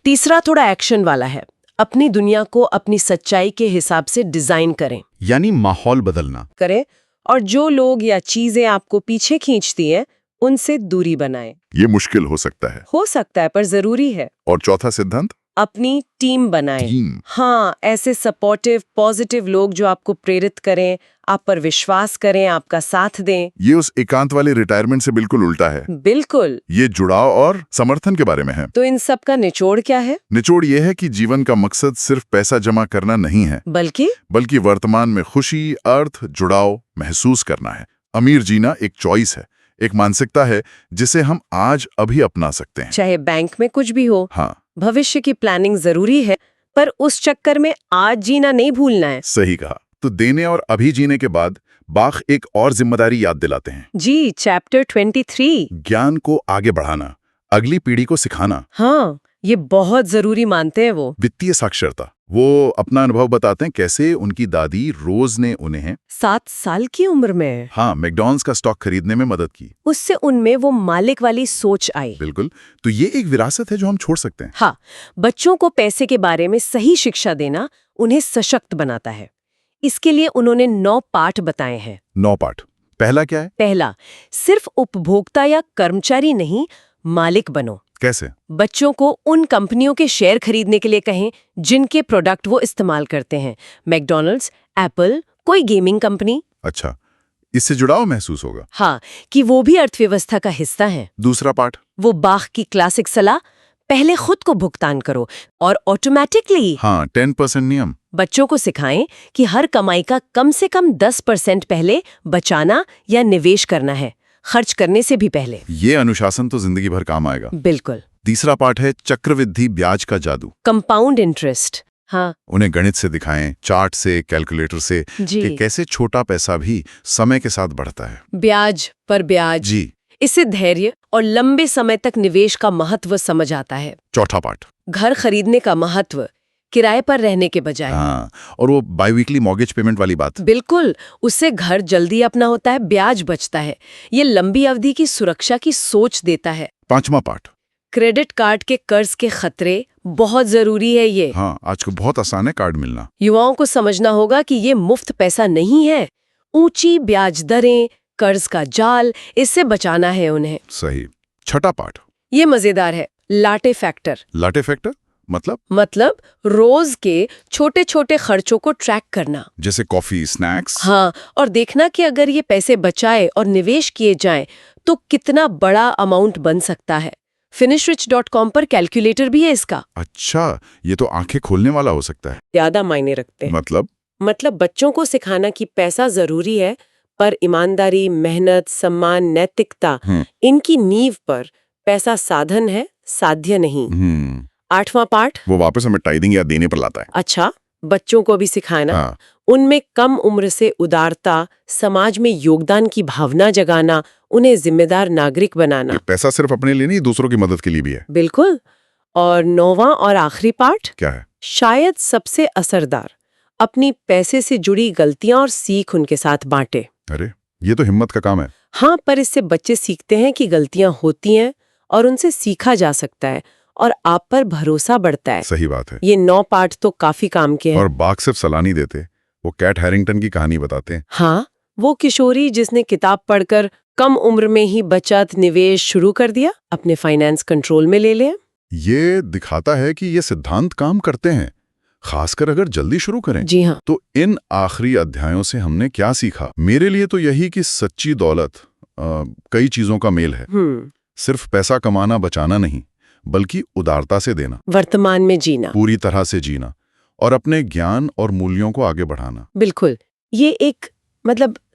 तीसरा थोड़ा एक्शन वाला है। अपनी दुनिया को अपनी सच्चाई के हिसाब से डिजाइन करें, यानी माहौल बदलना करें। और जो लोग या चीजें आपको पीछे खींचती हैं, उनसे दूरी बनाएं। ये मुश्किल हो सकता है, पर जरूरी है। और चौथा सिद्धांत, अपनी टीम बनाएं। हाँ, ऐसे सपोर्टिव, पॉजिटिव लोग जो आपको प्रेरित करें, आप पर विश्वास करें, आपका साथ दें। ये उस एकांत वाले रिटायरमेंट से बिल्कुल उल्टा है। बिल्कुल। ये जुड़ाव और समर्थन के बारे में है। तो इन सब का निचोड़ क्या है? निचोड़ ये है कि जीवन का मकसद सिर्फ पैसा जमा करना नहीं है, बल्कि वर्तमान में खुशी, अर्थ, जुड़ाव महसूस करना है। अमीर जीना एक चॉइस है, एक मानसिकता है जिसे हम आज अभी अपना सकते हैं, चाहे बैंक में कुछ भी हो। हाँ, भविष्य की प्लानिंग जरूरी है, पर उस चक्कर में आज जीना नहीं भूलना है। सही कहा। तो देने और अभी जीने के बाद बाख एक और जिम्मेदारी याद दिलाते हैं। जी, चैप्टर 23। ज्ञान को आगे बढ़ाना, अगली पीढ़ी को सिखाना। हाँ, ये बहुत जरूरी मानते हैं वो। वित्तीय साक्षरता, वो अपना अनुभव बताते हैं कैसे उनकी दादी रोज ने उन्हें 7 साल की उम्र में मैकडॉनल्ड्स का स्टॉक खरीदने में मदद की। उससे उनमें वो मालिक वाली सोच आई। बिल्कुल, तो ये एक विरासत है जो हम छोड़ सकते हैं। हाँ, बच्चों को पैसे के बारे में सही शिक्षा देना उन्हें सशक्त बनाता है। इसके लिए उन्होंने 9 पाठ बताए हैं। 9 पाठ। पहला क्या है? पहला, सिर्फ उपभोक्ता या कर्मचारी नहीं, मालिक बनो। कैसे? बच्चों को उन कंपनियों के शेयर खरीदने के लिए कहें जिनके प्रोडक्ट वो इस्तेमाल करते हैं। मैकडॉनल्ड्स, एप्पल, कोई गेमिंग कंपनी। अच्छा, इससे जुड़ाव महसूस होगा। हाँ, कि वो भी अर्थव्यवस्था का हिस्सा हैं। दूसरा पाठ? वो बाख की क्लासिक सलाह, पहले खुद को भुगतान करो और ऑटोमेटिकली 10% नियम। बच्चों को सिखाएं कि हर कमाई का कम से कम 10% पहले बचाना या निवेश करना है, खर्च करने से भी पहले। ये अनुशासन तो जिंदगी भर काम आएगा। बिल्कुल। तीसरा पाठ है चक्रवृद्धि ब्याज का जादू। Compound interest. हाँ उन्हें गणित से दिखाएं, चार्ट से, कैलकुलेटर से, जी, कि कैसे छोटा पैसा भी समय के साथ बढ़ता है। ब्याज पर ब्याज। जी। इससे धैर्य और लंबे समय तक निवेश का महत्व समझ आता है। चौथा पाठ? घर खरीदने का महत्व, किराए पर रहने के बजाय। हाँ, और वो बाईवीकली मॉर्गेज पेमेंट वाली बात। बिल्कुल, उससे घर जल्दी अपना होता है, ब्याज बचता है। ये लंबी अवधि की सुरक्षा की सोच देता है। पांचवा पाठ? क्रेडिट कार्ड के कर्ज के खतरे, बहुत जरूरी है ये। हाँ, आज को बहुत आसान है कार्ड मिलना। युवाओं को समझना होगा कि ये मुफ्त पैसा नहीं है। ऊंची ब्याज दरें, कर्ज का जाल, इससे बचाना है उन्हें। सही। छठा पाठ? ये मजेदार है, लाटे फैक्टर। लाटे फैक्टर मतलब रोज के छोटे छोटे खर्चों को ट्रैक करना, जैसे कॉफी, स्नैक्स। हाँ, और देखना कि अगर ये पैसे बचाए और निवेश किए जाएं तो कितना बड़ा अमाउंट बन सकता है। finishRich.com पर कैलकुलेटर भी है इसका। अच्छा, ये तो आंखें खोलने वाला हो सकता है। ज्यादा मायने रखते हैं। मतलब बच्चों को सिखाना कि पैसा जरूरी है, पर ईमानदारी, मेहनत, सम्मान, नैतिकता, इनकी नींव पर पैसा साधन है, साध्य नहीं। 8वां पाठ? वो वापस हमें टाइडिंग या देने पर लाता है। अच्छा, बच्चों को भी सिखाना। हाँ। उनमें कम उम्र से उदारता, समाज में योगदान की भावना जगाना, उन्हें जिम्मेदार नागरिक बनाना। ये पैसा सिर्फ अपने लिए नहीं, दूसरों की मदद के लिए भी है। बिल्कुल। और 9वां और आखिरी पाठ? क्या है? शायद सबसे असरदार, अपनी पैसे से जुड़ी गलतियां और सीख उनके साथ बांटे। अरे, ये तो हिम्मत का काम है। हाँ, पर इससे बच्चे सीखते हैं कि गलतियां होती हैं और उनसे सीखा जा सकता है और आप पर भरोसा बढ़ता है। सही बात है। ये 9 पाठ तो काफी काम के हैं। और बाघ सिर्फ सलाह नहीं देते, वो कैट हैरिंगटन की कहानी बताते हैं। हाँ, वो किशोरी जिसने किताब पढ़कर कम उम्र में ही बचत, निवेश शुरू कर दिया, अपने फाइनेंस कंट्रोल में ले लिया। ये दिखाता है कि ये सिद्धांत काम करते हैं, खासकर अगर जल्दी शुरू करें। जी हाँ। तो इन आखिरी अध्यायों से हमने क्या सीखा? मेरे लिए तो यही कि सच्ची दौलत कई चीजों का मेल है। सिर्फ पैसा कमाना, बचाना नहीं, बल्कि उदारता से देना, वर्तमान में जीना, पूरी तरह से जीना और अपने ज्ञान और मूल्यों को आगे बढ़ाना। बिल्कुल। ये एक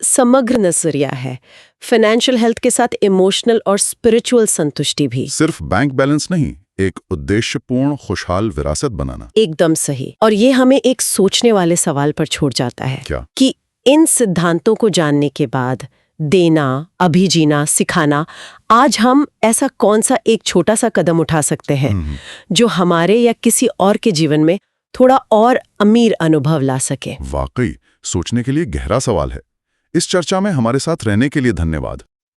समग्र नजरिया है, फाइनेंशियल हेल्थ के साथ इमोशनल और स्पिरिचुअल संतुष्टि भी। सिर्फ बैंक बैलेंस नहीं, एक उद्देश्यपूर्ण खुशहाल विरासत बनाना। एकदम सही। और ये हमें एक सोचने वाले सवाल पर छोड़ जाता है। क्या? कि इन सिद्धांतों को जानने के बाद देना, अभी जीना सिखाना, आज हम ऐसा कौन सा एक छोटा सा कदम उठा सकते हैं जो हमारे या किसी और के जीवन में थोड़ा और अमीर अनुभव ला सके? वाकई सोचने के लिए गहरा सवाल है। इस चर्चा में हमारे साथ रहने के लिए धन्यवाद।